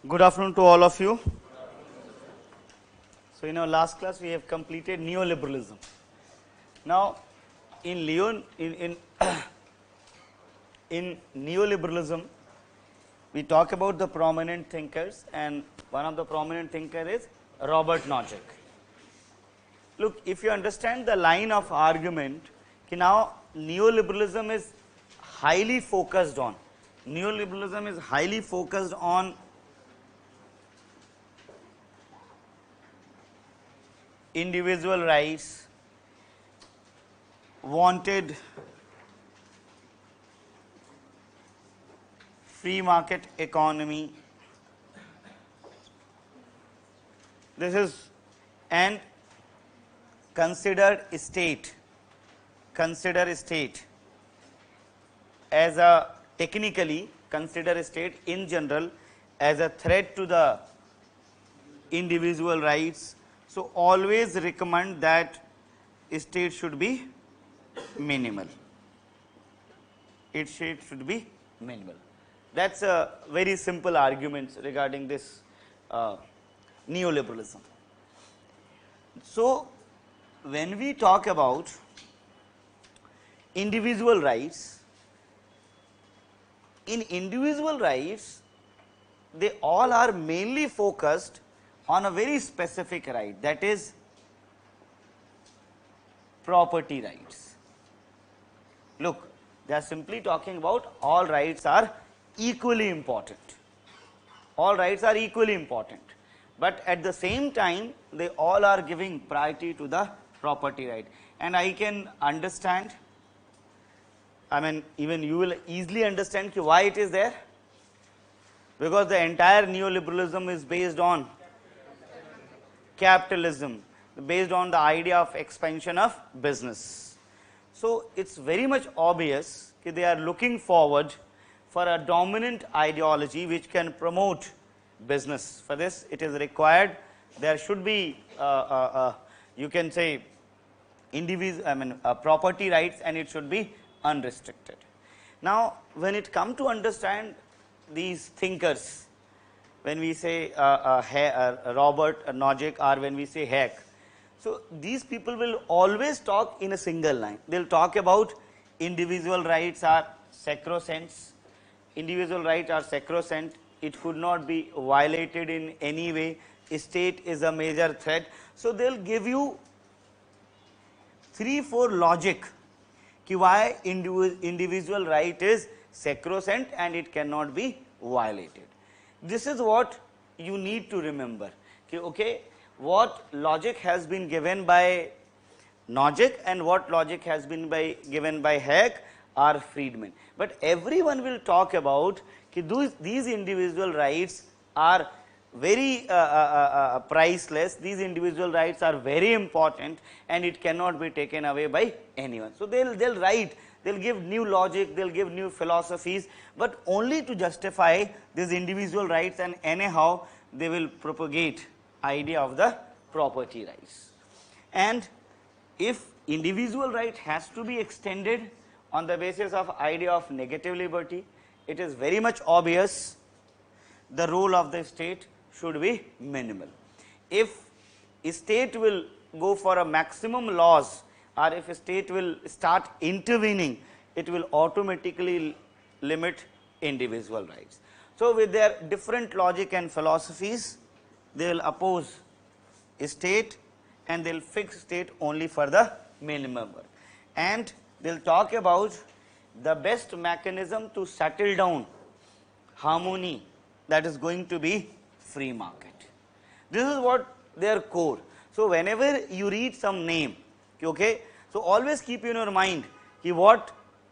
Good afternoon to all of you. So, in our last class, we have completed neoliberalism. Now, in in neoliberalism, we talk about the prominent thinkers, and one of the prominent thinker is Robert Nozick. Look, if you understand the line of argument, now neoliberalism is highly focused on individual rights, wanted free market economy. This is and consider state as a technically consider state in general as a threat to the individual rights. So, always recommend that state should be minimal. That is a very simple argument regarding this neoliberalism. So, when we talk about individual rights, in individual rights, they all are mainly focused on a very specific right, that is property rights. Look, they are simply talking about all rights are equally important. All rights are equally important, but at the same time, they all are giving priority to the property right. And I can understand, I mean, even you will easily understand why it is there, because the entire neoliberalism is based on capitalism, based on the idea of expansion of business. So, it is very much obvious that they are looking forward for a dominant ideology which can promote business. For this, it is required there should be you can say property rights, and it should be unrestricted. Now, when it comes to understand these thinkers, when we say Robert Nozick, or when we say Hayek, so these people will always talk in a single line. They will talk about individual rights are sacrosanct, it could not be violated in any way, state is a major threat. So, they will give you 3-4 logic why individual right is sacrosanct and it cannot be violated. This is what you need to remember. Okay, what logic has been given by Nozick and what logic has been given by Hayek or Friedman. But everyone will talk about these individual rights are very priceless, these individual rights are very important and it cannot be taken away by anyone. So, they will write, they will give new logic, they will give new philosophies, but only to justify these individual rights, and anyhow they will propagate idea of the property rights. And if individual right has to be extended on the basis of idea of negative liberty, it is very much obvious the role of the state should be minimal. If state will go for a maximum laws, or if state will start intervening, it will automatically limit individual rights. So, with their different logic and philosophies, they will oppose state and they will fix state only for the minimum work, and they will talk about the best mechanism to settle down harmony, that is going to be free market. This is what their core. So, whenever you read some name, okay, so always keep in your mind what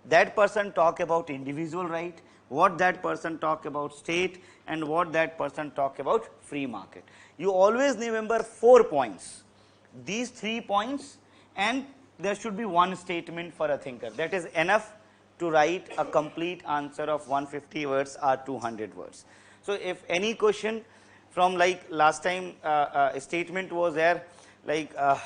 that person talk about individual right, what that person talk about state, and what that person talk about free market. You always remember 4 points, these 3 points, and there should be one statement for a thinker. That is enough to write a complete answer of 150 words or 200 words. So, if any question from like last time a statement was there, like a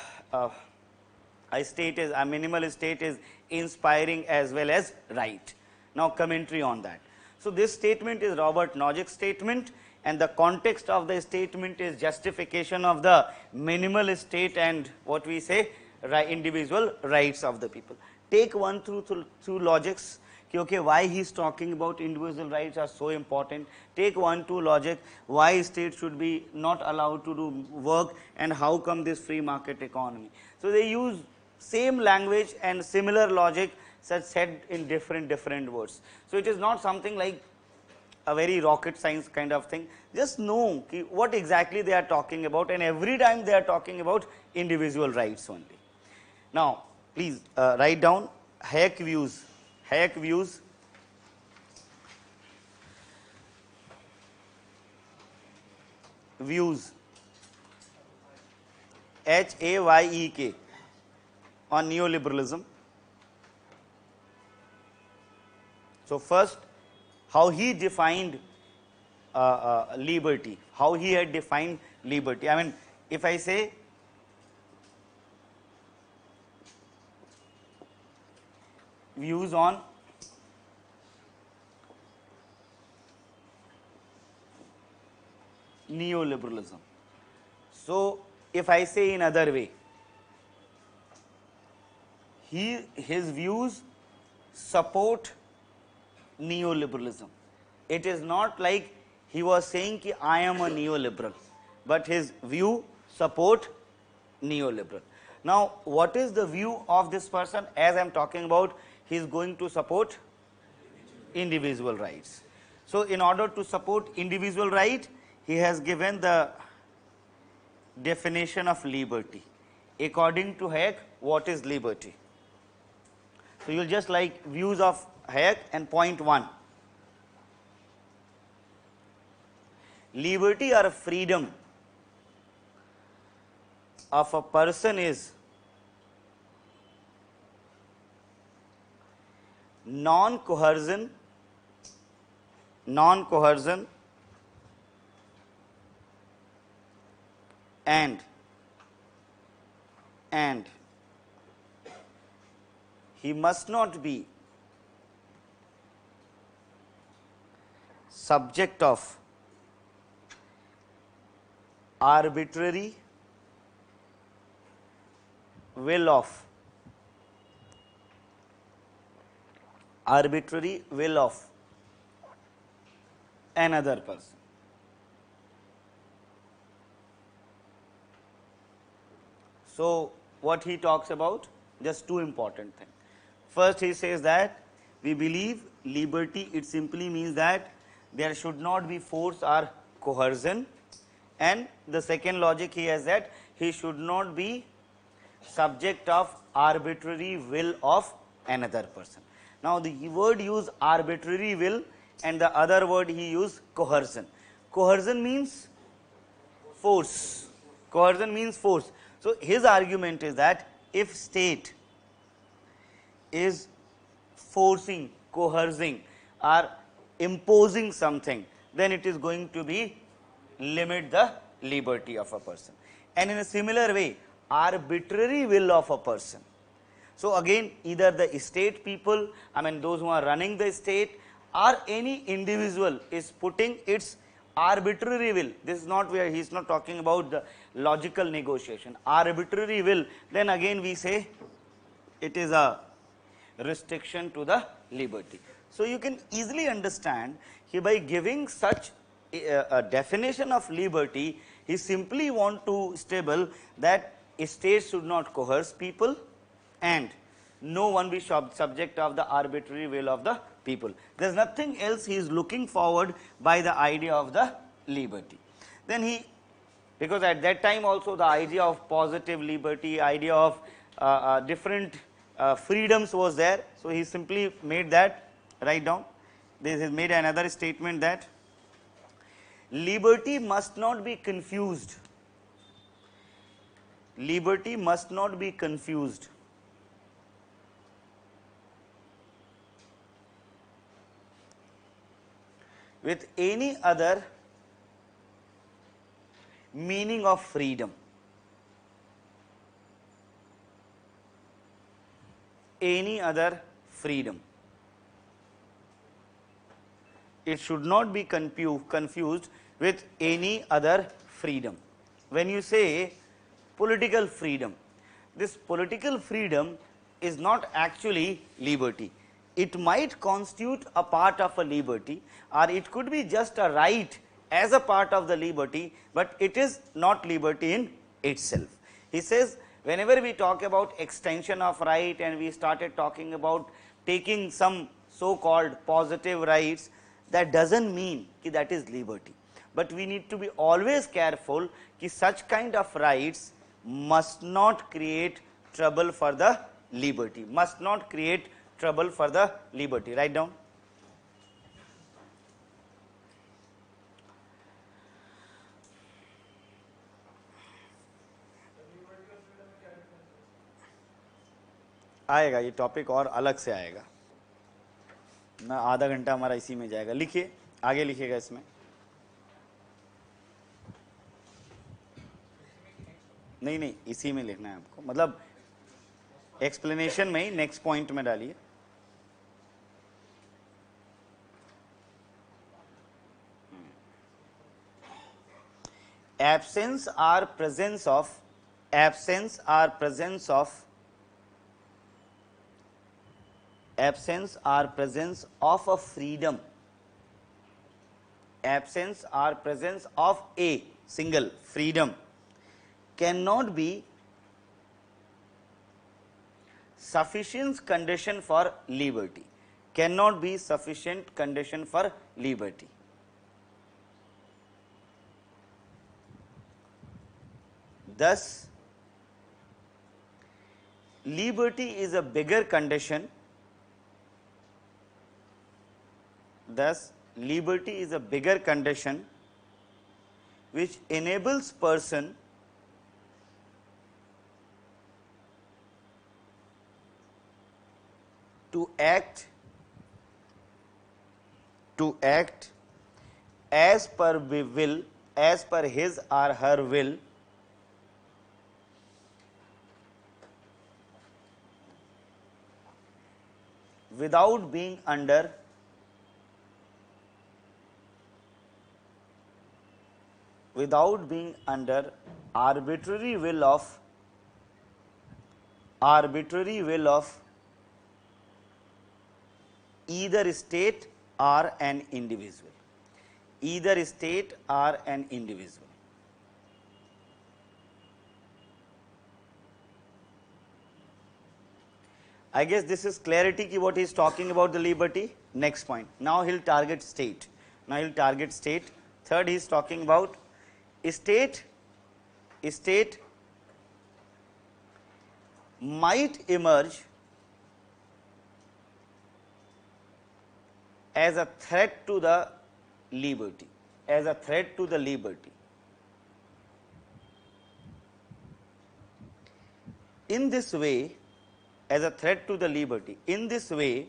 minimal state is inspiring as well as right. Now, commentary on that. So, this statement is Robert Nozick's statement, and the context of the statement is justification of the minimal state and what we say individual rights of the people. Take one through logics. Okay, why he is talking about individual rights are so important. Take 1-2 logic, why state should be not allowed to do work and how come this free market economy. So, they use same language and similar logic such said in different words. So, it is not something like a very rocket science kind of thing. Just know what exactly they are talking about, and every time they are talking about individual rights only. Now, please write down Hayek views. Hayek views Hayek on neoliberalism. So, first how he defined liberty, how he had defined liberty. I mean, if I say views on neoliberalism. So, if I say in other way, his views support neoliberalism. It is not like he was saying ki I am a neoliberal, but his view support neoliberal. Now, what is the view of this person? As I am talking about, he is going to support individual rights. So, in order to support individual right, he has given the definition of liberty. According to Hayek, what is liberty? So, you will just like views of Hayek and point 1. Liberty or freedom of a person is non-coercion and he must not be subject of arbitrary will of another person. So, what he talks about? Just two important things. First, he says that we believe liberty, it simply means that there should not be force or coercion, and the second logic he has that he should not be subject of arbitrary will of another person. Now, the word use arbitrary will and the other word he used coercion. Coercion means force. Coercion means force. So, his argument is that if state is forcing, coercing or imposing something, then it is going to be limit the liberty of a person. And in a similar way, arbitrary will of a person. So, again either the state people, I mean those who are running the state, or any individual is putting its arbitrary will. This is not where he is not talking about the logical negotiation, arbitrary will, then again we say it is a restriction to the liberty. So, you can easily understand he by giving such a definition of liberty, he simply want to stable that states should not coerce people and no one be subject of the arbitrary will of the people. There is nothing else he is looking forward by the idea of the liberty. Then he, because at that time also the idea of positive liberty, idea of different freedoms was there. So, he simply made that, write down, this is made another statement that liberty must not be confused. Liberty must not be confused with any other meaning of freedom. Any other freedom. it should not be confused with any other freedom. When you say political freedom, this political freedom is not actually liberty. It might constitute a part of a liberty, or it could be just a right as a part of the liberty, but it is not liberty in itself. He says, whenever we talk about extension of right and we started talking about taking some so called positive rights, that does not mean ki that is liberty, but we need to be always careful ki such kind of rights must not create trouble for the liberty, must not create trouble for the liberty. Write down. आएगा ये topic और अलग से आएगा, मैं आधा घंटा हमारा इसी में जाएगा. लिखिए, आगे लिखिएगा इसमें. नहीं नहीं, इसी में लिखना है आपको, मतलब एक्सप्लेनेशन में ही नेक्स्ट पॉइंट में डालिए. Absence or presence of, absence or presence of, absence or presence of a freedom, absence or presence of a single freedom cannot be sufficient condition for liberty, cannot be sufficient condition for liberty. Thus, liberty is a bigger condition. Thus, liberty is a bigger condition which enables person to act as per will, as per his or her will, without being under arbitrary will of either state or an individual, either state or an individual. I guess this is clarity ki what he is talking about the liberty. Next point. Now he will target state. Third, he is talking about state. State might emerge as a threat to the liberty, In this way, as a threat to the liberty. In this way,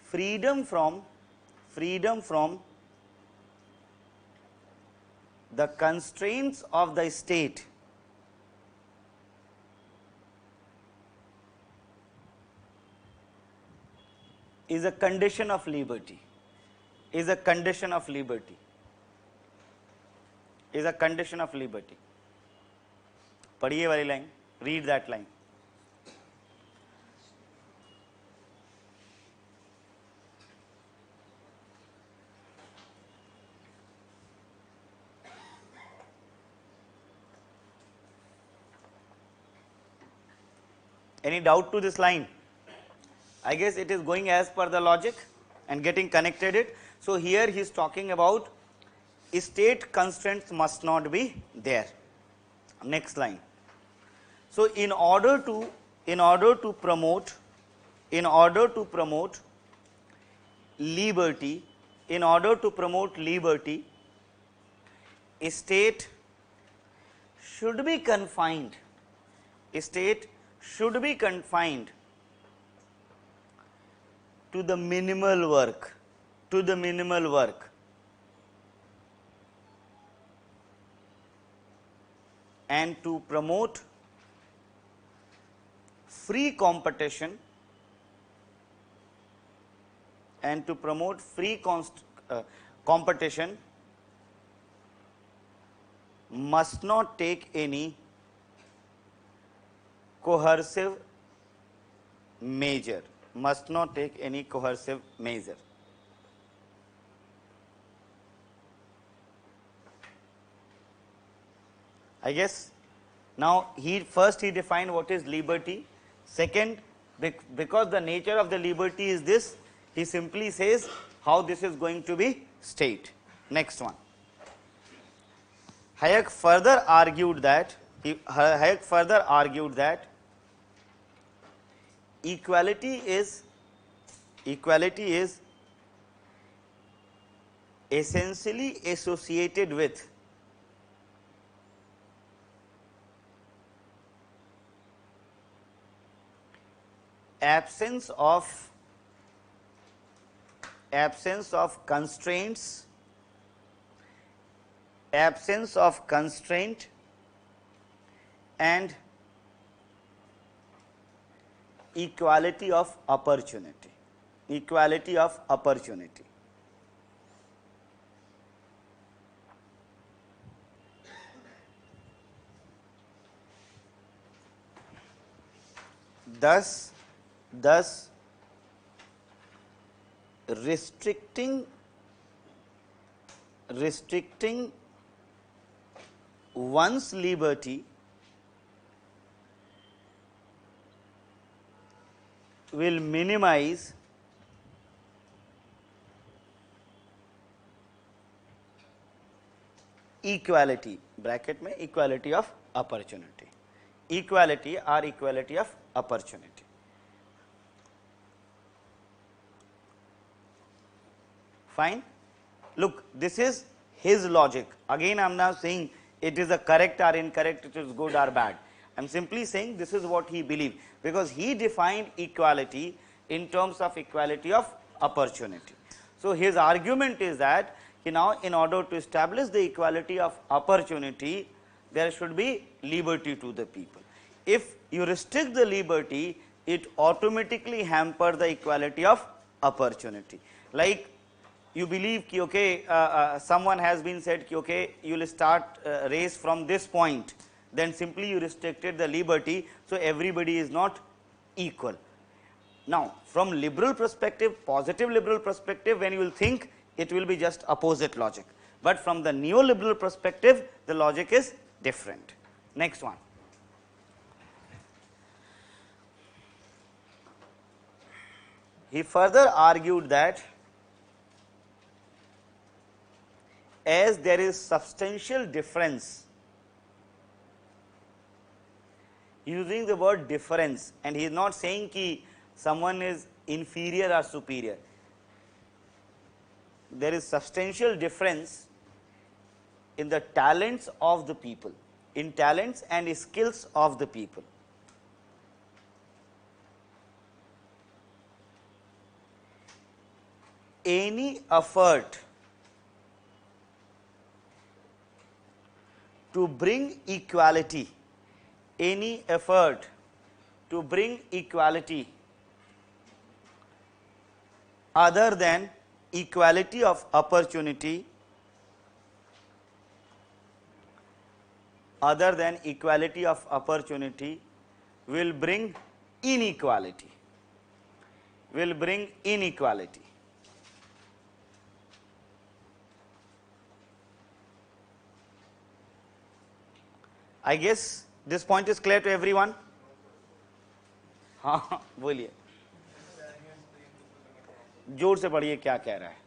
freedom from the constraints of the state is a condition of liberty, पढ़िए वाली line, read that line. Any doubt to this line? I guess it is going as per the logic and getting connected it. So here he is talking about state constraints must not be there. Next line. So in order to promote liberty, state should be confined to the minimal work, and to promote free competition and to promote free competition must not take any coercive measure, must not take any coercive measure. I guess now he defined what is liberty. Second, because the nature of the liberty is this, he simply says how this is going to be state. Next one. Hayek further argued that equality is essentially associated with absence of constraints, absence of constraint and equality of opportunity, equality of opportunity. Thus restricting one's liberty will minimize equality, bracket में equality of opportunity, equality or equality of opportunity. Fine. Look, this is his logic. Again, I am now saying it is a correct or incorrect, it is good or bad. I am simply saying this is what he believed, because he defined equality in terms of equality of opportunity. So, his argument is that now in order to establish the equality of opportunity, there should be liberty to the people. If you restrict the liberty, it automatically hampers the equality of opportunity. Like you believe ki okay, someone has been said ki okay, you will start race from this point, then simply you restricted the liberty, so everybody is not equal. Now, from liberal perspective, positive liberal perspective, when you will think, it will be just opposite logic, but from the neoliberal perspective, the logic is different. Next one. He further argued that as there is substantial difference, using the word difference, and he is not saying ki someone is inferior or superior. There is substantial difference in the talents of the people, in talents and skills of the people. Any effort to bring equality, any effort to bring equality other than equality of opportunity, will bring inequality, I guess this point is clear to everyone. हाँ बोलिए, जोर से पढ़िए क्या कह रहा है.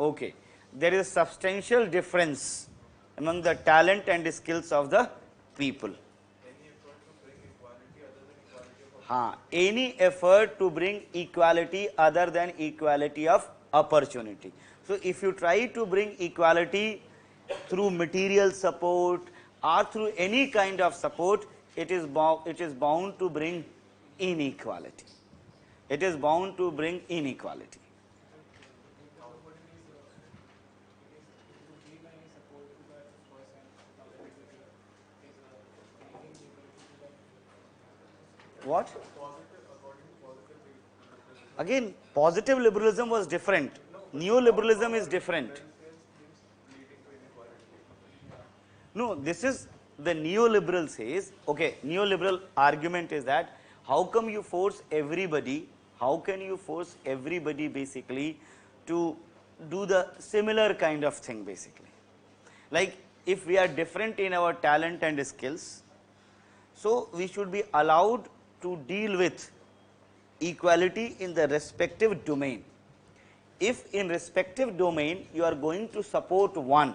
Okay, there is a substantial difference among the talent and skills of the people. हाँ, any effort to bring equality other than equality of opportunity. So, if you try to bring equality through material support or through any kind of support, it is bound to bring inequality. It is bound to bring inequality. What? Again, positive liberalism was different. Neoliberalism is different. No, this is the neoliberal says, okay, neoliberal argument is that how come you force everybody, how can you force everybody basically to do the similar kind of thing basically. Like if we are different in our talent and skills, so we should be allowed to deal with equality in the respective domain. If in respective domain you are going to support one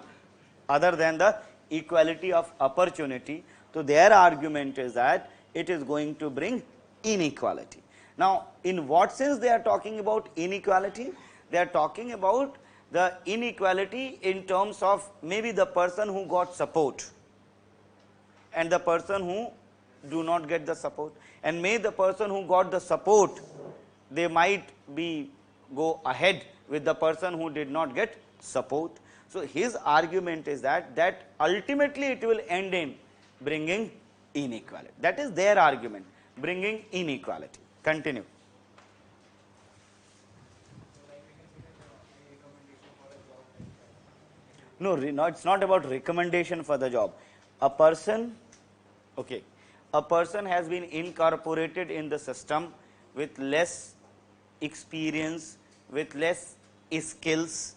other than the equality of opportunity, so their argument is that it is going to bring inequality. Now, in what sense they are talking about inequality? They are talking about the inequality in terms of maybe the person who got support and the person who do not get the support, and may the person who got the support, they might be go ahead with the person who did not get support. So, his argument is that ultimately it will end in bringing inequality. That is their argument, bringing inequality. Continue. No, it's not about recommendation for the job. A person, okay, a person has been incorporated in the system with less experience, with less skills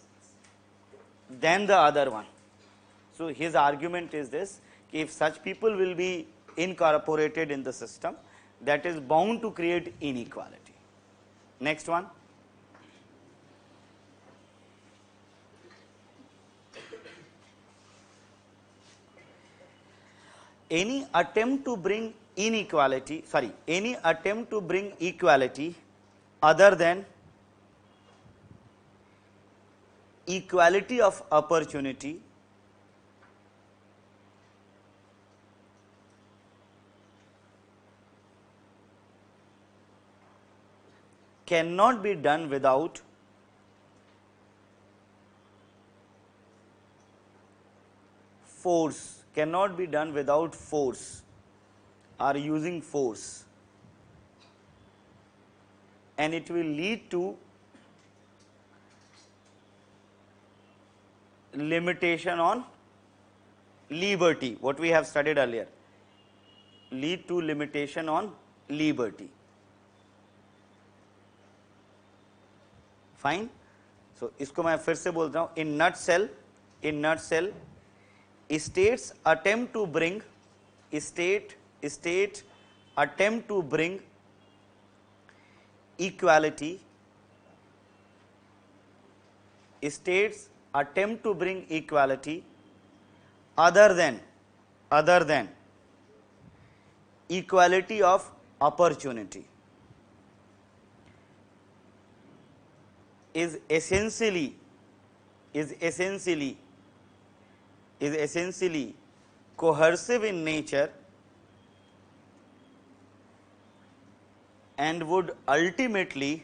than the other one. So, his argument is this, if such people will be incorporated in the system, that is bound to create inequality. Next one. Any attempt to bring inequality, any attempt to bring equality other than equality of opportunity cannot be done without force, cannot be done without force or using force, and it will lead to limitation on liberty, what we have studied earlier, lead to limitation on liberty. Fine. So, इसको मैं फिर से बोलता हूँ, in nutshell, states attempt to bring equality, states attempt to bring equality other than equality of opportunity is essentially coercive in nature and would ultimately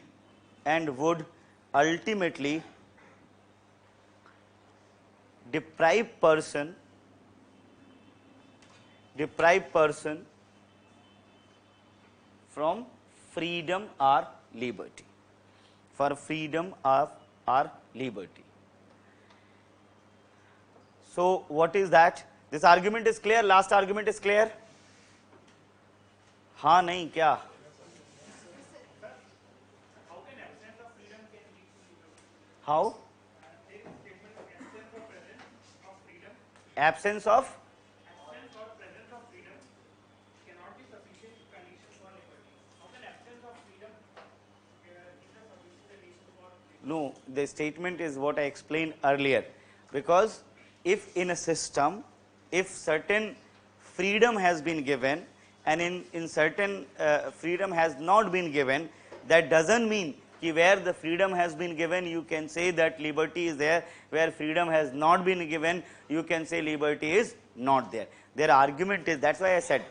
deprive person from freedom or liberty, for freedom of or liberty. So, what is that? This argument is clear, last argument is clear? हाँ नहीं क्या? How? Absence of presence of freedom cannot be sufficient condition for liberty. How can absence of freedom is a sufficient condition for liberty? No, the statement is what I explained earlier, because if in a system, if certain freedom has been given and in certain freedom has not been given, that doesn't mean where the freedom has been given you can say that liberty is there, where freedom has not been given you can say liberty is not there. Their argument is, that's why I said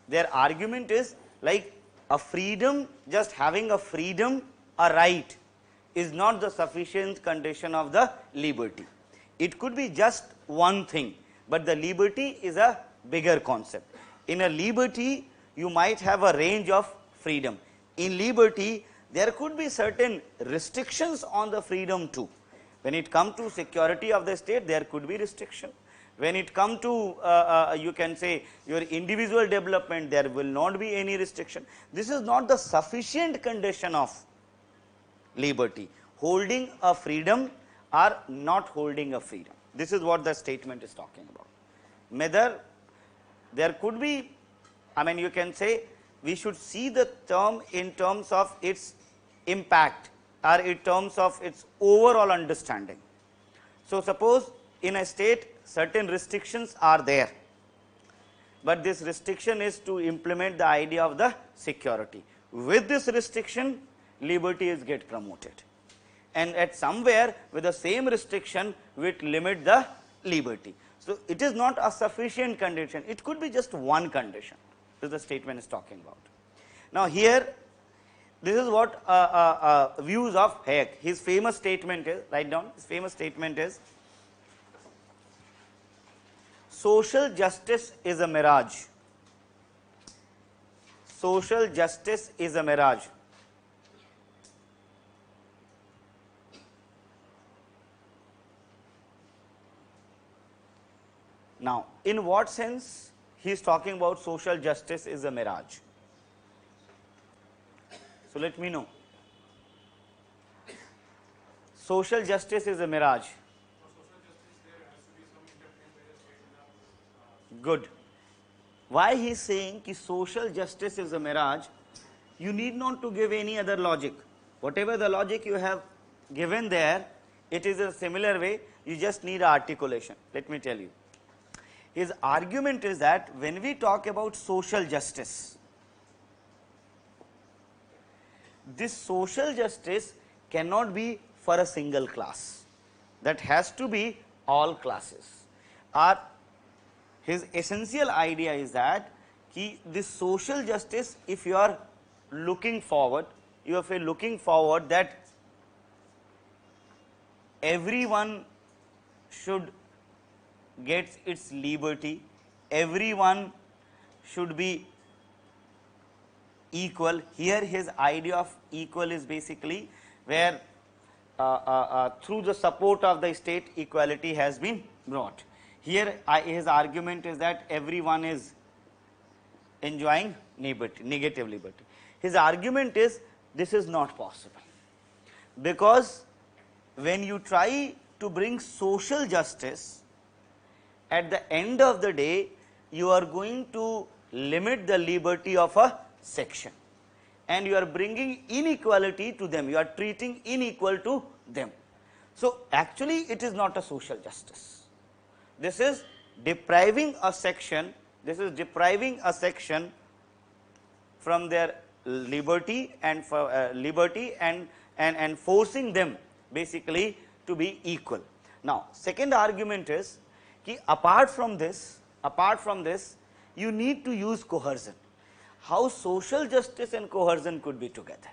their argument is like a freedom, just having a freedom, a right is not the sufficient condition of the liberty. It could be just one thing, but the liberty is a bigger concept. In a liberty you might have a range of freedom. In liberty there could be certain restrictions on the freedom too. When it comes to security of the state, there could be restriction. When it comes to you can say your individual development, there will not be any restriction. This is not the sufficient condition of liberty, holding a freedom or not holding a freedom. This is what the statement is talking about. Whether there could be, I mean you can say we should see the term in terms of its impact or in terms of its overall understanding. So, suppose in a state certain restrictions are there, but this restriction is to implement the idea of the security. With this restriction, liberty is get promoted, and at somewhere with the same restriction we limit the liberty. So, it is not a sufficient condition, it could be just one condition, this the statement is talking about. Now, here this is what views of Hayek. His famous statement is, write down, his famous statement is, social justice is a mirage. Social justice is a mirage. Now, in what sense he is talking about social justice is a mirage? So, let me know. Social justice is a mirage. Good. Why he is saying कि social justice is a mirage? You need not to give any other logic. Whatever the logic you have given there, it is a similar way, you just need articulation. Let me tell you. His argument is that when we talk about social justice, this social justice cannot be for a single class, that has to be all classes. Or his essential idea is that this social justice, if you are looking forward, you are looking forward that everyone should get its liberty, everyone should be equal. Here his idea of equal is basically where through the support of the state equality has been brought. Here his argument is that everyone is enjoying liberty, negative liberty. His argument is this is not possible, because when you try to bring social justice, at the end of the day you are going to limit the liberty of a section, and you are bringing inequality to them, you are treating unequal to them. So, actually it is not a social justice, this is depriving a section, from their liberty and and forcing them basically to be equal. Now, second argument is कि apart from this you need to use coercion. How social justice and coercion could be together?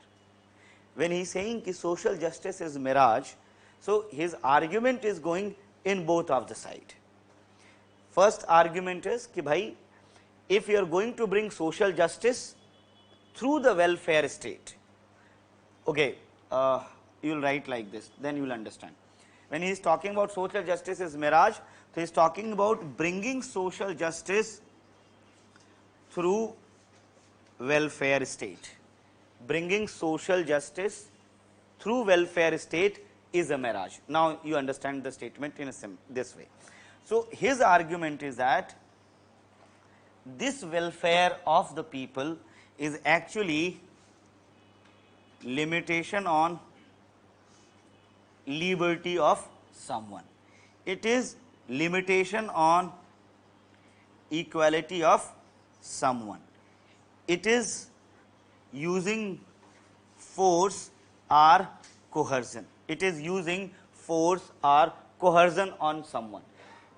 When he is saying कि social justice is mirage, so his argument is going in both of the side. First argument is कि bhai, if you are going to bring social justice through the welfare state, okay, you will write like this, then you will understand. When he is talking about social justice is mirage, so he is talking about bringing social justice through welfare state. Bringing social justice through welfare state is a mirage. Now, you understand the statement in this way. So, his argument is that this welfare of the people is actually limitation on liberty of someone. It is limitation on equality of someone. It is using force or coercion. It is using force or coercion on someone.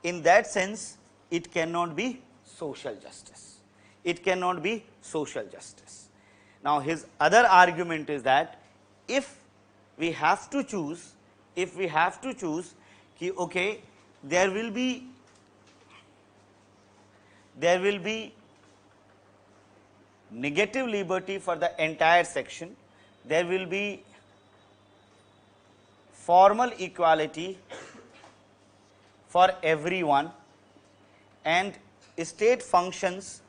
In that sense, it cannot be social justice. It cannot be social justice. Now, his other argument is that if we have to choose, कि okay, there will be negative liberty for the entire section, there will be formal equality for everyone and state functions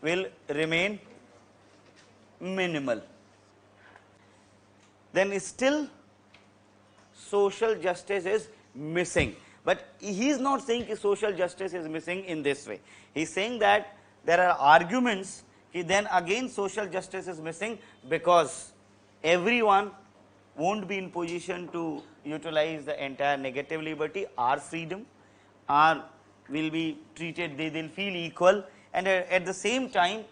will remain minimal. Then still social justice is missing, but he is not saying that social justice is missing in this way. He is saying that there are arguments then again social justice is missing because everyone won't be in position to utilize the entire negative liberty or freedom, or will be treated, they will feel equal, and at the same time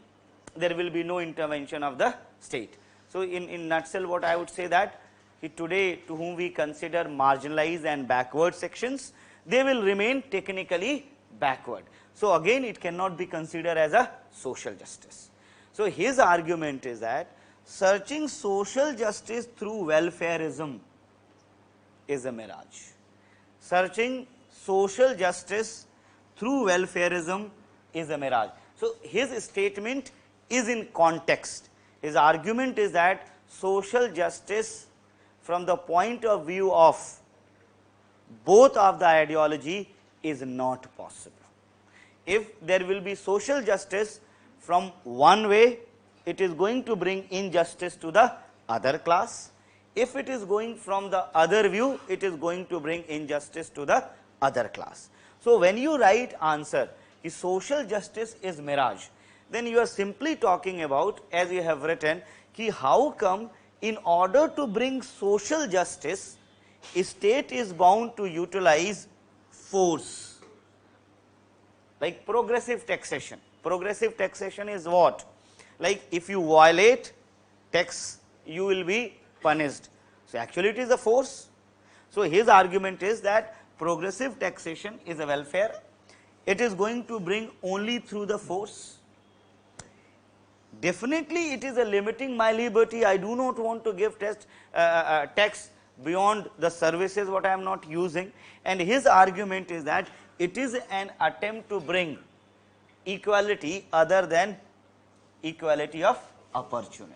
there will be no intervention of the state. So, in nutshell what I would say that today to whom we consider marginalized and backward sections, they will remain technically backward. So, again it cannot be considered as a social justice. So, his argument is that searching social justice through welfareism is a mirage. Searching social justice through welfareism is a mirage. So, his statement is in context. His argument is that social justice from the point of view of both of the ideology is not possible. If there will be social justice from one way, it is going to bring injustice to the other class. If it is going from the other view, it is going to bring injustice to the other class. So, when you write answer, if social justice is mirage, then you are simply talking about, as you have written, ki how come in order to bring social justice, state is bound to utilize force, like progressive taxation. Progressive taxation is what? Like if you violate tax, you will be punished. So, actually it is a force. So, his argument is that progressive taxation is a welfare. It is going to bring only through the force. Definitely it is a limiting my liberty. I do not want to give tax beyond the services what I am not using, and his argument is that it is an attempt to bring equality other than equality of opportunity.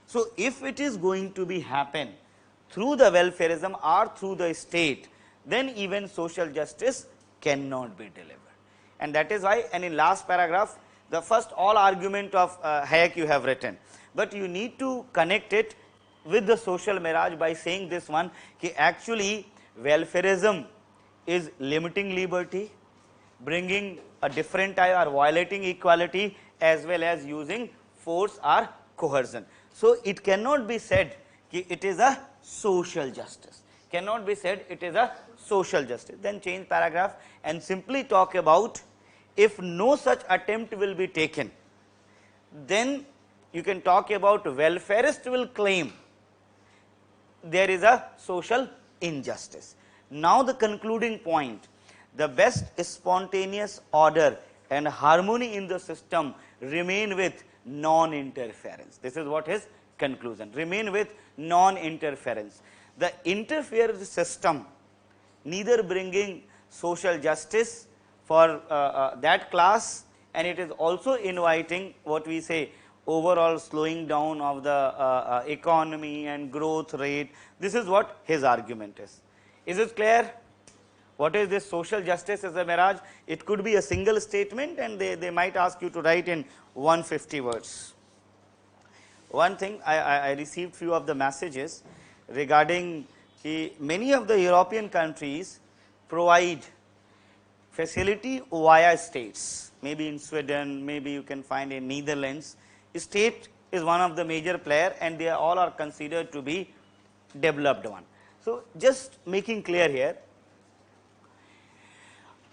So, if it is going to be happen through the welfareism or through the state, then even social justice cannot be delivered. And that is why, and in last paragraph, the first all argument of Hayek you have written, but you need to connect it with the social mirage by saying this one, ki actually welfareism is limiting liberty, bringing a different type or violating equality, as well as using force or coercion. So, it cannot be said ki it is a social justice, cannot be said it is a social justice. Then change paragraph and simply talk about if no such attempt will be taken, then you can talk about welfarist will claim there is a social injustice. Now, the concluding point, the best spontaneous order and harmony in the system remain with non-interference. This is what his conclusion, remain with non-interference. The interfered system neither bringing social justice for that class, and it is also inviting what we say overall slowing down of the economy and growth rate. This is what his argument is. Is it clear? What is this social justice as a mirage? It could be a single statement, and they might ask you to write in 150 words. One thing I received few of the messages regarding many of the European countries provide facility via states, maybe in Sweden, maybe you can find in Netherlands. State is one of the major player, and they all are considered to be developed one. So, just making clear here,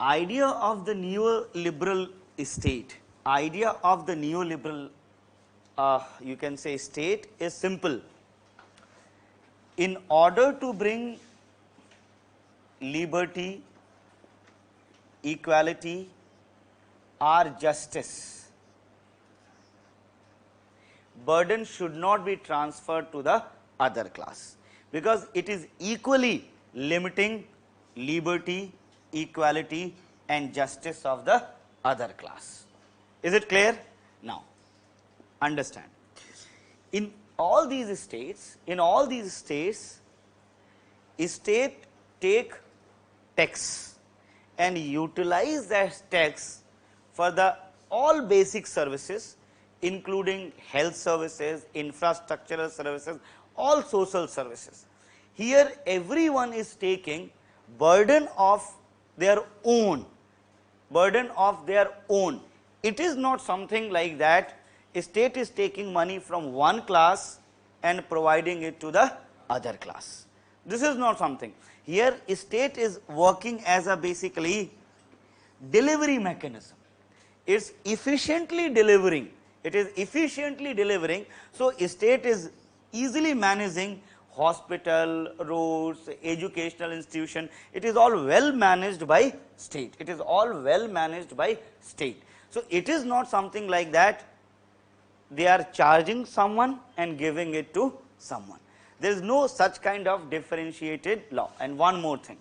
idea of the neoliberal state, idea of the neoliberal you can say state is simple. In order to bring liberty, equality or justice, burden should not be transferred to the other class, because it is equally limiting liberty, equality and justice of the other class. Is it clear? Now, understand, in all these states, state take tax and utilize that tax for the all basic services, including health services, infrastructural services, all social services. Here everyone is taking burden of their own, It is not something like that state is taking money from one class and providing it to the other class. This is not something. Here state is working as a basically delivery mechanism. It is efficiently delivering. So, state is easily managing hospital, roads, educational institution. It is all well managed by state. So, it is not something like that they are charging someone and giving it to someone. There is no such kind of differentiated law. And one more thing,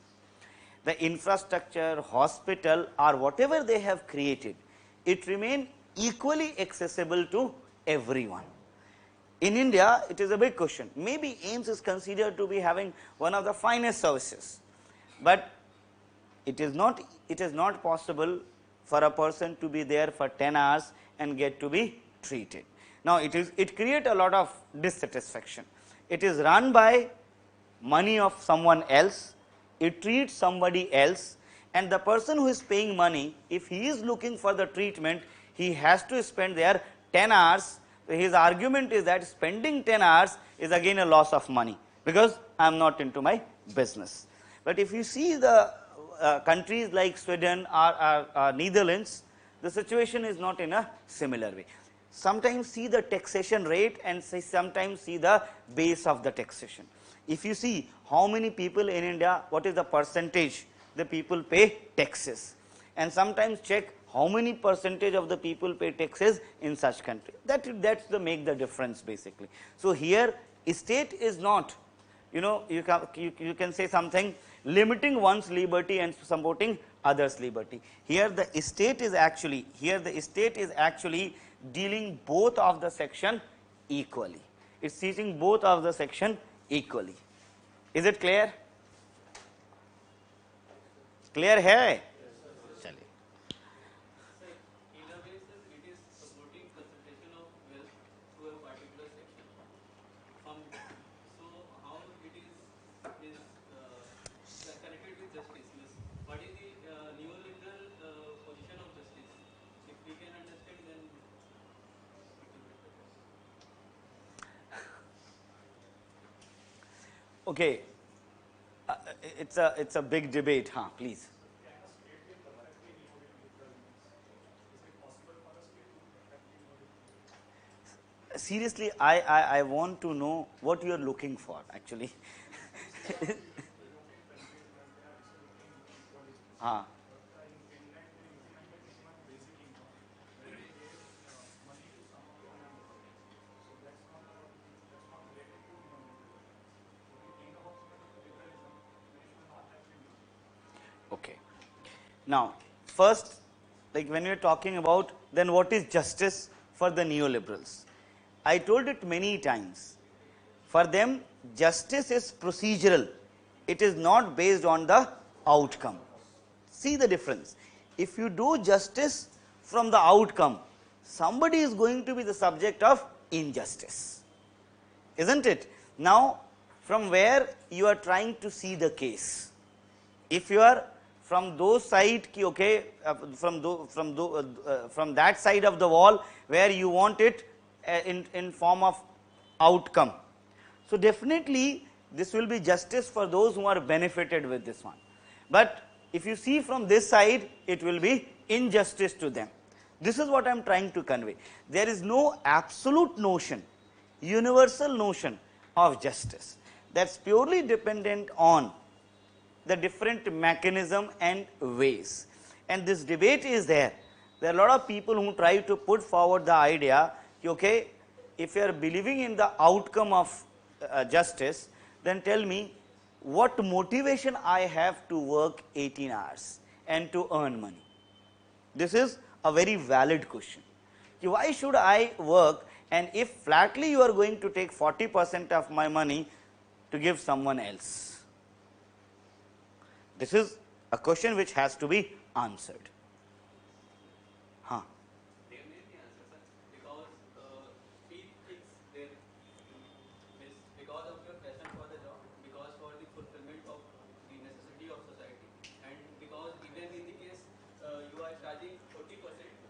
the infrastructure, hospital or whatever they have created, it remain equally accessible to everyone. In India, it is a big question. Maybe AIIMS is considered to be having one of the finest services, but it is not possible for a person to be there for 10 hours and get to be treated. Now, it creates a lot of dissatisfaction. It is run by money of someone else, it treats somebody else, and the person who is paying money, if he is looking for the treatment, he has to spend there 10 hours. So, his argument is that spending 10 hours is again a loss of money, because I am not into my business. But if you see the countries like Sweden or Netherlands, the situation is not in a similar way. Sometimes see the taxation rate and sometimes see the base of the taxation. If you see how many people in India, what is the percentage the people pay taxes, and sometimes check how many percentage of the people pay taxes in such country. That's the make the difference basically. So, here state is not, you can say something limiting one's liberty and supporting others' liberty. Here the state is actually dealing both of the section equally. It is treating both of the section equally. Is it clear? Clear hai? Chaliye. In a way, sir, it is supporting concentration of wealth to a particular section. So, how it is connected with justice? What is the neoliberal position of justice? If we can understand, then it will be better. Okay, it's a big debate, please. Seriously, I want to know what you are looking for actually. Okay. Now, first, like when we are talking about then what is justice for the neoliberals? I told it many times. For them, justice is procedural. It is not based on the outcome. See the difference. If you do justice from the outcome, somebody is going to be the subject of injustice, isn't it? Now, from where you are trying to see the case, if you are from those side, okay, from that side of the wall where you want it in form of outcome, so definitely this will be justice for those who are benefited with this one. But if you see from this side, it will be injustice to them. This is what I am trying to convey. There is no absolute notion, universal notion of justice. That's purely dependent on the different mechanism and ways. And this debate is there. There are a lot of people who try to put forward the idea, okay, if you are believing in the outcome of justice, then tell me what motivation I have to work 18 hours and to earn money. This is a very valid question. Why should I work and if flatly you are going to take 40% of my money to give someone else? This is a question which has to be answered. Huh. Definitely answer, sir. Because he thinks there means because of your passion for the job, because for the fulfillment of the necessity of society, and because even in the case you are charging 40%,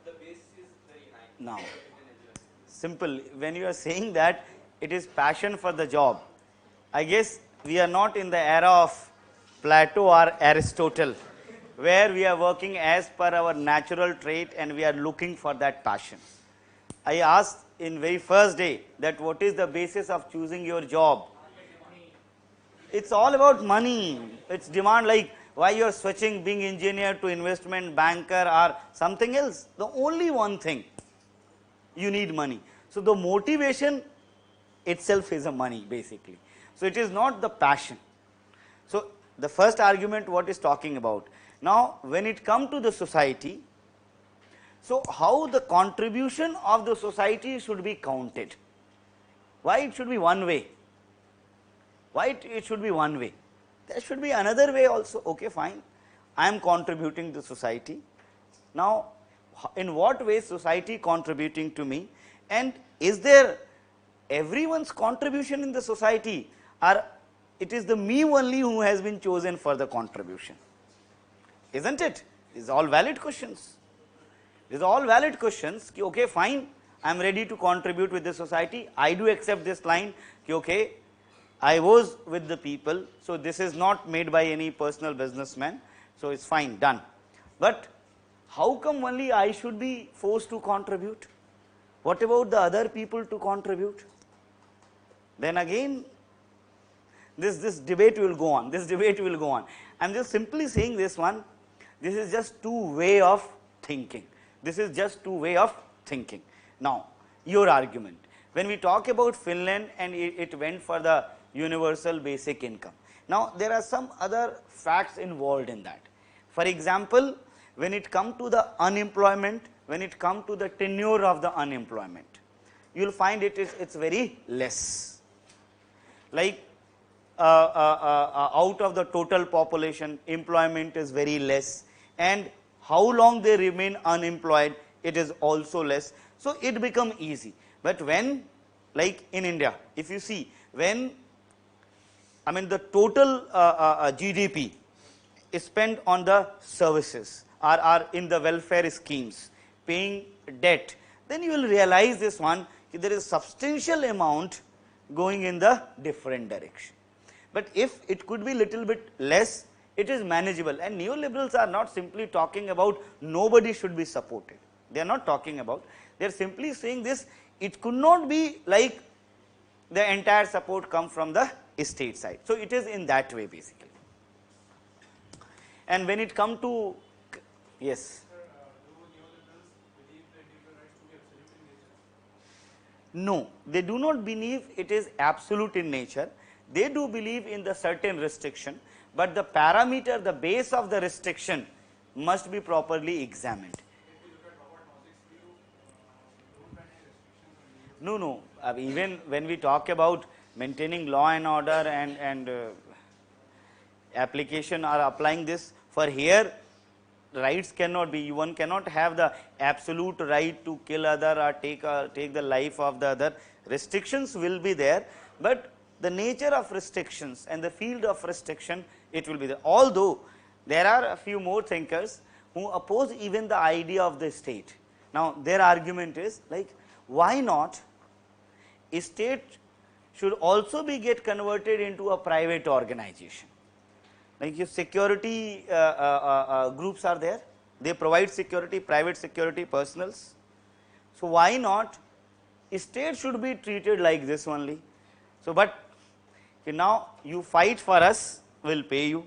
the base is very high. Now, Even as you are saying. simple, when you are saying that it is passion for the job, I guess we are not in the era of Plato or Aristotle, where we are working as per our natural trait and we are looking for that passion. I asked in very first day that what is the basis of choosing your job? It's all about money. It's demand, like why you are switching being engineer to investment banker or something else. The only one thing, you need money. So the motivation itself is a money basically. So it is not the passion. So the first argument what is talking about. Now when it come to the society, so how the contribution of the society should be counted? Why it should be one way? Why it should be one way? There should be another way also. Okay, fine. I am contributing to society. Now, in what way society contributing to me, and is there everyone's contribution in the society, or it is the me only who has been chosen for the contribution? Isn't it? These are all valid questions. These are all valid questions. Ki, okay, fine, I am ready to contribute with the society. I do accept this line. Ki, okay, I was with the people, so this is not made by any personal businessman. So it's fine, done. But how come only I should be forced to contribute? What about the other people to contribute? Then again, this debate will go on. This debate will go on. I am just simply saying this one. This is just two way of thinking. This is just two way of thinking. Now, your argument. When we talk about Finland and it went for the universal basic income. Now, there are some other facts involved in that. For example, when it comes to the unemployment, when it comes to the tenure of the unemployment, you will find it's very less. Like out of the total population, employment is very less, and how long they remain unemployed, it is also less. So it become easy. But when, like in India, if you see, when I mean the total GDP is spent on the services or in the welfare schemes, paying debt, then you will realize this one, there is substantial amount going in the different direction. But if it could be little bit less, it is manageable. And neoliberals are not simply talking about nobody should be supported. They are not talking about, they are simply saying this, it could not be like the entire support come from the state side. So it is in that way basically. And when it come to, yes. No, they do not believe it is absolute in nature. They do believe in the certain restriction, but the parameter, the base of the restriction must be properly examined. No, even when we talk about maintaining law and order and application or applying this, for here rights cannot be, one cannot have the absolute right to kill other or take the life of the other. Restrictions will be there, but the nature of restrictions and the field of restriction, it will be there. Although there are a few more thinkers who oppose even the idea of the state. Now their argument is like, why not state should also be get converted into a private organization? Like if security groups are there, they provide security, private security personals. So why not state should be treated like this only? So but now you fight for us, we will pay you.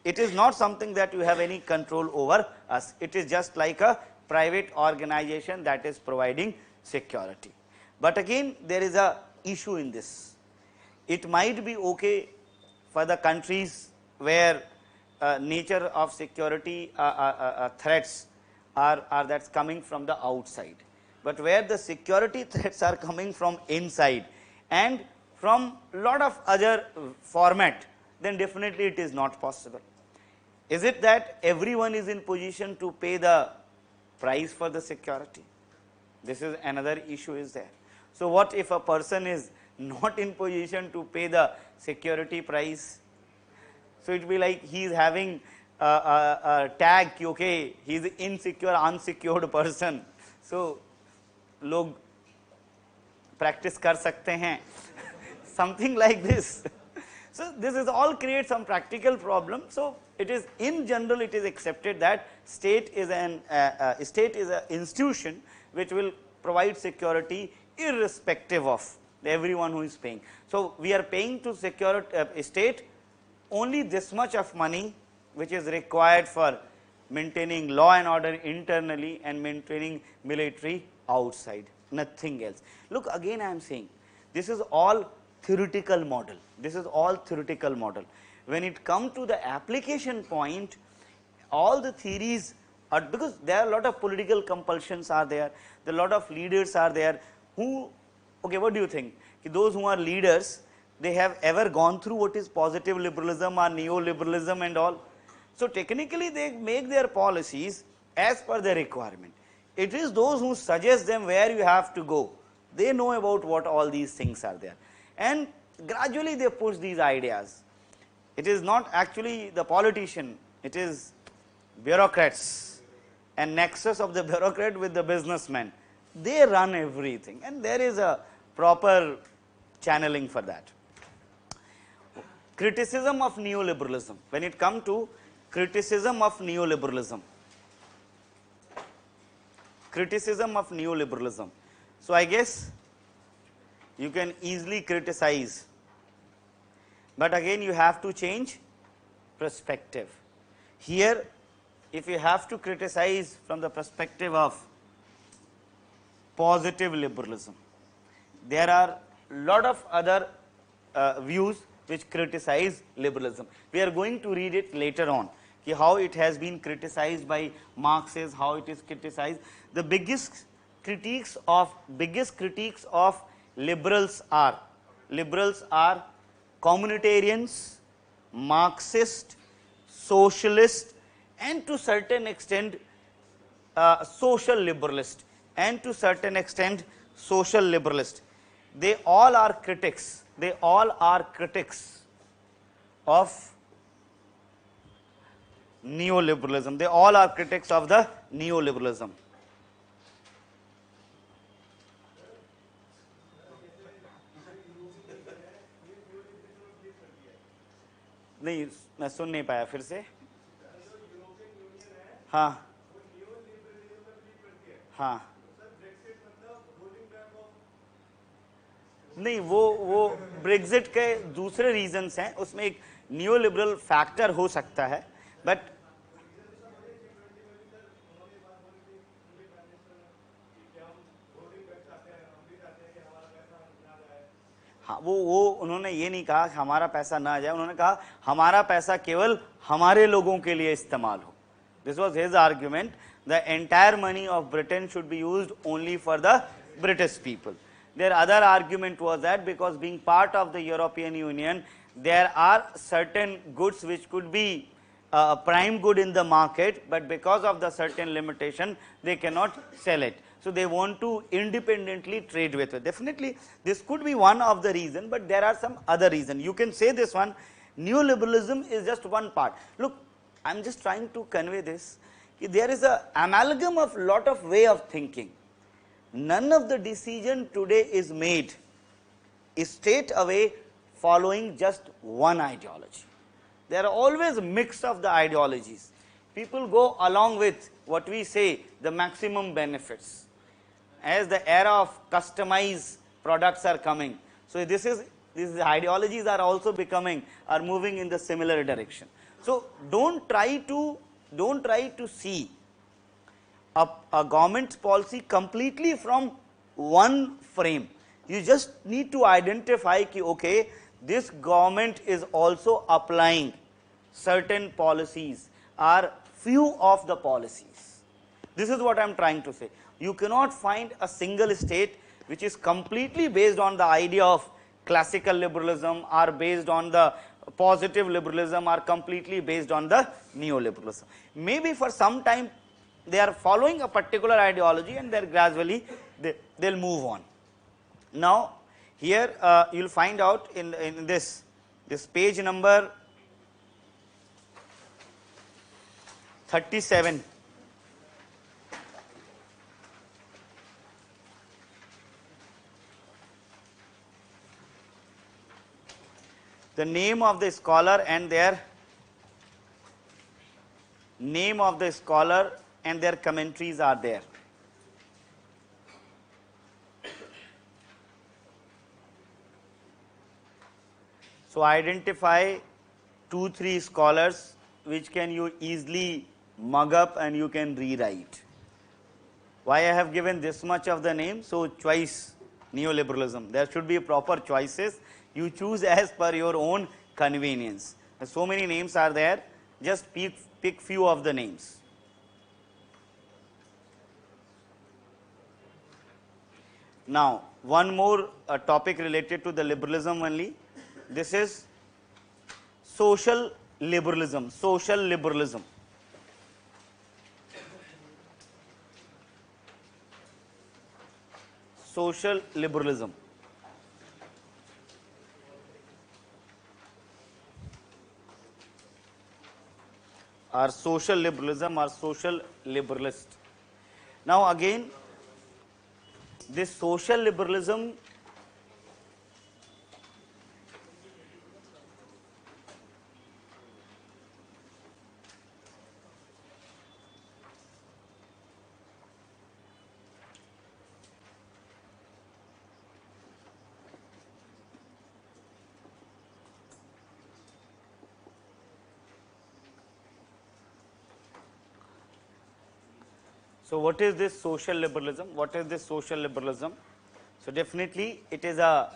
It is not something that you have any control over us. It is just like a private organization that is providing security. But again, there is a issue in this. It might be okay for the countries where nature of security threats are that's coming from the outside. but where the security threats are coming from inside and from lot of other format, then definitely it is not possible. Is it that everyone is in position to pay the price for the security? This is another issue is there. So, what if a person is not in position to pay the security price? So, it will be like he is having a tag, okay, he is insecure, unsecured person. So, log practice kar sakte hain, something like this. So, this is all create some practical problem. So, it is in general it is accepted that state is an institution which will provide security irrespective of everyone who is paying. So, we are paying to security state only this much of money which is required for maintaining law and order internally and maintaining military outside, nothing else. Look, again I am saying this is all theoretical model, this is all theoretical model. When it comes to the application point, all the theories are, because there are a lot of political compulsions are there a lot of leaders are there who, okay, what do you think? Those who are leaders, they have ever gone through what is positive liberalism or neoliberalism and all. So, technically they make their policies as per the requirement. It is those who suggest them where you have to go, they know about what all these things are there, and gradually they push these ideas. It is not actually the politician, it is bureaucrats and nexus of the bureaucrat with the businessman, they run everything and there is a proper channeling for that. Criticism of neoliberalism, when it comes to criticism of neoliberalism, criticism of neoliberalism. So, I guess you can easily criticize, but again you have to change perspective. Here, if you have to criticize from the perspective of positive liberalism, there are lot of other views which criticize liberalism. We are going to read it later on, how it has been criticized by Marxists, how it is criticized. The biggest critiques of liberals are communitarians, Marxist, socialist, and to certain extent social liberalist, and to certain extent social liberalist. They all are critics. They all are critics of neoliberalism. They all are critics of the neoliberalism. नहीं, मैं सुन नहीं पाया, फिर से. हाँ हाँ नहीं, वो ब्रेक्जिट के दूसरे रीजंस हैं, उसमें एक न्यू लिबरल फैक्टर हो सकता है, बट हाँ वो उन्होंने ये नहीं कहा कि हमारा पैसा ना जाए, उन्होंने कहा हमारा पैसा केवल हमारे लोगों के लिए इस्तेमाल हो. This was his argument. The entire money of Britain should be used only for the British people. Their other argument was that because being part of the European Union, there are certain goods which could be prime good in the market, but because of the certain limitation, they cannot sell it. So, they want to independently trade with it. Definitely, this could be one of the reason, but there are some other reason. You can say this one, neoliberalism is just one part. Look, I am just trying to convey this. There is a amalgam of lot of way of thinking. None of the decision today is made straight away following just one ideology. There are always a mix of the ideologies. People go along with what we say the maximum benefits. As the era of customized products are coming, so these ideologies are also are moving in the similar direction. So, don't try to see a government policy completely from one frame. You just need to identify ki, okay, this government is also applying certain policies or few of the policies. This is what I am trying to say. you cannot find a single state which is completely based on the idea of classical liberalism or based on the positive liberalism or completely based on the neoliberalism. Maybe for some time they are following a particular ideology and they gradually they'll move on. Now here you will find out in this page number 37. The name of the scholar and their commentaries are there. So identify 2-3 scholars which can you easily mug up and you can rewrite. Why I have given this much of the name? So choice neoliberalism. There should be proper choices. You choose as per your own convenience. So many names are there. Just pick few of the names. Now one more topic related to the liberalism only. This is social liberalism. Social liberalism. Social liberalism. Or social liberalism or social liberalist. Now again, this social liberalism So what is this social liberalism? What is this social liberalism? So definitely it is a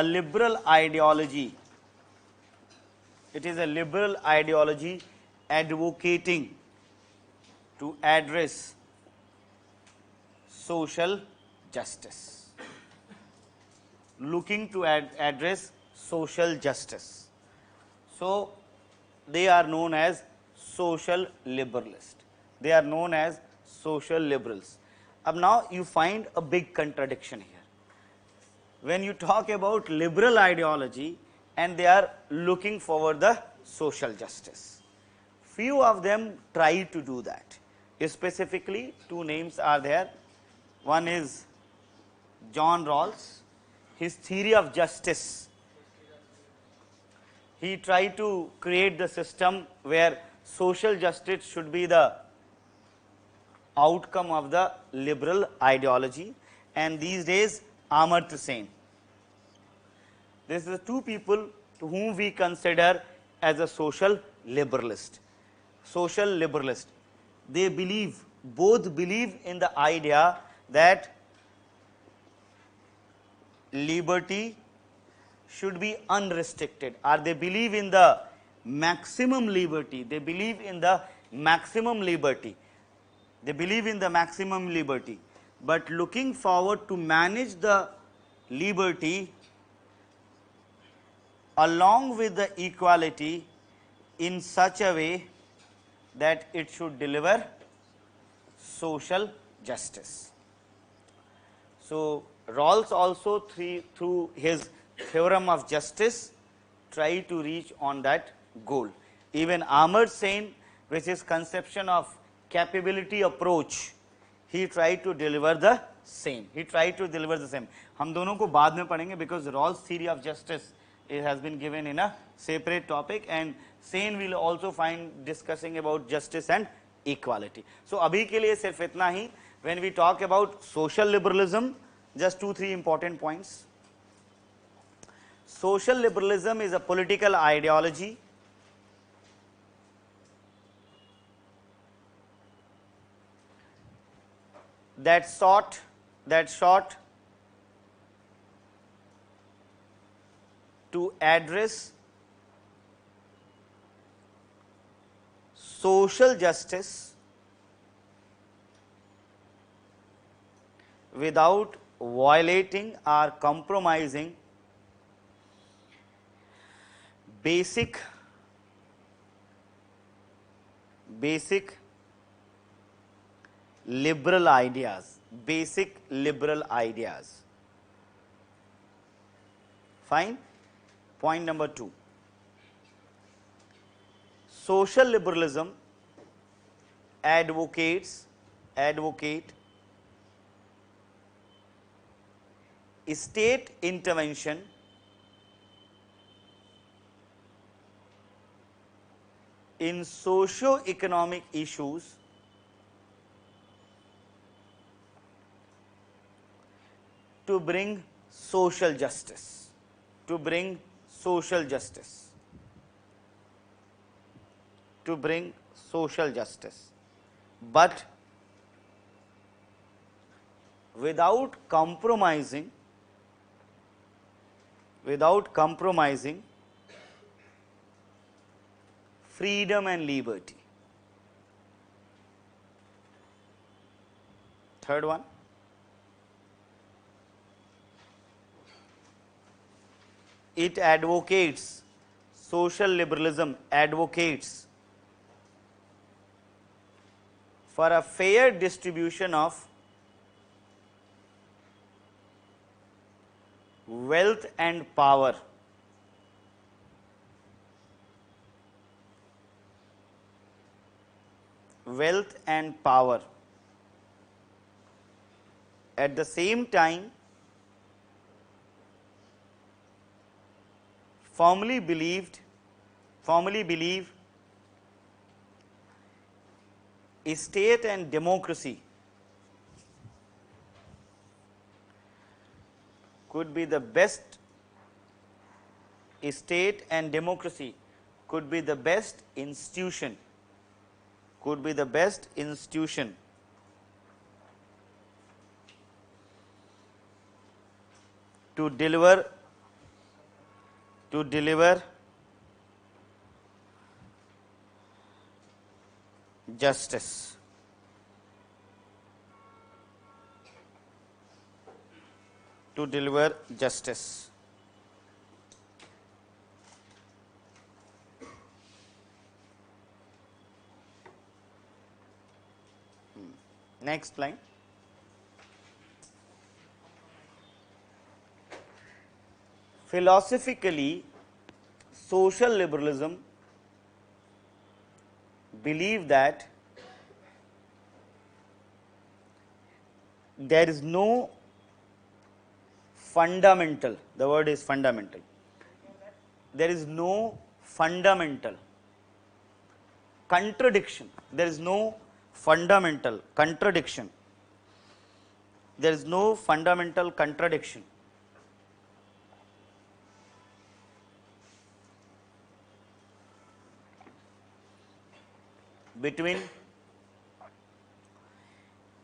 liberal ideology. It is a liberal ideology advocating to address social justice, looking to address social justice. So they are known as social liberalists. They are known as social liberals. Now you find a big contradiction here. When you talk about liberal ideology and they are looking for the social justice, few of them try to do that. Specifically, two names are there. One is John Rawls. His theory of justice, he tried to create the system where social justice should be the outcome of the liberal ideology, and these days Amartya Sen. These are the two people to whom we consider as a social liberalist. Social liberalist. They both believe in the idea that liberty should be unrestricted, or they believe in the maximum liberty. They believe in the maximum liberty. They believe in the maximum liberty, but looking forward to manage the liberty along with the equality in such a way that it should deliver social justice. So Rawls also through his theorem of justice try to reach on that goal. Even Amartya Sen, which is conception of capability approach, he tried to deliver the same. He tried to deliver the same. हम दोनों को बाद में पढ़ेंगे because Rawls theory of justice it has been given in a separate topic, and Sen will also find discussing about justice and equality. So अभी के लिए सिर्फ इतना ही. When we talk about social liberalism, just 2-3 important points. Social liberalism is a political ideology that sought to address social justice without violating or compromising basic liberal ideas, Fine. Point number 2. Social liberalism advocate state intervention in socio-economic issues to bring social justice, to bring social justice, but without compromising freedom and liberty. Third one, it advocates, social liberalism advocates for a fair distribution of wealth and power, At the same time, firmly believe state and democracy could be the best institution to deliver justice. Next line. Philosophically, social liberalism believe that there is no fundamental, the word is fundamental, there is no fundamental contradiction, between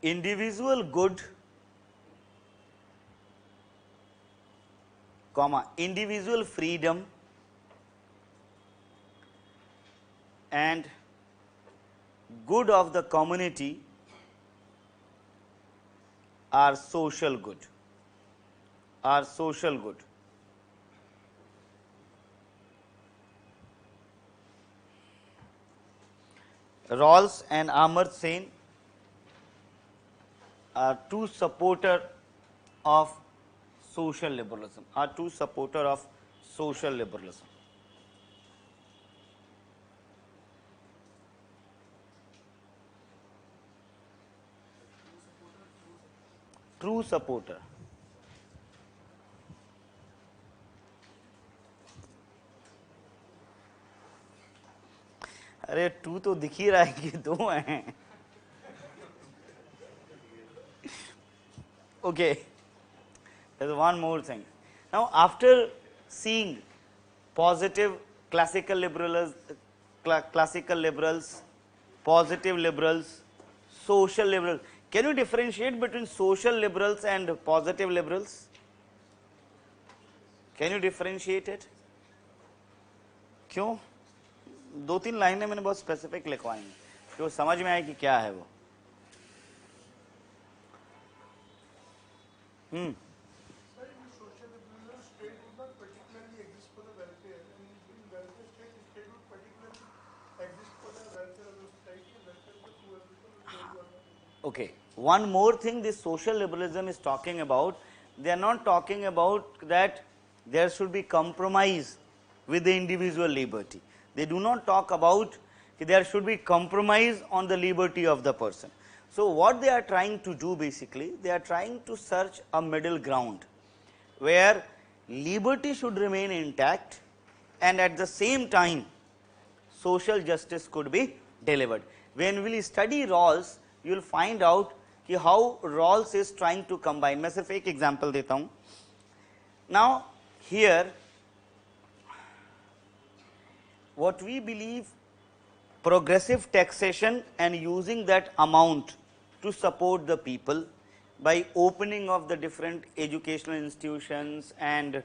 individual good, individual freedom and good of the community are social good. Rawls and Amartya Sen are two supporters of social liberalism. True supporter. अरे to तो दिख ही रहा है कि दो हैं. Okay, there's one more thing. Now, after seeing positive classical liberals, positive liberals, social liberals, can you differentiate between social liberals and positive liberals? Can you differentiate it? क्यों? दो तीन लाइनें मैंने बहुत स्पेसिफिक लिखवाई हैं कि वो समझ में आए कि क्या है वो. Sir, in social liberalism, state would not particularly exist for the welfare, and in welfare state would particularly exist for the welfare of the society and welfare of the poor people and those who are not able. Okay, one more thing this social liberalism is talking about, they are not talking about that there should be compromise with the individual liberty. They do not talk about that there should be compromise on the liberty of the person. So what they are trying to do basically, they are trying to search a middle ground where liberty should remain intact and at the same time social justice could be delivered. When we will study Rawls, you will find out कि how Rawls is trying to combine. मैं सिर्फ एक example देता हूँ. Now here what we believe, progressive taxation and using that amount to support the people by opening of the different educational institutions and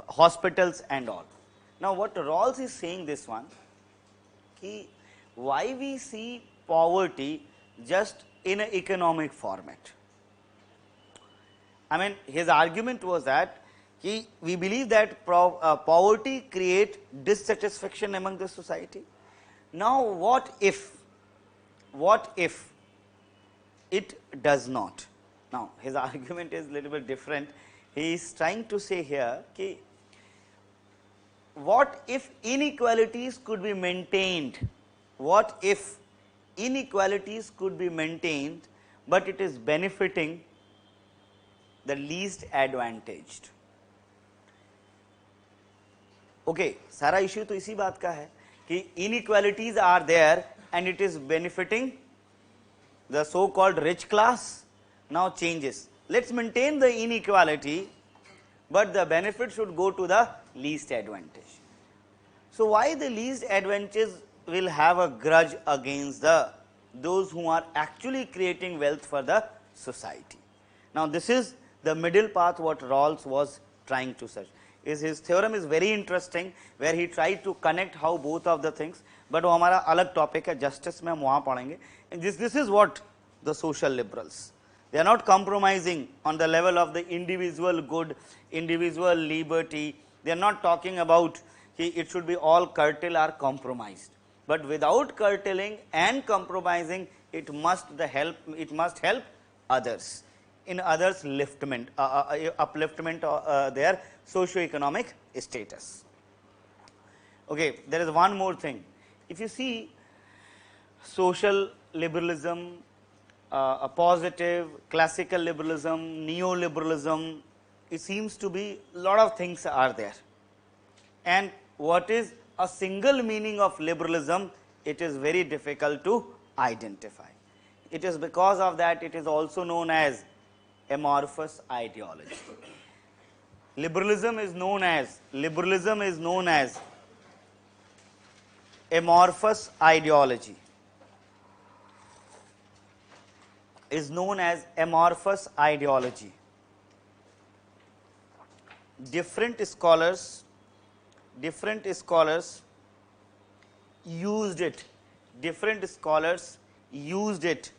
hospitals and all. Now what Rawls is saying this one, ki why we see poverty just in an economic format. I mean, his argument was that we believe that poverty create dissatisfaction among the society. Now what if it does not? Now his argument is a little bit different. He is trying to say here ki what if inequalities could be maintained? What if inequalities could be maintained, but it is benefiting the least advantaged? Okay, सारा issue तो इसी बात का है कि inequalities are there and it is benefiting the so called rich class. Now changes. Let's maintain the inequality, but the benefit should go to the least advantage. So why the least advantage will have a grudge against those who are actually creating wealth for the society? Now this is the middle path what Rawls was trying to search. His theorem is very interesting where he tried to connect how both of the things, but वो हमारा अलग topic है, justice में हम वहाँ पढ़ेंगे. And this is what the social liberals, they are not compromising on the level of the individual good, individual liberty. They are not talking about it should be all curtailed or compromised, but without curtailing and compromising, it must help others in others upliftment their socio-economic status. Okay, there is one more thing. If you see social liberalism, a positive, classical liberalism, neoliberalism, it seems to be a lot of things are there. And what is a single meaning of liberalism, it is very difficult to identify. It is because of that it is also known as amorphous ideology. Liberalism is known as amorphous ideology. Is known as amorphous ideology. Different scholars used it. Different scholars used it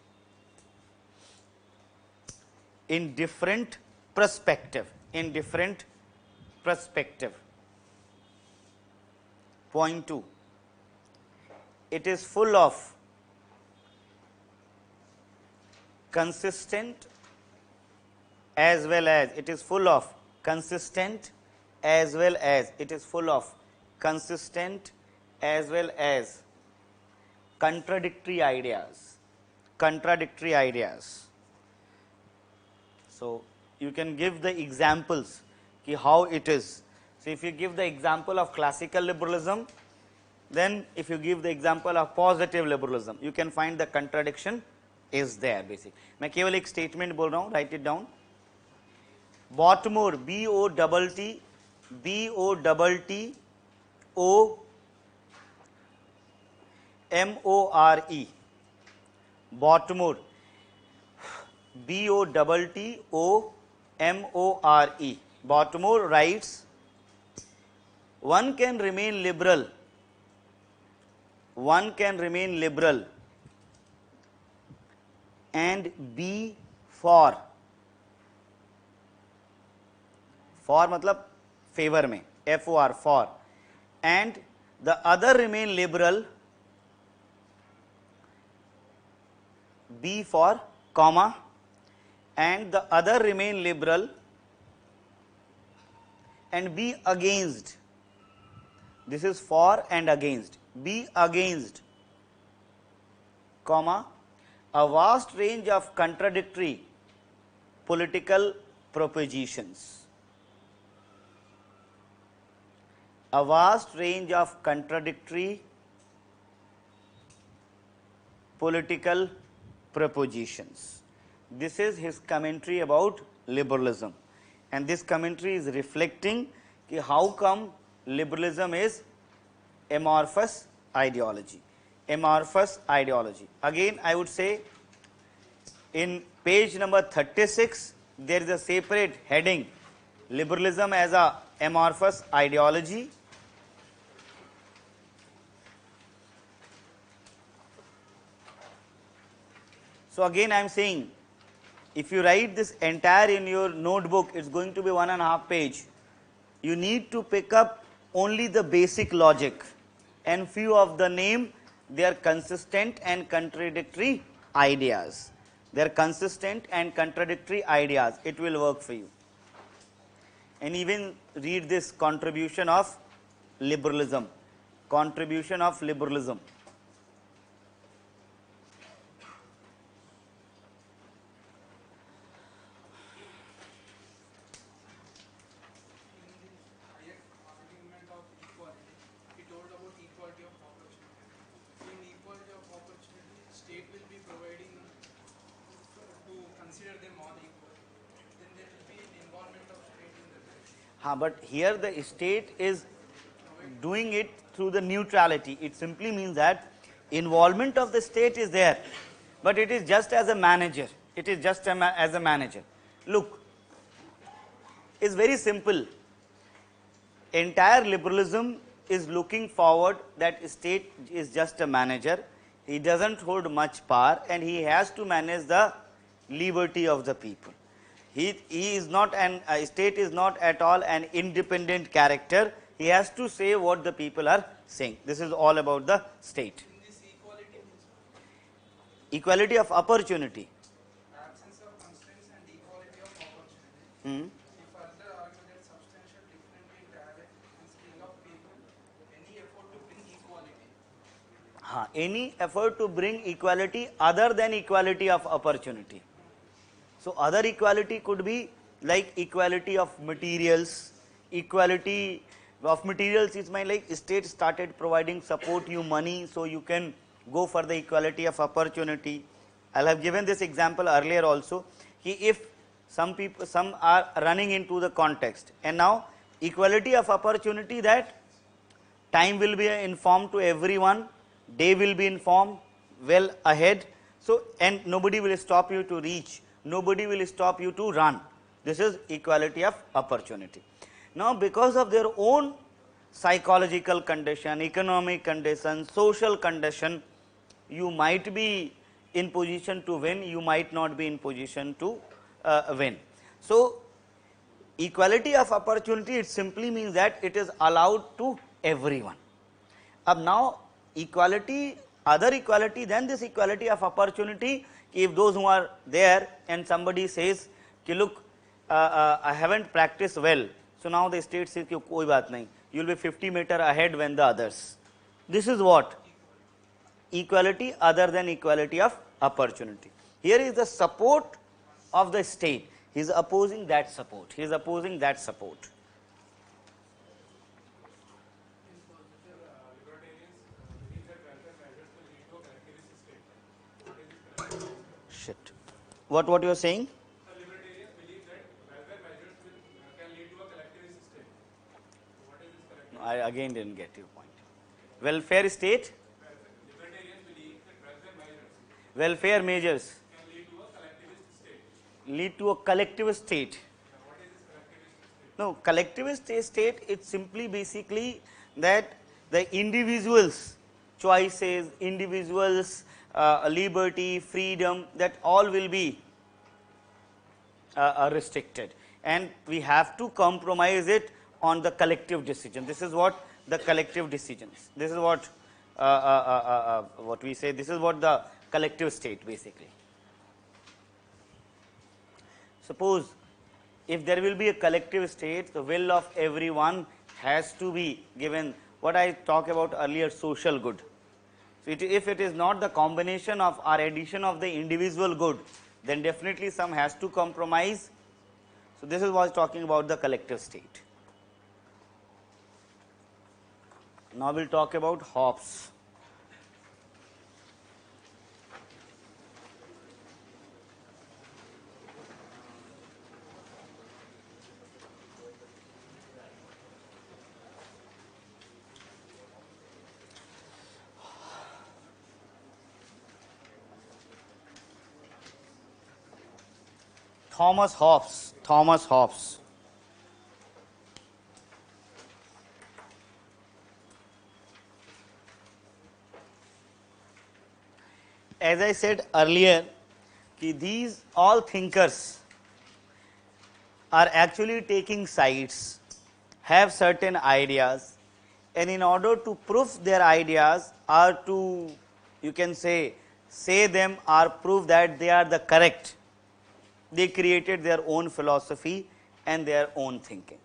in different perspective. Point 2. It is full of consistent as well as contradictory ideas. So you can give the examples ki how it is. So if you give the example of classical liberalism, then if you give the example of positive liberalism, you can find the contradiction is there basic. मैं केवल एक statement बोल रहा हूँ, write it down. Botmore, B-O-T-T-O-M-O-R-E, Botmore, B-O-T-T-O-M-O-R-E. Botmore writes one can remain liberal, one can remain liberal and be for मतलब favour में, FOR for, and the other remain liberal, B for comma, and the other remain liberal and be against, this is for and against, be against, comma, a vast range of contradictory political propositions. A vast range of contradictory political propositions. This is his commentary about liberalism, and this commentary is reflecting how come liberalism is amorphous ideology. Amorphous ideology. Again, I would say in page number 36, there is a separate heading, liberalism as a amorphous ideology. So again I am saying, if you write this entire in your notebook, it's going to be 1.5 pages. You need to pick up only the basic logic, and few of the name, they are consistent and contradictory ideas. They are consistent and contradictory ideas. It will work for you. And even read this contribution of liberalism. Contribution of liberalism. Argument of equality, he told about equality of opportunity. In equality of opportunity, state will be providing to consider them all equal. Then there will be an involvement of state in that. But here the state is doing it through the neutrality. It simply means that involvement of the state is there, but it is just as a manager. It is just as a manager. Look, it's very simple. Entire liberalism is looking forward that state is just a manager. He doesn't hold much power and he has to manage the liberty of the people. He is not state is not at all an independent character. He has to say what the people are saying. This is all about the state. In this equality means Equality of opportunity. absence of constraints and equality of opportunity. Hmm. He further argued that substantial difference in talent and skill of people, any effort to bring equality. Any effort to bring equality other than equality of opportunity. So other equality could be like equality of materials. Equality of materials is my like state started providing support you money so you can go for the equality of opportunity. I have given this example earlier also. If some are running into the context, and now equality of opportunity, that time will be informed to everyone, day will be informed well ahead, so and nobody will stop you to reach, nobody will stop you to run. This is equality of opportunity. Now because of their own psychological condition, economic condition, social condition, you might be in position to win, you might not be in position to win. So equality of opportunity, it simply means that it is allowed to everyone. Now equality, other equality than this equality of opportunity, if those who are there and somebody says ki look, I haven't practiced well, so now the state says ki koi baat nahi, you will be 50 meter ahead when the others. This is what? Equality other than equality of opportunity. Here is the support of the state. He is opposing that support. He is opposing that support. Shit. What you are saying? The libertarians believe that welfare measures can lead to a collectivist state. What is this collectivist? I again didn't get your point. Welfare state? Libertarians believe that Welfare measures can lead to a collectivist state. lead to a collectivist state. What is this collectivist state? No, collectivist state, it's simply basically that the individuals choices, individuals liberty, freedom, that all will be restricted, and we have to compromise it on the collective decision. This is what the collective decisions, this is what we say, this is what the collective state basically. Suppose if there will be a collective state, the will of everyone has to be given, what I talked about earlier, social good. So, if it is not the combination of or addition of the individual good, then definitely some has to compromise. So, this is what I was talking about the collective state. Now, we will talk about Hobbes. Thomas Hobbes, Thomas Hobbes. As I said earlier, these all thinkers are actually taking sides, have certain ideas, and in order to prove their ideas or to, you can say them or prove that they are the correct, they created their own philosophy and their own thinking.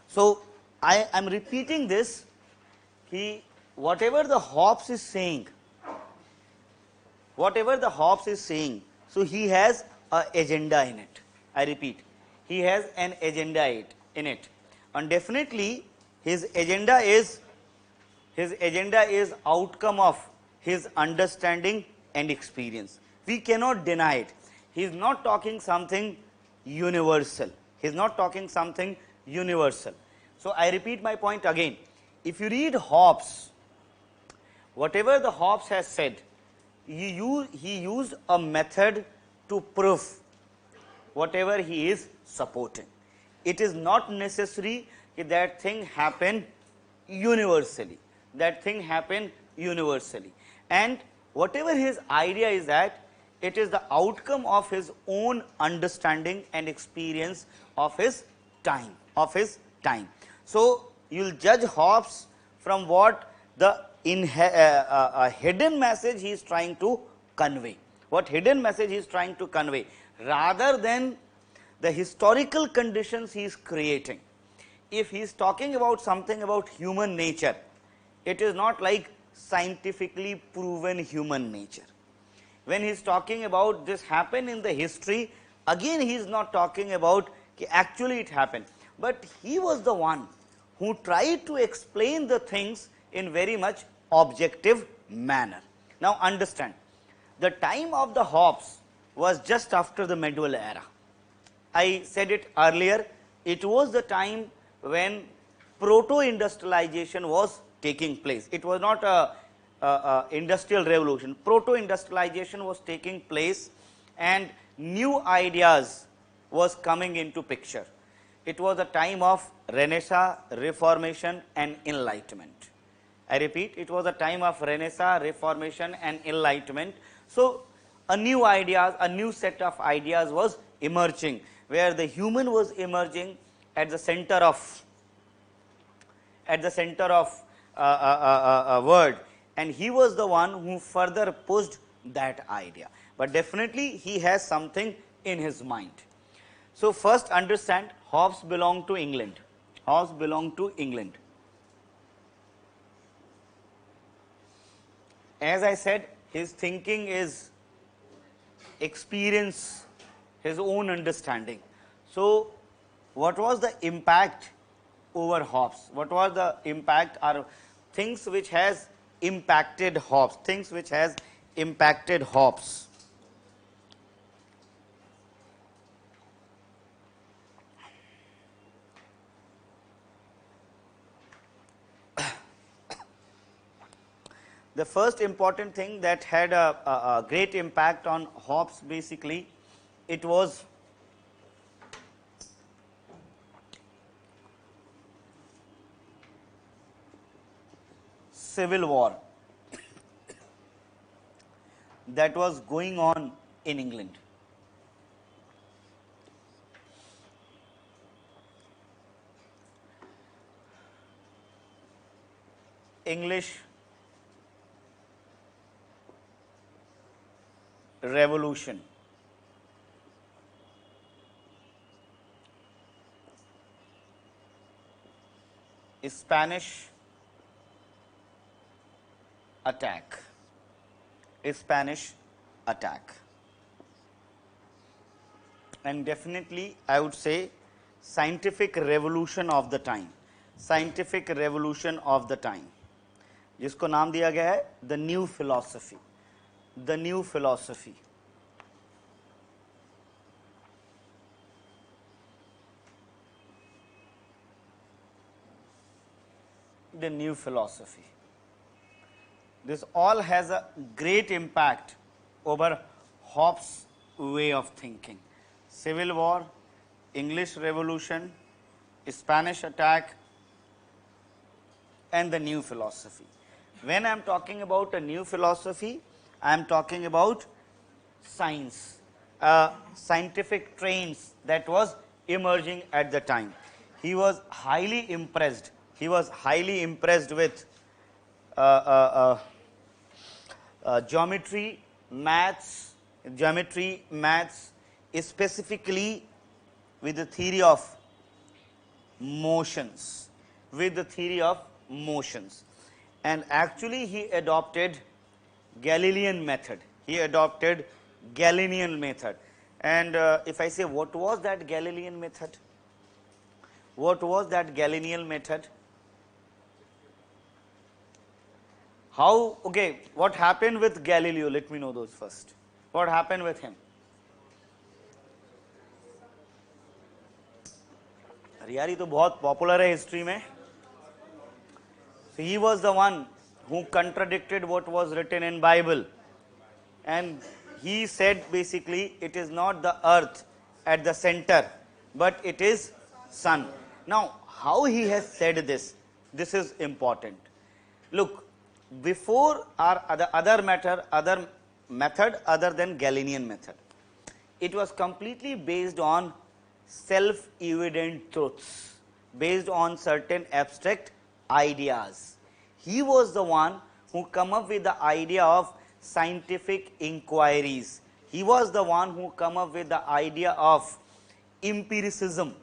So, I am repeating this, whatever the Hobbes is saying, so he has an agenda in it. I repeat, he has an agenda in it, and definitely his agenda is outcome of his understanding and experience. We cannot deny it. He is not talking something universal. He is not talking something universal. So, I repeat my point again. If you read Hobbes, whatever the Hobbes has said, he used a method to prove whatever he is supporting. It is not necessary that thing happen universally. And whatever his idea is that, it is the outcome of his own understanding and experience of his time. So, you will judge Hobbes from what the hidden message he is trying to convey, rather than the historical conditions he is creating. If he is talking about something about human nature, it is not like scientifically proven human nature. When he is talking about this happened in the history, again he is not talking about actually it happened, but he was the one who tried to explain the things in very much objective manner. Now, understand, the time of the Hobbes was just after the medieval era. I said it earlier, it was the time when proto-industrialization was taking place. It was not a industrial revolution, proto-industrialization was taking place and new ideas was coming into picture. It was a time of Renaissance, Reformation and Enlightenment. I repeat, it was a time of Renaissance, Reformation and Enlightenment. So, a new set of ideas was emerging, where the human was emerging at the center of word, and he was the one who further pushed that idea, but definitely he has something in his mind. So, first understand, Hobbes belonged to England. As I said, his thinking is experience, his own understanding. So, what was the impact over Hobbes? What was the impact or things which has impacted Hobbes? The first important thing that had a great impact on Hobbes, basically, it was civil war that was going on in England. English Revolution. Spanish attack. Spanish attack. And definitely I would say scientific revolution of the time. Scientific revolution of the time, जिसको नाम दिया गया है the new philosophy. The new philosophy. The new philosophy. This all has a great impact over Hobbes' way of thinking. Civil War, English Revolution, Spanish attack, and the new philosophy. When I am talking about a new philosophy, I am talking about science, scientific trends that was emerging at the time. He was highly impressed. He was highly impressed with geometry, maths, specifically with the theory of motions, and actually he adopted Galilean method. And if I say, what was that Galilean method? How, okay, what happened with Galileo? Let me know those first. What happened with him? अरे यार ये तो बहुत popular है history में. So he was the one who contradicted what was written in Bible, and he said basically it is not the earth at the center, but it is sun. Now how he has said this? This is important. Look, before other method other than Galilean method, it was completely based on self-evident truths, based on certain abstract ideas. He was the one who come up with the idea of scientific inquiries. He was the one who come up with the idea of empiricism.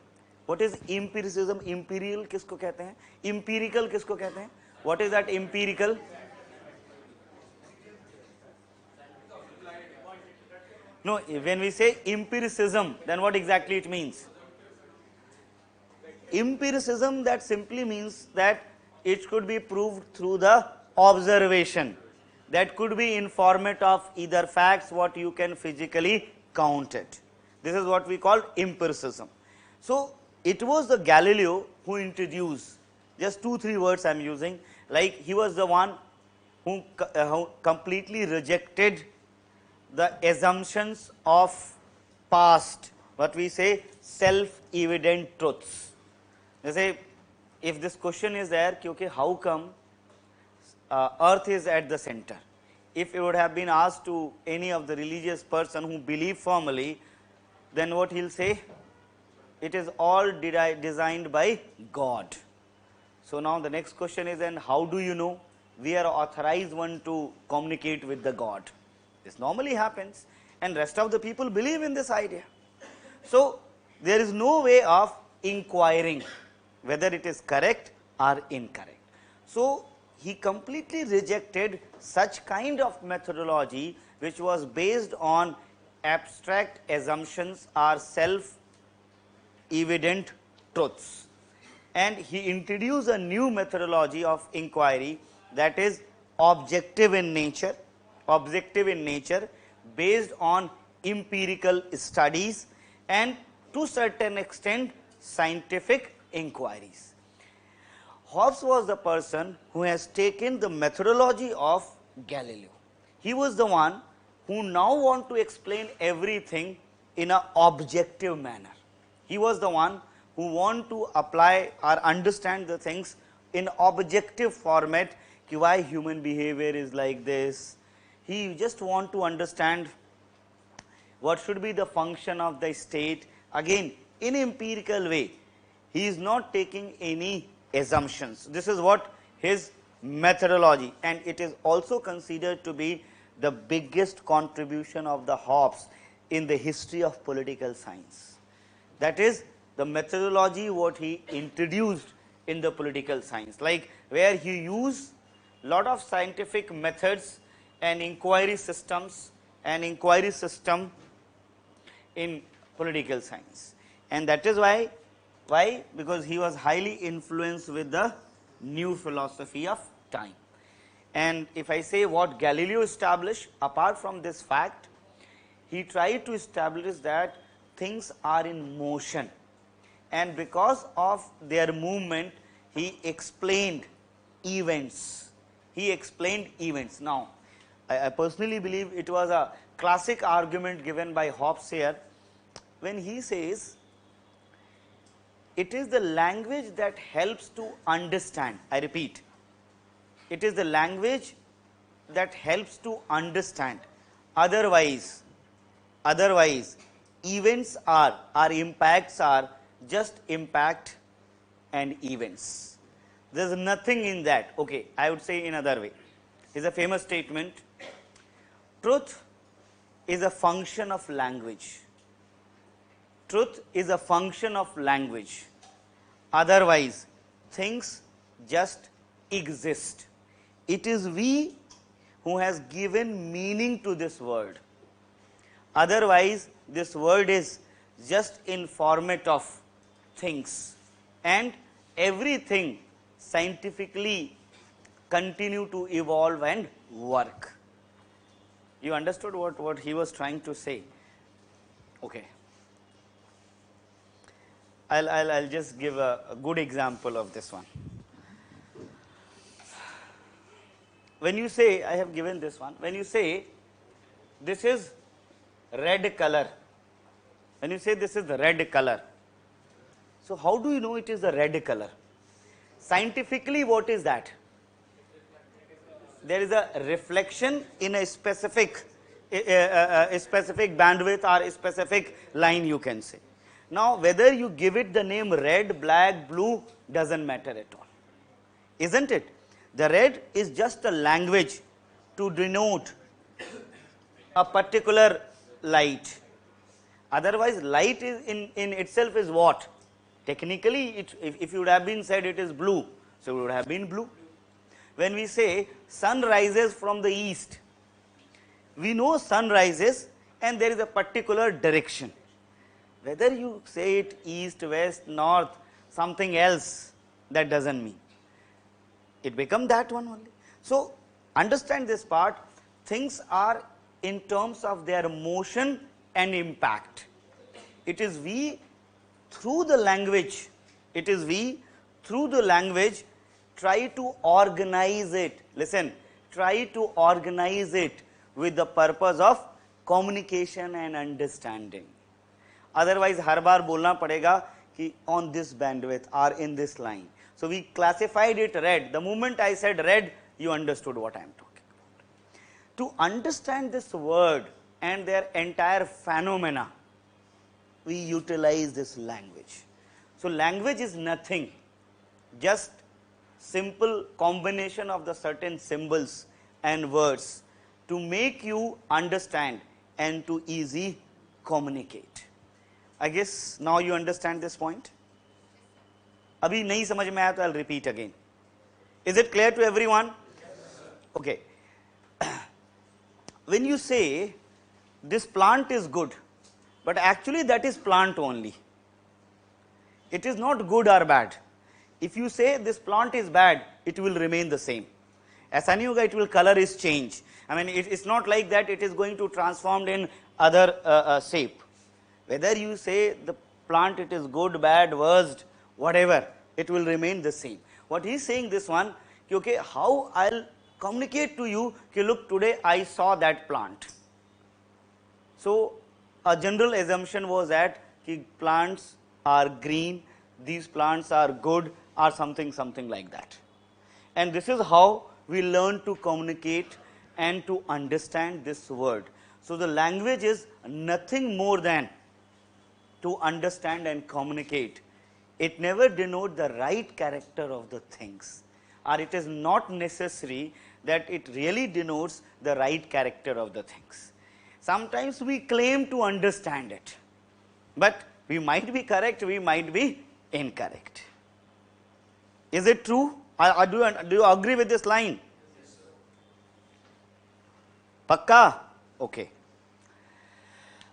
What is empiricism? Imperial किसको कहते हैं? Empirical किसको कहते हैं? What is that empirical? No, when we say empiricism, then what exactly it means? Empiricism, that simply means that it could be proved through the observation. That could be in format of either facts what you can physically count it. This is what we call empiricism. So it was the Galileo who introduced, just 2-3 words I am using, like he was the one who completely rejected the assumptions of past, what we say self-evident truths. They say, if this question is there, okay, how come earth is at the center? If it would have been asked to any of the religious person who believe firmly, then what he'll say? It is all designed by God. So now the next question is, then how do you know? We are authorized one to communicate with the God. This normally happens, and rest of the people believe in this idea. So there is no way of inquiring whether it is correct or incorrect. So he completely rejected such kind of methodology which was based on abstract assumptions or self-evident truths. And he introduced a new methodology of inquiry that is objective in nature, based on empirical studies and to certain extent scientific inquiries. Hobbes was the person who has taken the methodology of Galileo. He was the one who now want to explain everything in an objective manner. He was the one who want to apply or understand the things in objective format, कि why human behavior is like this. He just want to understand what should be the function of the state, again in empirical way. He is not taking any assumptions. This is what his methodology, and it is also considered to be the biggest contribution of the Hobbes in the history of political science. That is the methodology what he introduced in the political science, like where he used lot of scientific methods and inquiry systems and inquiry system in political science. And that is why because he was highly influenced with the new philosophy of time. And if I say what Galileo established, apart from this fact, he tried to establish that things are in motion, and because of their movement he explained events. Now I personally believe it was a classic argument given by Hobbes here when he says it is the language that helps to understand. I repeat, it is the language that helps to understand. Otherwise events are, or impacts are just impact and events. There is nothing in that. Okay, I would say in another way. Is a famous statement, truth is a function of language. Truth is a function of language. Otherwise, things just exist. It is we who has given meaning to this word. Otherwise, this word is just in format of things, and everything scientifically continue to evolve and work. You understood what he was trying to say? Okay. I'll just give a good example of this one. When you say, I have given this one, when you say this is red color, when you say this is the red color, so how do you know it is the red color? Scientifically, what is that? There is a reflection in a specific bandwidth or a specific line, you can say. Now, whether you give it the name red, black, blue, doesn't matter at all, isn't it? The red is just a language to denote a particular light. Otherwise, light is in itself is what? Technically, if you would have been said it is blue, so it would have been blue. When we say sun rises from the east, we know sun rises and there is a particular direction. Whether you say it east, west, north, something else, that doesn't mean. It becomes that one only. So, understand this part, things are in terms of their motion and impact. It is we through the language, try to organize it. Listen, try to organize it with the purpose of communication and understanding. Otherwise, हर बार बोलना पड़ेगा कि on this bandwidth or in this line. So, we classified it red. The moment I said red, you understood what I am talking about. To understand this word and their entire phenomena, we utilize this language. So, language is nothing, just simple combination of the certain symbols and words to make you understand and to easy communicate. I guess now you understand this point. अभी नहीं समझ में आया तो I'll repeat again. Is it clear to everyone? Okay. When you say this plant is good, but actually that is plant only. It is not good or bad. If you say this plant is bad, it will remain the same. ऐसा नहीं होगा, it will color is change. I mean, it's not like that it is going to transform in other shape. Whether you say the plant it is good, bad, worst, whatever, it will remain the same. What he is saying this one, okay, how I'll communicate to you, okay, look, today I saw that plant. So, a general assumption was that plants are green, these plants are good, or something like that. And this is how we learn to communicate and to understand this word. So, the language is nothing more than to understand and communicate. It never denotes the right character of the things, or it is not necessary that it really denotes the right character of the things. Sometimes we claim to understand it, but we might be correct, we might be incorrect. Is it true? Do you agree with this line? Yes, sir. Pakka? Okay.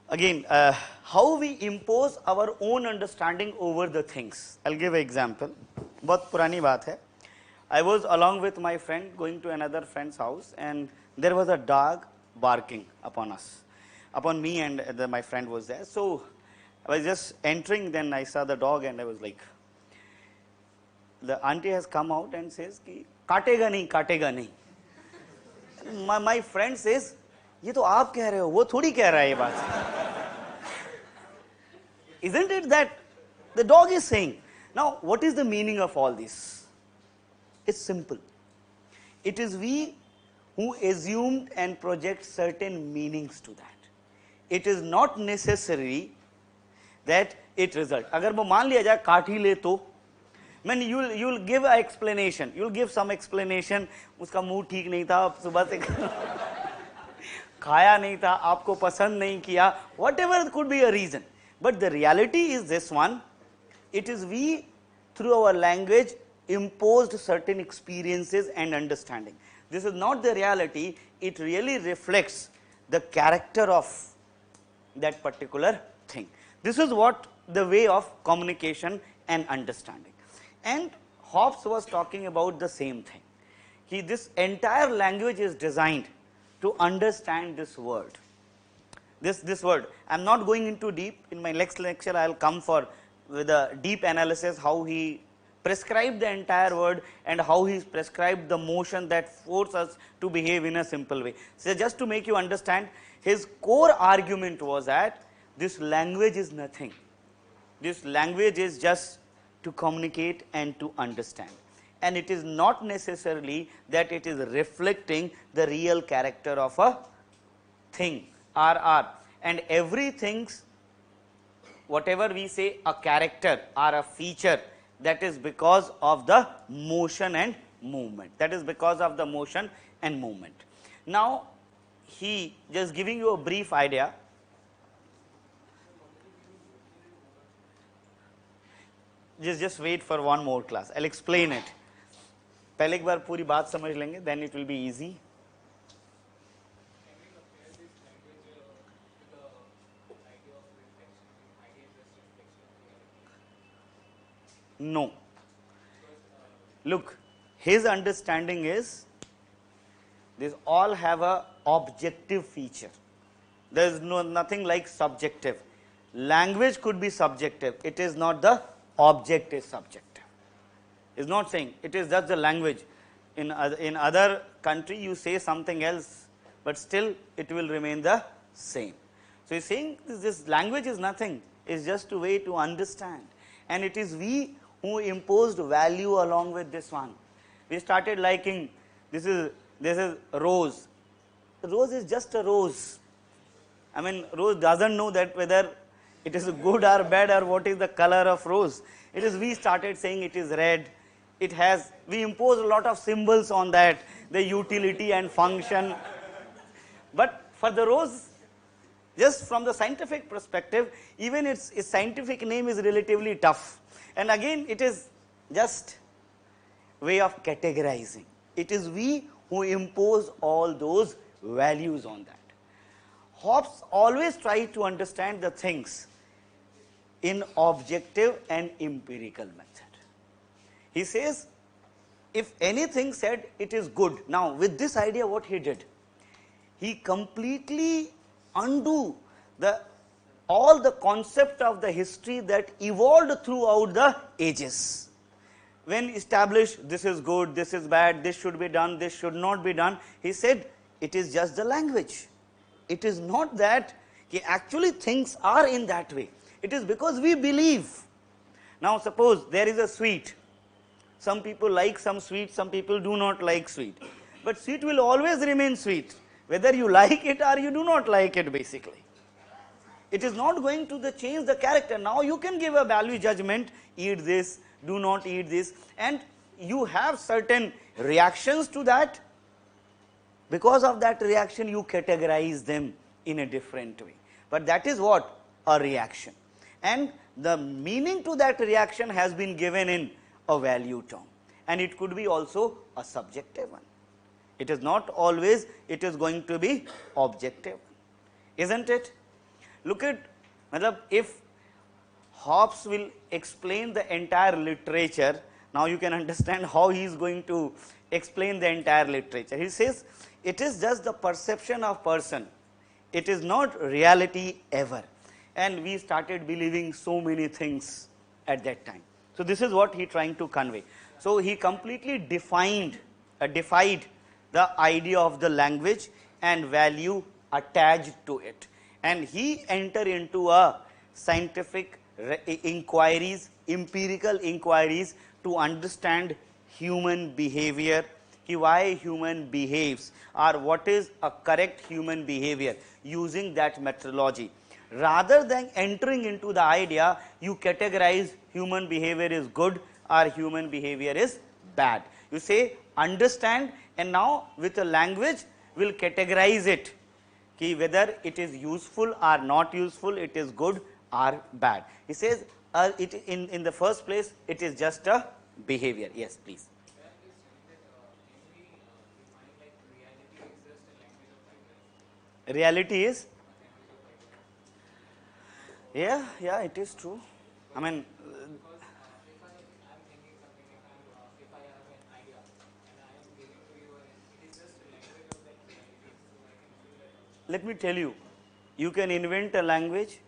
Again, how we impose our own understanding over the things. I'll give an example. बहुत पुरानी बात है. I was along with my friend going to another friend's house, and there was a dog barking upon us, upon me, and my friend was there. So I was just entering, then I saw the dog, and I was like, the auntie has come out and says कि काटेगा नहीं, काटेगा नहीं. My friend says, ये तो आप कह रहे हो, वो थोड़ी कह रहा है ये बात. Isn't it that the dog is saying? Now, what is the meaning of all this? It's simple. It is we who assumed and project certain meanings to that. It is not necessary that it result. अगर वो मान लिया जाए काट ही ले तो, when you'll give an explanation, you'll give some explanation. उसका mood ठीक नहीं था, सुबह से खाया नहीं था, आपको पसंद नहीं किया, whatever could be a reason. But the reality is this one, it is we through our language imposed certain experiences and understanding. This is not the reality, it really reflects the character of that particular thing. This is what the way of communication and understanding. And Hobbes was talking about the same thing. This entire language is designed to understand this word. This word. I am not going into deep. In my next lecture, I will come for with a deep analysis how he prescribed the entire word and how he prescribed the motion that forces us to behave in a simple way. So, just to make you understand, his core argument was that this language is nothing. This language is just to communicate and to understand. And it is not necessarily that it is reflecting the real character of a thing, RR. And everything's, whatever we say, a character or a feature, that is because of the motion and movement. That is because of the motion and movement. Now, he just giving you a brief idea. Just wait for one more class. I'll explain it. पहले एक बार पूरी बात समझ लेंगे, then it will be easy. No. Look, his understanding is these all have a objective feature. There is nothing like subjective. Language could be subjective. It is not the object is subjective. Is not saying it is just the language. In other country you say something else, but still it will remain the same. So he is saying this language is nothing. It's just a way to understand, and it is we who imposed value along with this one. We started liking this is rose. Rose is just a rose. I mean, rose doesn't know that whether it is good or bad or what is the color of rose. It is we started saying it is red. It has, we impose a lot of symbols on that, the utility and function. But for the rose, just from the scientific perspective, even its scientific name is relatively tough. And again, it is just way of categorizing. It is we who impose all those values on that. Hobbes always tried to understand the things in objective and empirical method. He says, if anything said it is good. Now, with this idea, what he did? He completely undo all the concept of the history that evolved throughout the ages. When established, this is good, this is bad, this should be done, this should not be done, he said, it is just the language. It is not that actually things are in that way. It is because we believe. Now, suppose there is a sweet. Some people like some sweet, some people do not like sweet. but sweet will always remain sweet, whether you like it or you do not like it basically. It is not going to change the character. Now you can give a value judgment, eat this, do not eat this, and you have certain reactions to that. Because of that reaction, you categorize them in a different way. But that is what? A reaction. And the meaning to that reaction has been given in a value term. And it could be also a subjective one. It is not always, it is going to be objective, isn't it? Look at, if Hobbes will explain the entire literature, now you can understand how he is going to explain the entire literature. He says, it is just the perception of person, it is not reality ever. And we started believing so many things at that time. So this is what he is trying to convey. So he completely defied the idea of the language and value attached to it. And he entered into a scientific inquiries, empirical inquiries to understand human behavior, why human behaves, or what is a correct human behavior using that methodology. Rather than entering into the idea, you categorize human behavior is good or human behavior is bad. You say understand, and now with a language will categorize it, whether it is useful or not useful, it is good or bad. He says in the first place it is just a behavior. Yes, please. Reality is, yeah, it is true. I mean, let me tell you, you can invent a language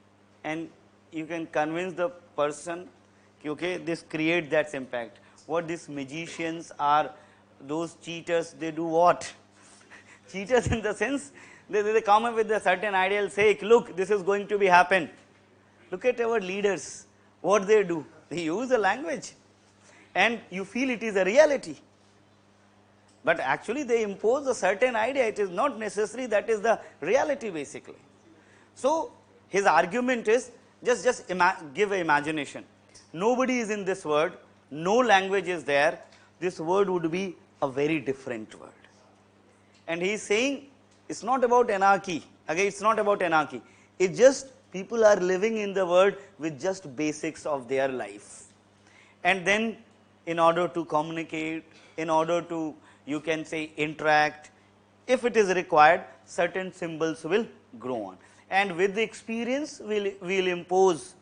and you can convince the person, okay, this create that impact. What these magicians are, those cheaters, they do what? Cheaters in the sense, they come up with a certain ideal, say, look, this is going to be happen. Look at our leaders, what they do. They use a language and you feel it is a reality. But actually they impose a certain idea, it is not necessary that is the reality basically. So his argument is, just give an imagination. Nobody is in this world, no language is there, this world would be a very different world. And he is saying, it's not about anarchy, again it's not about anarchy, it's just people are living in the world with just basics of their life. And then in order to communicate, in order to, you can say, interact, if it is required, certain symbols will grow on. And with the experience, we'll impose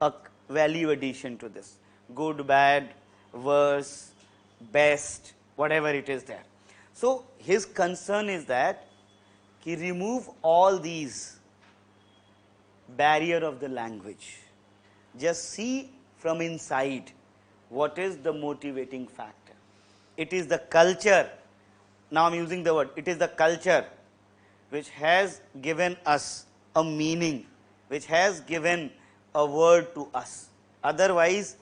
a value addition to this. Good, bad, worse, best, whatever it is there. So his concern is that he remove all these barrier of the language. Just see from inside what is the motivating factor. It is the culture, now I am using the word, it is the culture which has given us a meaning, which has given a word to us. Otherwise,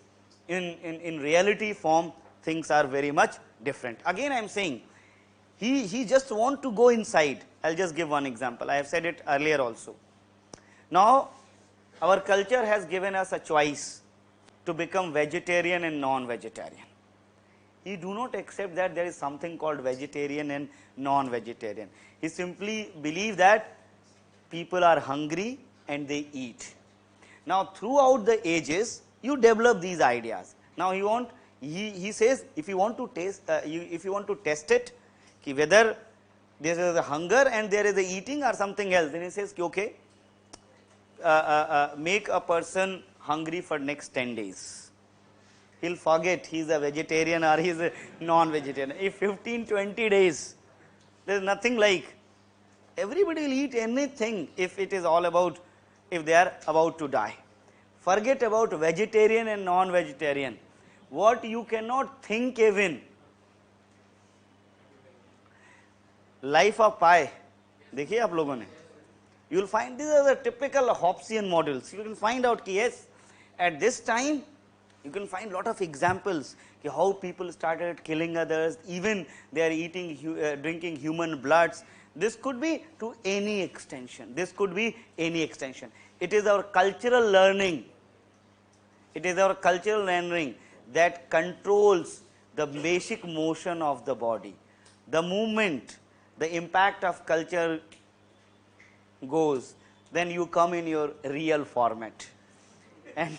in reality form, things are very much different. Again I am saying, he just want to go inside. I will just give one example, I have said it earlier also. Now, our culture has given us a choice to become vegetarian and non-vegetarian. He do not accept that there is something called vegetarian and non-vegetarian. He simply believe that people are hungry and they eat. Now, throughout the ages, you develop these ideas. Now, he says, if you want to taste, if you want to test it, whether there is a hunger and there is a eating or something else, then he says, okay, make a person hungry for next 10 days. He'll forget he is a vegetarian or he is a non-vegetarian. If 15, 20 days, there is nothing like, everybody will eat anything if it is all about, if they are about to die. Forget about vegetarian and non-vegetarian. What you cannot think even. Life of Pi, देखिए आप लोगों ने, you will find these are the typical Hobbesian models. You will find out, yes, at this time You can find lot of examples how people started killing others, even they are eating, drinking human bloods. This could be to any extension. This could be any extension. It is our cultural learning. It is our cultural learning that controls the basic motion of the body. The movement, the impact of culture goes, then you come in your real format. And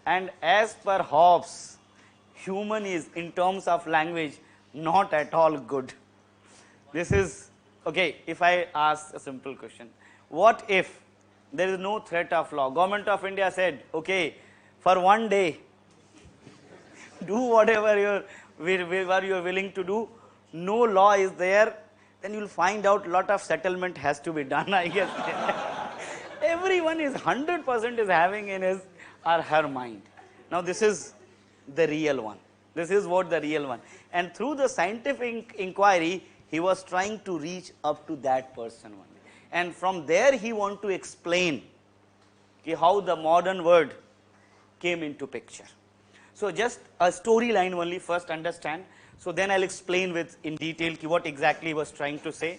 and as per Hobbes, human is in terms of language not at all good. This is okay. If I ask a simple question, what if there is no threat of law? Government of India said, okay, for one day, do whatever you are willing to do. No law is there. Then you will find out lot of settlement has to be done. I guess everyone is 100% is having in his or her mind. Now this is the real one. This is what the real one. And through the scientific inquiry, he was trying to reach up to that person only. And from there he want to explain how the modern word came into picture. So just a storyline only, first understand. So then I'll explain with in detail what exactly he was trying to say.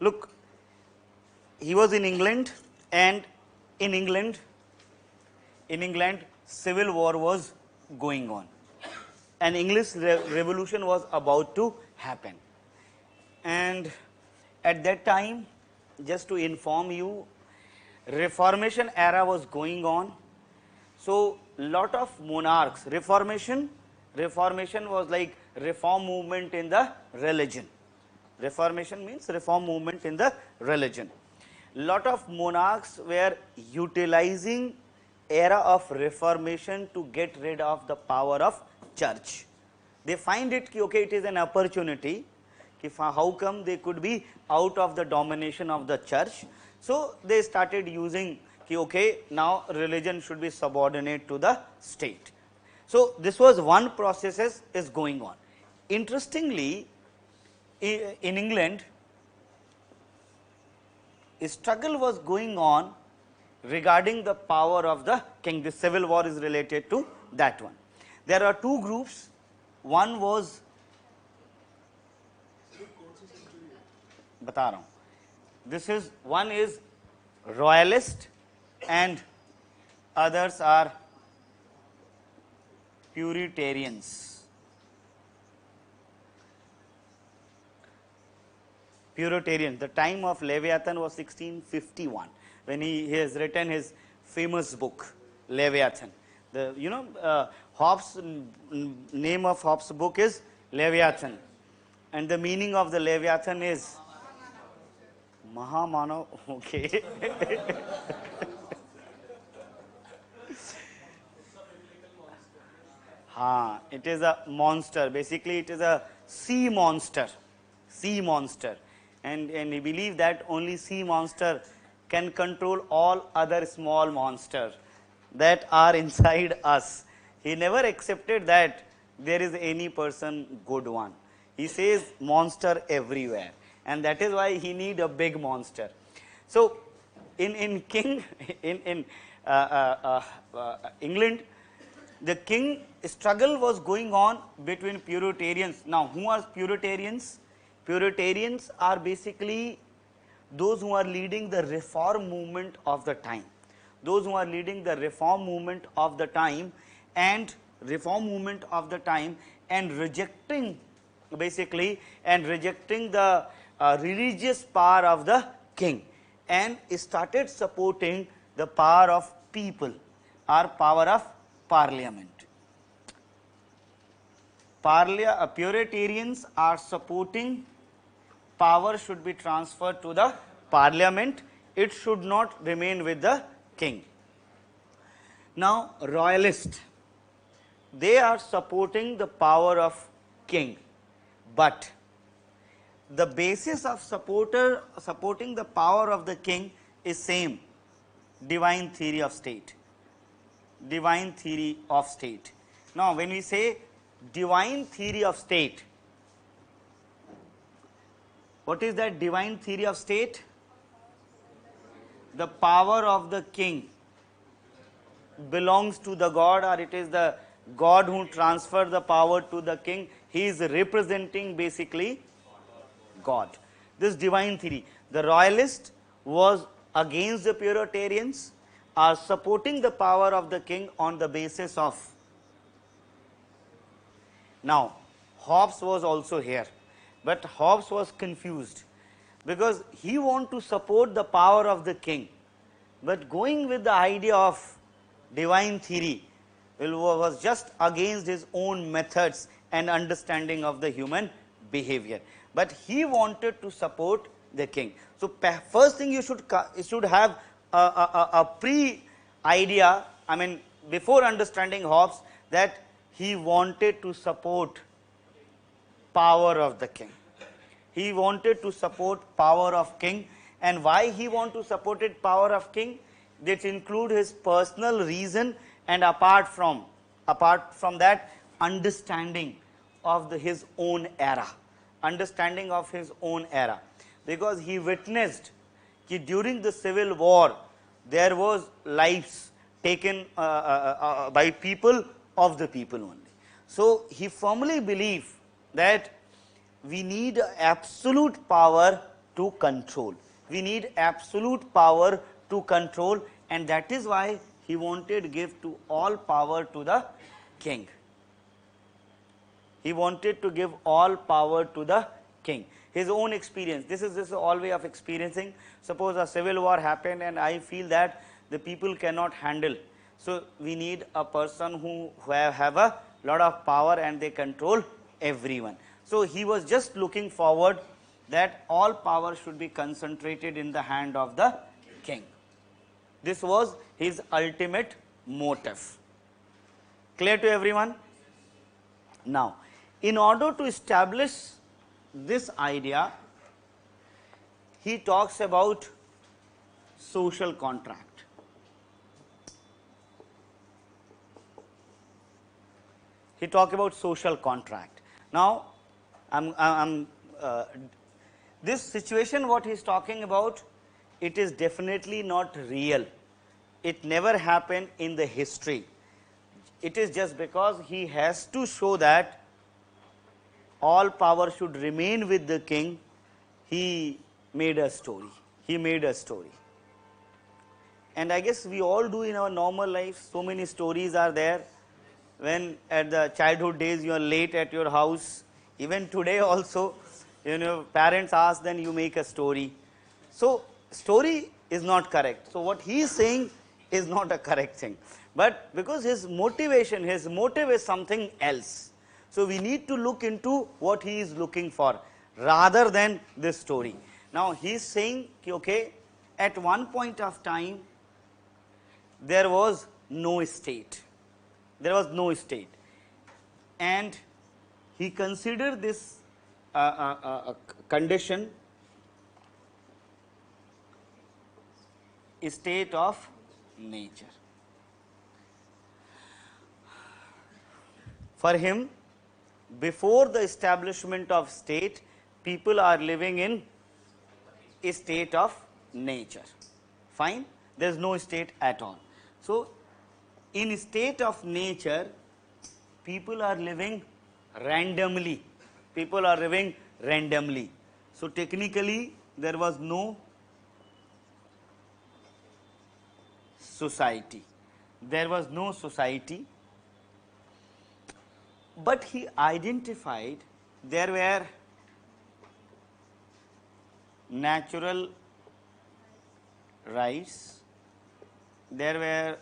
Look, he was in England, and in England, civil war was going on. An English revolution was about to happen. And at that time, just to inform you, Reformation era was going on. So lot of monarchs, Reformation was like reform movement in the religion. Reformation means reform movement in the religion. Lot of monarchs were utilizing era of Reformation to get rid of the power of church. They find it okay, it is an opportunity. How come they could be out of the domination of the church? So they started using okay, now religion should be subordinate to the state. So this was one process is going on. Interestingly, in England, a struggle was going on regarding the power of the king. The civil war is related to that one. There are two groups. One was बता रहा हूँ. This is one is royalist and others are Puritarians. Puritarian. The time of Leviathan was 1651 when he has written his famous book Leviathan. The Hobbes, name of Hobbes' book is Leviathan, and the meaning of the Leviathan is Mahamanav. Okay. It is a monster. Basically, it is a sea monster. Sea monster. And he believed that only sea monster can control all other small monsters that are inside us. He never accepted that there is any person good one. He says monster everywhere, and that is why he need a big monster. So in England, the king struggle was going on between Puritarians. Now, who are Puritarians? Puritarians are basically those who are leading the reform movement of the time. Those who are leading the reform movement of the time and rejecting basically the religious power of the king, and started supporting the power of people or power of parliament. Puritarians are supporting power should be transferred to the parliament. It should not remain with the king. Now, royalists, they are supporting the power of king, but the basis of supporting the power of the king is same, divine theory of state. Divine theory of state. Now, when we say divine theory of state, what is that divine theory of state? the power of the king belongs to the god, or it is the god who transfers the power to the king. He is representing basically God. This divine theory. The royalist was against the Puritans, are supporting the power of the king on the basis of. Now, Hobbes was also here, but Hobbes was confused because he wanted to support the power of the king, but going with the idea of divine theory was just against his own methods and understanding of the human behavior. But he wanted to support the king. So, first thing you should have a pre-idea, I mean before understanding Hobbes, that he wanted to support power of the king. He wanted to support power of king, and why he want to support it power of king? That include his personal reason, and apart from that, understanding of his own era, understanding of his own era, because he witnessed that during the civil war there was lives taken by people of the people only. So he firmly believed that we need absolute power to control. We need absolute power to control, and that is why he wanted to give to all power to the king. He wanted to give all power to the king. His own experience. This is all way of experiencing. Suppose a civil war happened and I feel that the people cannot handle. So we need a person who have a lot of power and they control everyone. So he was just looking forward that all power should be concentrated in the hand of the king. This was his ultimate motive. Clear to everyone? Now, in order to establish this idea, he talks about social contract. He talks about social contract. Now, this situation what he is talking about, it is definitely not real. It never happened in the history. It is just because he has to show that all power should remain with the king, he made a story. He made a story. And I guess we all do in our normal life. So many stories are there. When at the childhood days you are late at your house, even today also, parents ask, then you make a story. So story is not correct. So what he is saying is not a correct thing. But because his motive is something else. So we need to look into what he is looking for rather than this story. Now he is saying, okay, at one point of time there was no state. There was no state. And he considered this condition a state of nature. For him, before the establishment of state, people are living in a state of nature. Fine? There is no state at all. So, in a state of nature, people are living randomly. People are living randomly. So, technically, there was no society. There was no society. But he identified there were natural rights, there were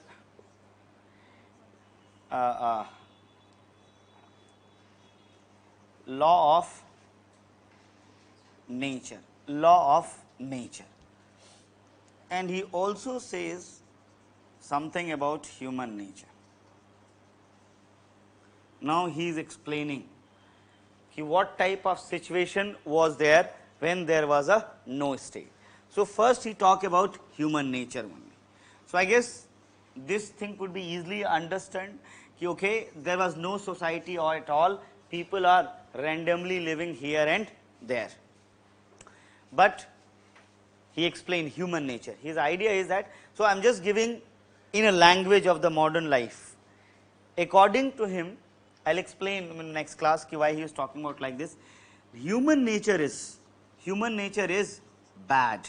law of nature, and he also says something about human nature. Now he is explaining what type of situation was there when there was a no state. So first he talk about human nature only. So I guess this thing could be easily understood. Okay, there was no society or at all. People are randomly living here and there. But he explained human nature. His idea is that, so I am just giving in a language of the modern life. According to him, I will explain in the next class why he is talking about like this. Human nature is bad.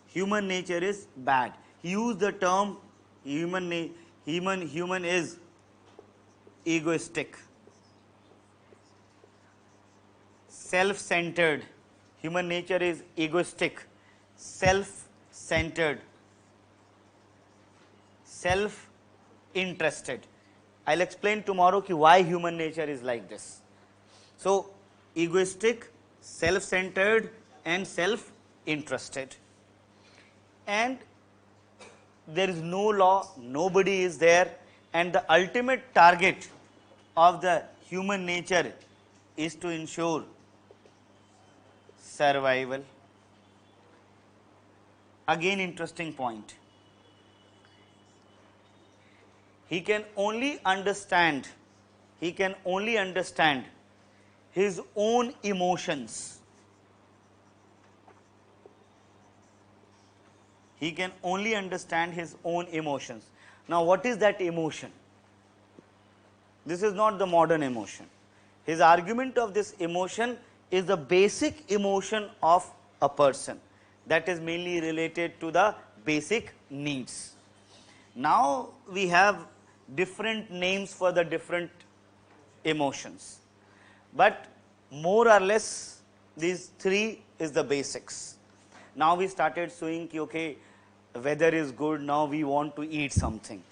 Human nature is bad. He used the term human is egoistic, self-centered. Human nature is egoistic, self-centered, self-interested. I will explain tomorrow why human nature is like this. So, egoistic, self-centered and self-interested. And there is no law, nobody is there, and the ultimate target of the human nature is to ensure survival. Again, interesting point. He can only understand his own emotions. He can only understand his own emotions. Now, what is that emotion? This is not the modern emotion. His argument of this emotion is the basic emotion of a person, that is mainly related to the basic needs. Now, we have different names for the different emotions, but more or less these three is the basics. Now, we started seeing okay, weather is good, now we want to eat something.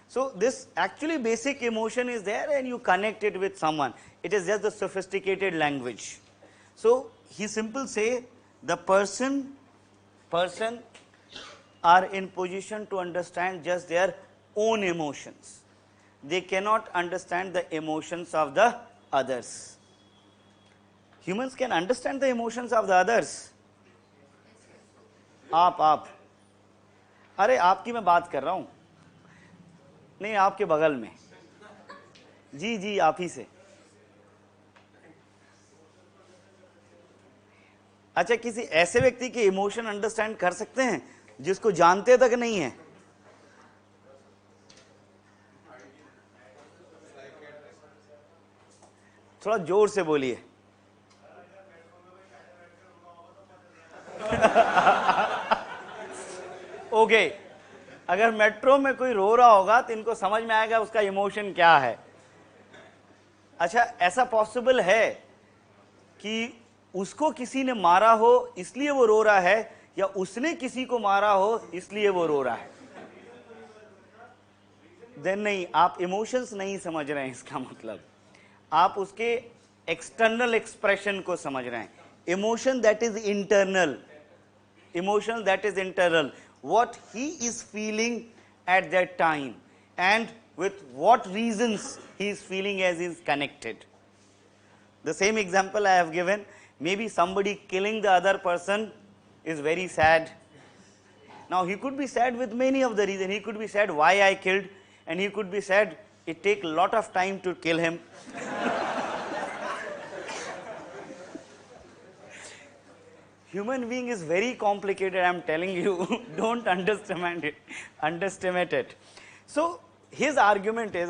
So, this actually basic emotion is there and you connect it with someone. It is just the sophisticated language. So, he simply say the person are in position to understand just their own emotions. They cannot understand the emotions of the others. Humans can understand the emotions of the others. आप अरे आपकी मैं बात कर रहा हूं, नहीं आपके बगल में, जी आप ही से. अच्छा, किसी ऐसे व्यक्ति के इमोशन अंडरस्टैंड कर सकते हैं जिसको जानते तक नहीं है? थोड़ा जोर से बोलिए. ओके, अगर मेट्रो में कोई रो रहा होगा तो इनको समझ में आएगा उसका इमोशन क्या है. अच्छा, ऐसा पॉसिबल है कि उसको किसी ने मारा हो इसलिए वो रो रहा है, या उसने किसी को मारा हो इसलिए वो रो रहा है? देन नहीं, आप इमोशंस नहीं समझ रहे हैं. इसका मतलब आप उसके एक्सटर्नल एक्सप्रेशन को समझ रहे हैं. Emotion that is internal, emotion that is internal, what he is feeling at that time and with what reasons he is feeling as he is connected. The same example I have given, maybe somebody killing the other person is very sad. Now, he could be sad with many of the reasons. He could be sad why I killed, and he could be sad it take a lot of time to kill him. Human being is very complicated, I am telling you. Don't underestimate it. So, his argument is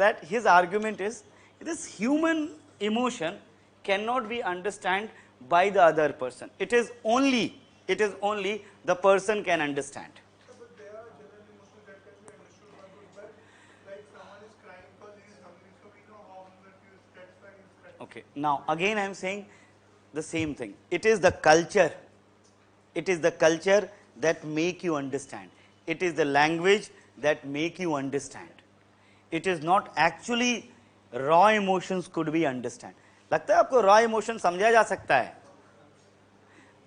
this human emotion cannot be understood by the other person. It is only the person can understand. But there are general emotions that can be understood by good, but like someone is crying because he is hungry, so we know how hunger feels. That's why he is crying. Okay. Now, again I am saying the same thing. It is the culture. It is the culture that make you understand. It is the language that make you understand. It is not actually raw emotions could be understand. लगता है आपको raw emotion समझा जा सकता है?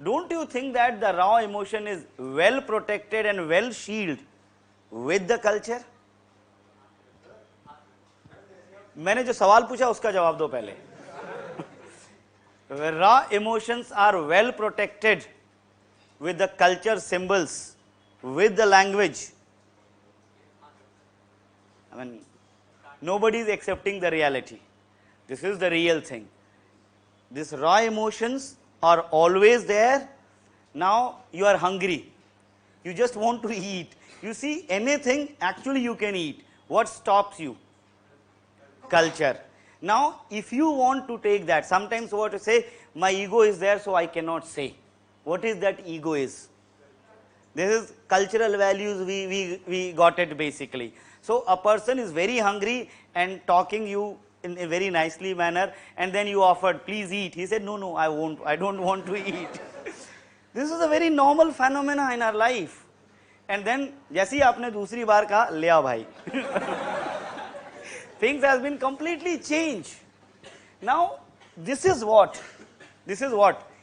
Don't you think that the raw emotion is well protected and well shielded with the culture? मैंने जो सवाल पूछा उसका जवाब दो पहले. Raw emotions are well protected with the culture symbols, with the language. I mean, nobody is accepting the reality. This is the real thing. These raw emotions are always there Now you are hungry. You just want to eat. You see anything actually you can eat. What stops you? Culture. Now if you want to take that, sometimes what to say, my ego is there so I cannot say. What is that ego is? This is cultural values, we got it basically. So a person is very hungry and talking you in a very nicely manner, and then you offered, please eat. He said, no, no, I won't, I don't want to eat. This is a very normal phenomena in our life. And then, जैसे ही आपने दूसरी बार कहा, ले आओ भाई. Things has been completely changed. Now, this is what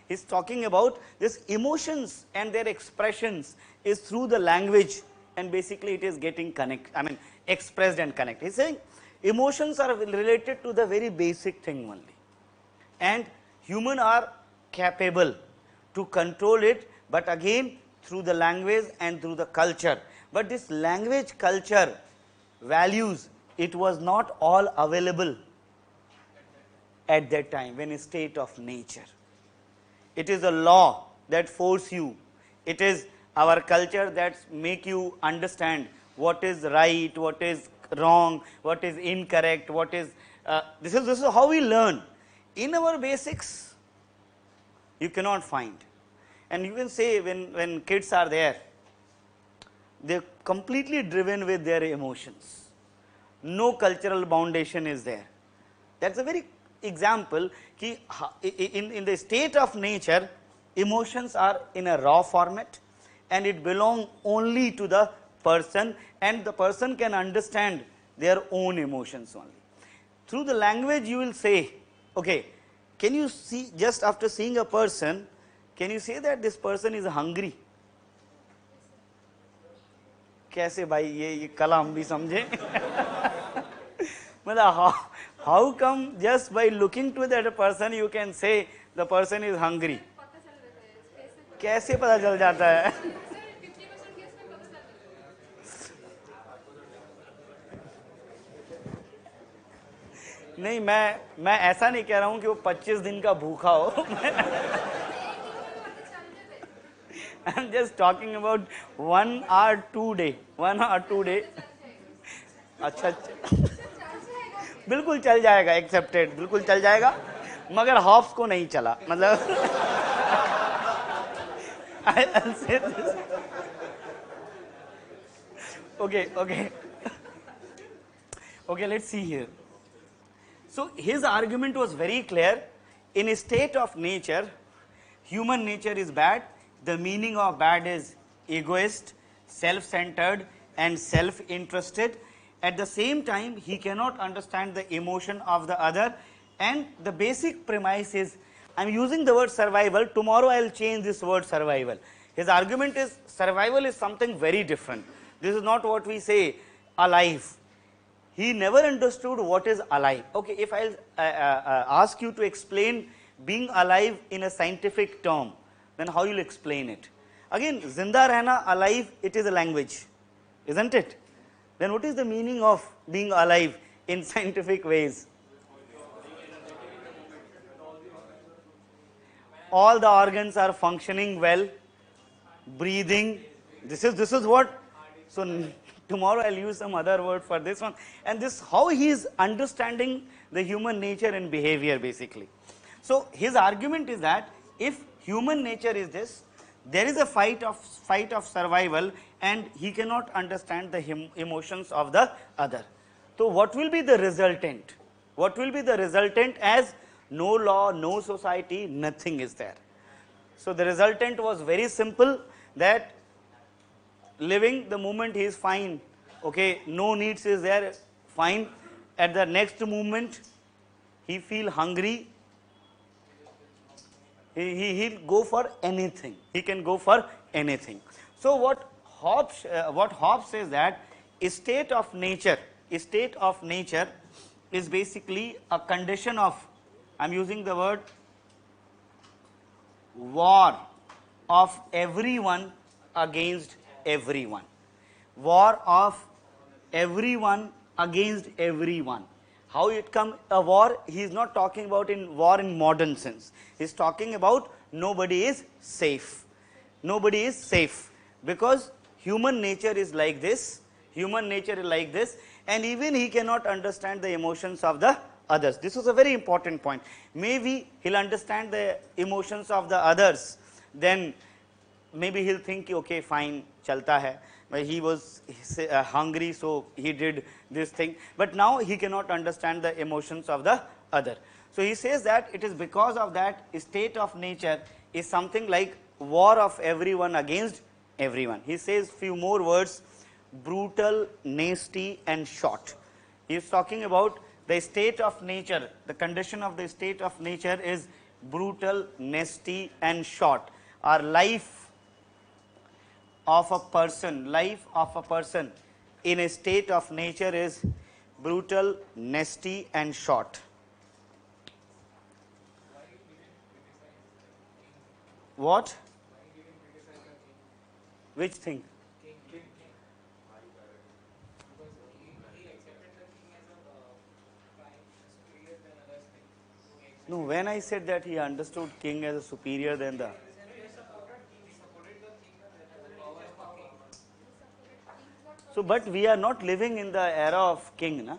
he's talking about. This emotions and their expressions is through the language, and basically it is getting expressed and connected. He's saying emotions are related to the very basic thing only, and human are capable to control it, but again through the language and through the culture. But this language, culture, values, it was not all available at that time when a state of nature. It is a law that force you. It is our culture that make you understand what is right, what is wrong, what is incorrect, what is this is how we learn. In our basics, you cannot find. And you can say when kids are there, they're completely driven with their emotions. No cultural foundation is there. That's a very example ki in the state of nature, emotions are in a raw format, and it belongs only to the person, and the person can understand their own emotions only. Through the language you will say, okay, can you see, just after seeing a person, can you say that this person is hungry? कैसे भाई ये कला हम भी समझे. मतलब how come just by looking to that person you can say the person is hungry? कैसे पता चल जाता है? नहीं, मैं ऐसा नहीं कह रहा हूं कि वो 25 दिन का भूखा हो. I'm just talking about 1 or 2 day. 1 or 2 day. अच्छा बिल्कुल चल जाएगा, एक्सेप्टेड, बिल्कुल चल जाएगा, मगर हॉब्स को नहीं चला. मतलब I'll say this. Okay, let's see here. So his argument was very clear. In a state of nature, human nature is bad. The meaning of bad is egoist, self-centered and self-interested. At the same time, he cannot understand the emotion of the other, and the basic premise is, I am using the word survival, tomorrow I will change this word survival. His argument is survival is something very different. This is not what we say alive. He never understood what is alive. Okay, if I will ask you to explain being alive in a scientific term, then how you will explain it? Again, zinda rehna, alive, it is a language, isn't it? Then what is the meaning of being alive in scientific ways? All the organs are functioning well, breathing. This is what. So tomorrow I'll use some other word for this one. And this how he is understanding the human nature and behavior basically. So his argument is that if human nature is this, there is a fight of survival, and he cannot understand the emotions of the other. So what will be the resultant? What will be the resultant as no law, no society, nothing is there. So the resultant was very simple, that living the moment he is fine, okay, no needs is there, fine. At the next moment he feel hungry, he'll go for anything. He can go for anything. So what Hobbes says that a state of nature is basically a condition of, I'm using the word war of everyone against everyone. War of everyone against everyone. How it come a war? He is not talking about in war in modern sense. He is talking about nobody is safe. Nobody is safe, because human nature is like this, human nature is like this, and even he cannot understand the emotions of the others. This was a very important point. Maybe he'll understand the emotions of the others, then maybe he'll think, okay, fine, chalta hai. But he was hungry, so he did this thing. But now he cannot understand the emotions of the other. So he says that it is because of that state of nature is something like war of everyone against everyone. He says few more words: brutal, nasty, and short. He is talking about the state of nature. The condition of the state of nature is brutal, nasty, and short. Our life of a person in a state of nature is brutal, nasty, and short. What? Which thing? No, when I said that he understood king as a superior than the. So, but we are not living in the era of king, na?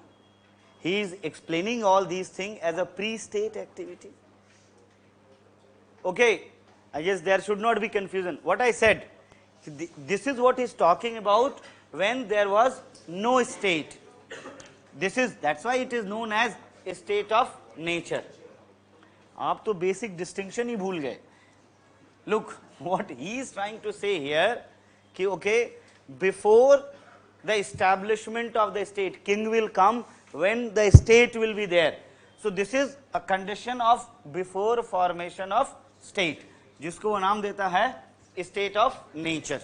He is explaining all these things as a pre-state activity. Okay, I guess there should not be confusion. What I said, this is what he is talking about when there was no state. That's why it is known as a state of nature. आप तो basic distinction ही भूल गए. Look, what he is trying to say here, कि okay, before the establishment of the state, king will come when the state will be there. So this is a condition of before formation of state, जिसको वो नाम देता है state of nature.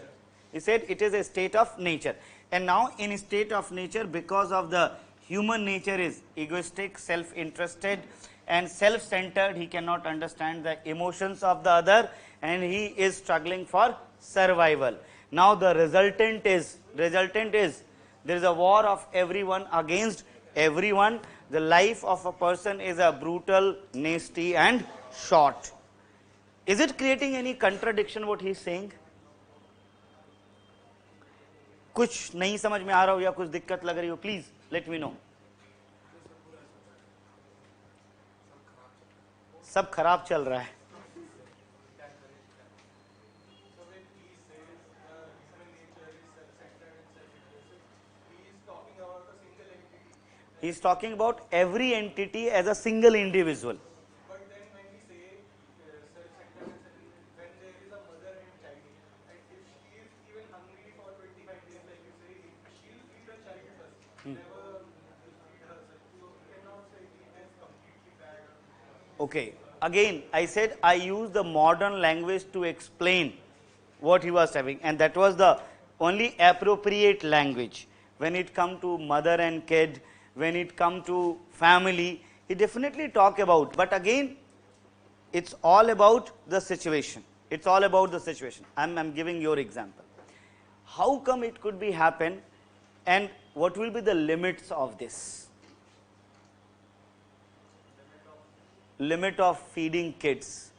He said it is a state of nature. And now in state of nature, because of the human nature is egoistic, self-interested, and self-centered, he cannot understand the emotions of the other, and he is struggling for survival. Now the resultant is there is a war of everyone against everyone. The life of a person is a brutal, nasty, and short. Is it creating any contradiction what he is saying? कुछ नहीं समझ में आ रहा हो या कुछ दिक्कत लग रही हो, प्लीज लेट मी नो. सब खराब चल रहा है. He is talking about every entity as a single individual. But then when we say self-centered and when there is a mother and child, and if she is even hungry for 25 days, like you say, she'll feed her child first, never feed herself. So you cannot say it is completely bad. Okay, again I said I use the modern language to explain what he was having, and that was the only appropriate language. When it come to mother and kid, when it come to family, he definitely talk about, but again it's all about the situation. It's all about the situation. I'm giving your example. How come it could be happen, and what will be the limits of this? Limit of feeding kids.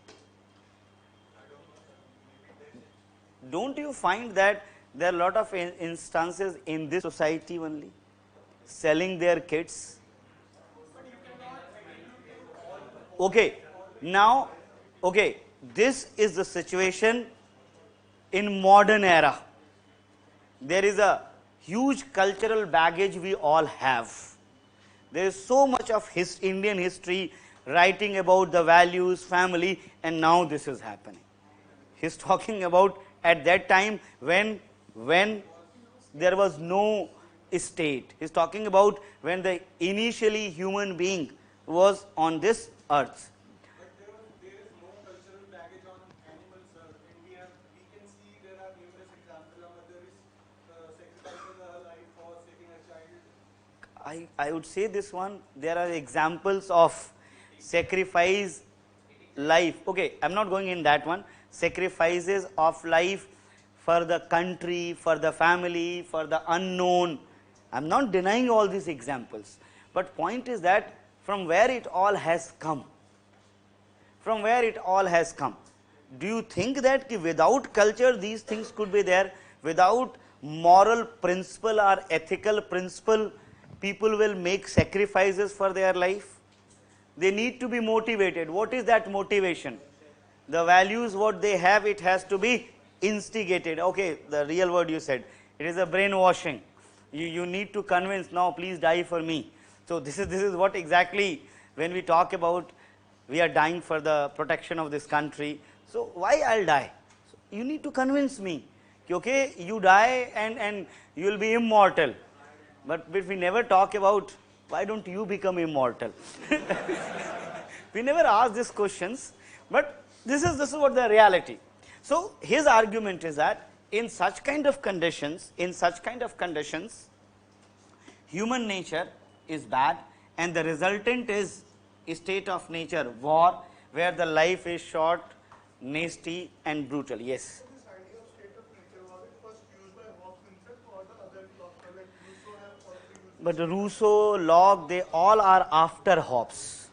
Don't you find that there are a lot of instances in this society only selling their kids? Okay, now, okay, this is the situation in modern era. There is a huge cultural baggage we all have. There is so much of Indian history writing about the values, family, and now this is happening. He is talking about at that time when there was no state. He is talking about when the initially human being was on this earth. But there is no cultural baggage on animals, sir. And we can see there are numerous examples. A mother is sacrificing her life for saving a child. I would say this one, there are examples of sacrifice life. Okay, I am not going in that one. Sacrifices of life for the country, for the family, for the unknown. I am not denying all these examples. But point is that from where it all has come. From where it all has come. Do you think that without culture these things could be there? Without moral principle or ethical principle, people will make sacrifices for their life. They need to be motivated. What is that motivation? The values what they have, it has to be instigated. Okay, the real word you said. It is a brainwashing. You need to convince, now please die for me. So this is what exactly when we talk about we are dying for the protection of this country. So why I'll die? So you need to convince me. Okay, you die and you will be immortal. But we never talk about why don't you become immortal? We never ask these questions, but this is what the reality. So his argument is that in such kind of conditions, human nature is bad, and the resultant is a state of nature, war, where the life is short, nasty and brutal. Yes. This idea of state of nature, was it first used by Hobbes himself or the other philosophers like Rousseau have also used But Rousseau, Locke, they all are after Hobbes.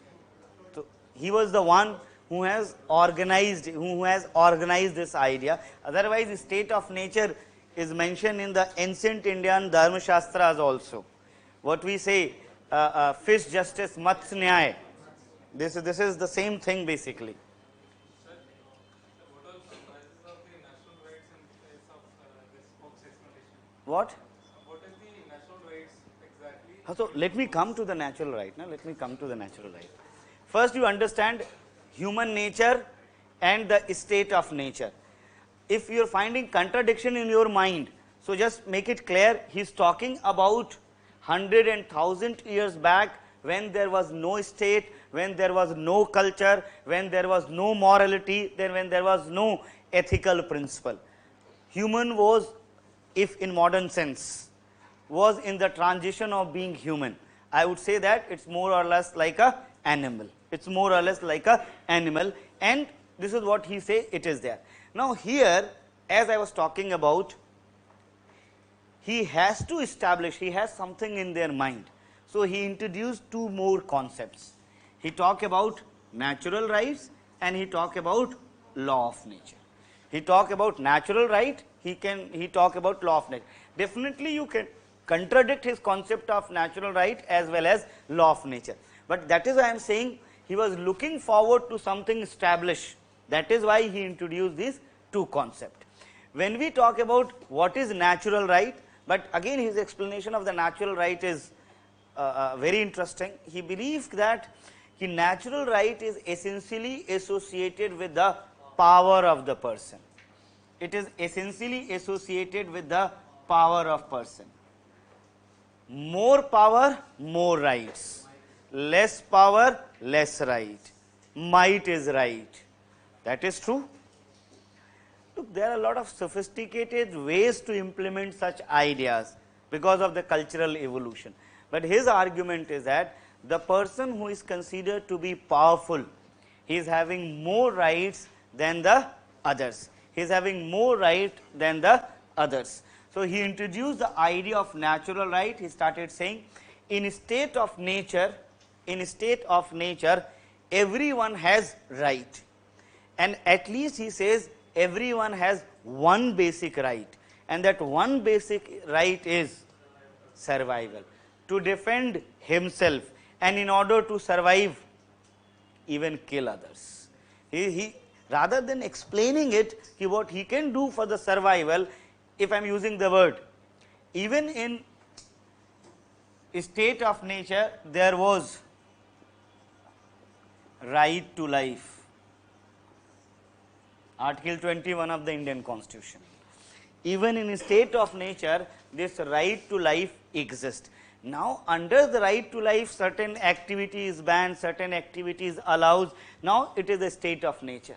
So he was the one who has organized this idea. Otherwise, state of nature is mentioned in the ancient Indian Dharma Shastras also. What we say, fish justice, Matsya Nyaya. This is the same thing basically. Sir, what are the comprises of the national rights in case of this Fox exploitation? What? What is the national rights exactly? So let me come to the natural right. Now let me come to the natural right. First, you understand human nature and the state of nature. If you are finding contradiction in your mind, so just make it clear. He is talking about 100 and 1000 years back, when there was no state, when there was no culture, when there was no morality, then when there was no ethical principle. Human was, if in modern sense, was in the transition of being human. I would say that it's more or less like a animal. It's more or less like a animal, and this is what he say it is there. Now here, as I was talking about, he has to establish, he has something in their mind. So he introduced two more concepts. He talked about natural rights and he talked about law of nature. He talked about natural right, he talked about law of nature. Definitely you can contradict his concept of natural right as well as law of nature. But that is why I am saying he was looking forward to something established. That is why he introduced these two concepts. When we talk about what is natural right, but again his explanation of the natural right is very interesting. He believes that the natural right is essentially associated with the power of the person. It is essentially associated with the power of person. More power, more rights. Less power, less right. Might is right. That is true. Look, there are a lot of sophisticated ways to implement such ideas because of the cultural evolution. But his argument is that the person who is considered to be powerful, he is having more rights than the others. He is having more right than the others. So he introduced the idea of natural right. He started saying, in state of nature, everyone has right. And at least he says everyone has one basic right, and that one basic right is survival, to defend himself, and in order to survive, even kill others. He rather than explaining it, what he can do for the survival, if I am using the word, even in state of nature, there was right to life. Article 21 of the Indian Constitution. Even in a state of nature, this right to life exists. Now, under the right to life, certain activity is banned, certain activities allowed. Now, it is a state of nature,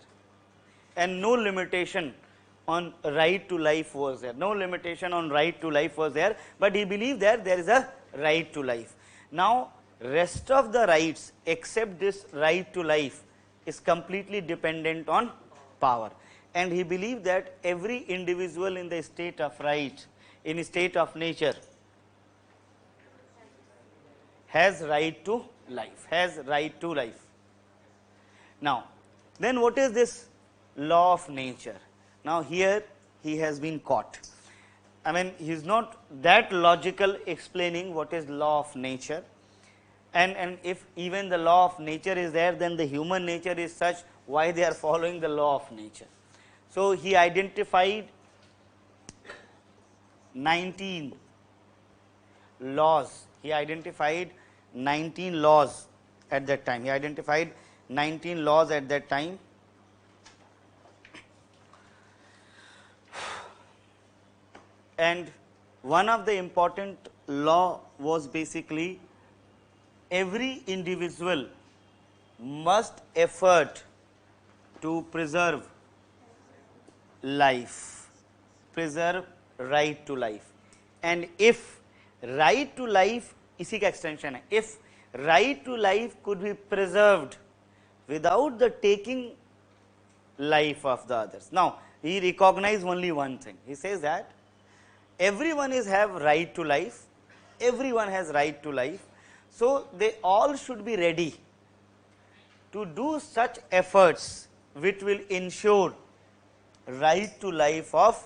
and no limitation on right to life was there. No limitation on right to life was there, but he believed that there is a right to life. Now, rest of the rights except this right to life is completely dependent on power, and he believed that every individual in the state of right, in a state of nature, has right to life, has right to life. Now, then what is this law of nature. Now here he has been caught. I mean, he is not that logical explaining what is law of nature, and if even the law of nature is there, then the human nature is such, why they are following the law of nature. So he identified 19 laws. He identified 19 laws at that time. He identified 19 laws at that time. And one of the important law was basically every individual must effort to preserve life, preserve right to life. And if right to life, इसी का extension है, if right to life could be preserved without the taking life of the others. Now, he recognized only one thing. He says that everyone have right to life, everyone has right to life. So, they all should be ready to do such efforts which will ensure right to life of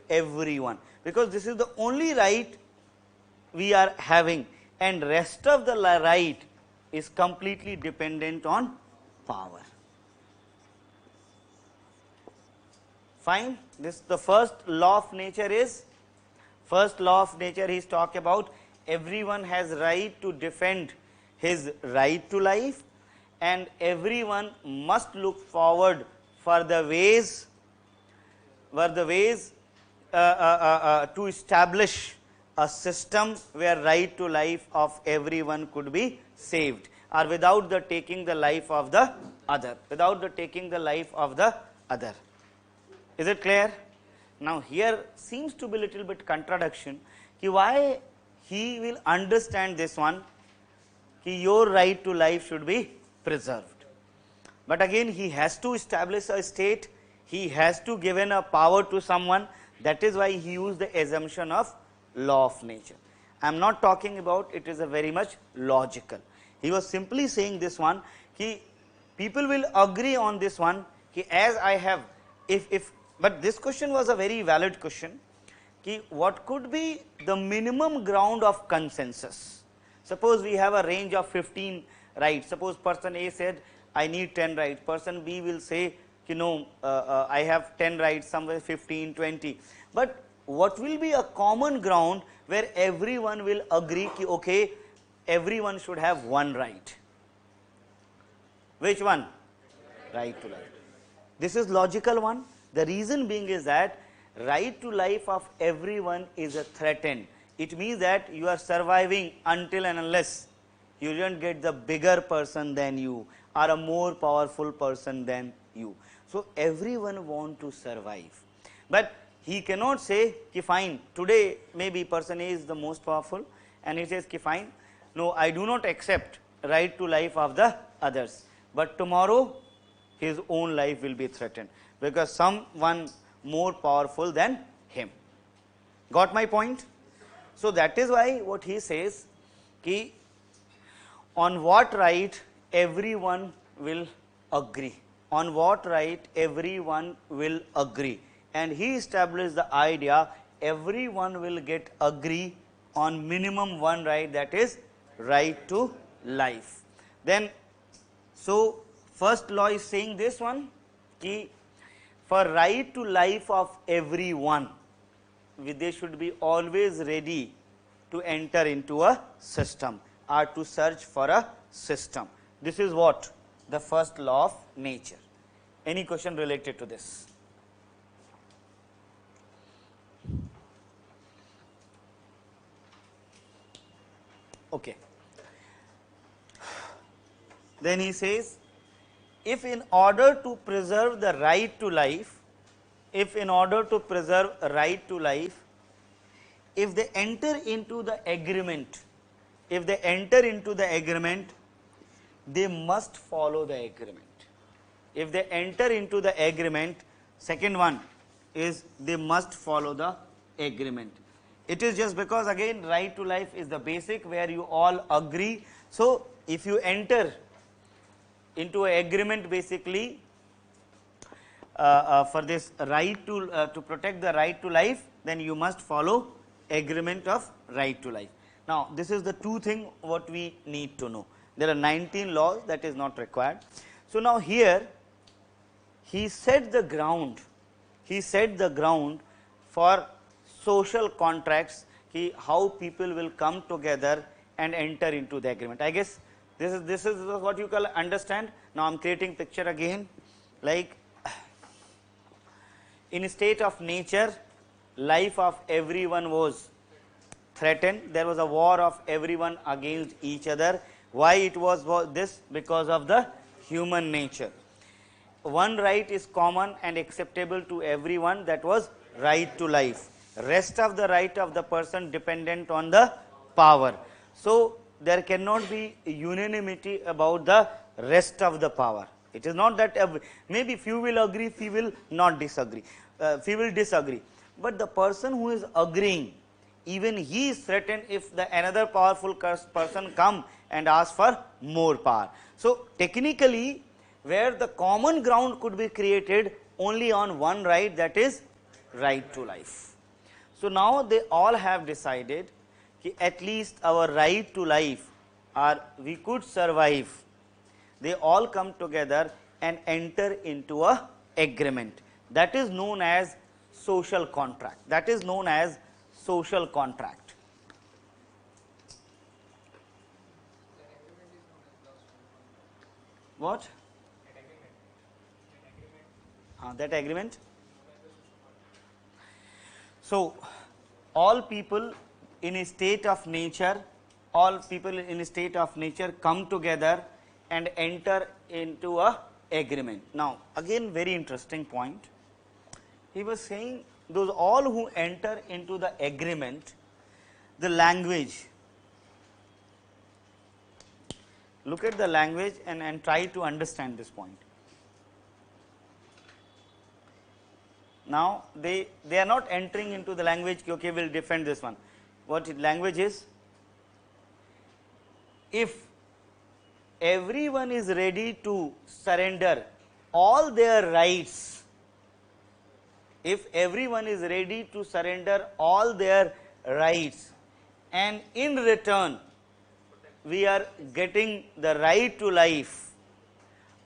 everyone, because this is the only right we are having, and rest of the right is completely dependent on power. Fine. This the first law of nature is, first law of nature he is talking about everyone has right to defend his right to life, and everyone must look forward for the ways to establish a system where right to life of everyone could be saved, or without the taking the life of the other, without the taking the life of the other. Is it clear? Now here seems to be little bit contradiction, ki why he will understand this one, ki your right to life should be preserved. But again he has to establish a state, he has to given a power to someone, that is why he used the assumption of law of nature. I am not talking about it is a very much logical. He was simply saying this one, ki people will agree on this one, ki as I have, if but this question was a very valid question, ki what could be the minimum ground of consensus. Suppose we have a range of 15 rights, suppose person A said I need 10 rights, person B will say, you know, I have 10 rights, somewhere 15, 20, but what will be a common ground where everyone will agree ki okay, everyone should have one right? Which one? Right to life. This is logical one. The reason being is that right to life of everyone is a threatened. It means that you are surviving until and unless you don't get the bigger person than you or a more powerful person than you. So everyone want to survive, but he cannot say ki fine, today maybe person A is the most powerful and he says ki fine, no, I do not accept right to life of the others, but tomorrow his own life will be threatened because someone more powerful than him. Got my point? So that is why what he says ki on what right everyone will agree, on what right everyone will agree, and he established the idea everyone will get agree on minimum one right, that is right to life. Then so first law is saying this one ki for right to life of everyone, they should be always ready to enter into a system or to search for a system. This is what the first law of nature. Any question related to this? Okay. Then he says, if in order to preserve the right to life, if in order to preserve a right to life, if they enter into the agreement, if they enter into the agreement, they must follow the agreement. If they enter into the agreement, second one is they must follow the agreement. It is just because again right to life is the basic where you all agree. So if you enter into an agreement, basically to protect the right to life, then you must follow agreement of right to life. Now, this is the two thing what we need to know. There are 19 laws, that is not required. So, now here he set the ground, for social contracts, how people will come together and enter into the agreement. I guess this is what you can understand. Now, I am creating picture again, like in a state of nature, life of everyone was threatened. There was a war of everyone against each other. Why it was this? Because of the human nature. One right is common and acceptable to everyone, that was right to life. Rest of the right of the person dependent on the power. So, there cannot be unanimity about the rest of the power. It is not that maybe few will agree, few will not disagree, few will disagree. But the person who is agreeing, even he is threatened if the another powerful person come and ask for more power. So, technically, where the common ground could be created only on one right, that is right to life. So, now they all have decided that at least our right to life, or we could survive. They all come together and enter into a agreement, that is known as social contract. That is known as social contract. What? That agreement. So, all people in a state of nature, come together and enter into a agreement. Now, again very interesting point. He was saying those all who enter into the agreement, the language, look at the language and try to understand this point. Now, they are not entering into the language, okay, we will defend this one. What language is? If everyone is ready to surrender all their rights, if everyone is ready to surrender all their rights, and in return we are getting the right to life,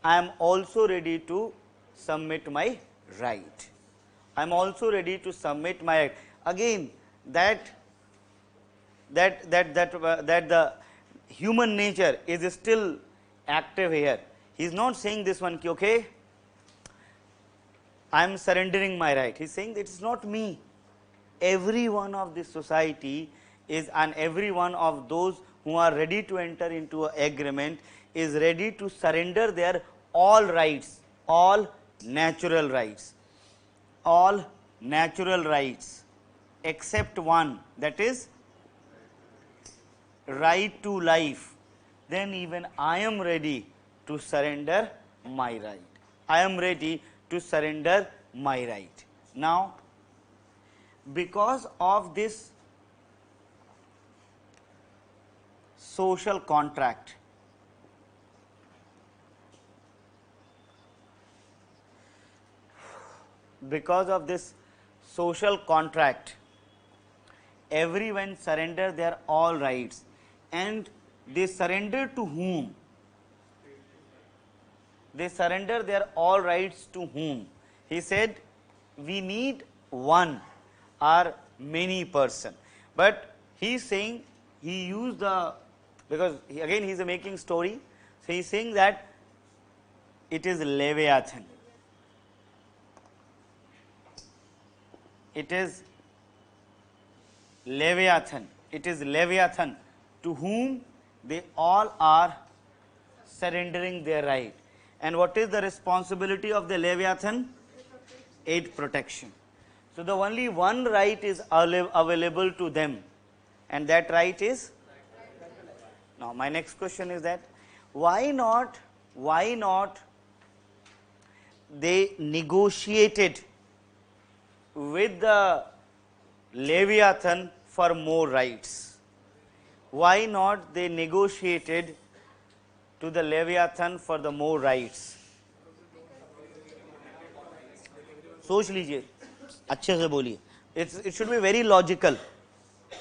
I am also ready to submit my right. I am also ready to submit my right. Again, that the human nature is still active here. He is not saying this one, okay, I am surrendering my right. He is saying that it is not me. Every one of this society is, and every one of those who are ready to enter into an agreement is ready to surrender their all rights, all natural rights, except one, that is right to life. Then even I am ready to surrender my right. I am ready to surrender my right. Now, because of this social contract, everyone surrender their all rights, and they surrender to whom? They surrender their all rights to whom? He said, we need one or many person. But he is saying, he used the, because again he is making story. So, he is saying that it is Leviathan. It is Leviathan. It is Leviathan to whom they all are surrendering their right. And what is the responsibility of the Leviathan? Aid protection. So, the only one right is available to them, and that right is? Now, my next question is that why not they negotiated with the Leviathan for more rights? Why not they negotiated to the Leviathan for the more rights? सोच लीजिए, अच्छे से बोलिए, it should be very logical. If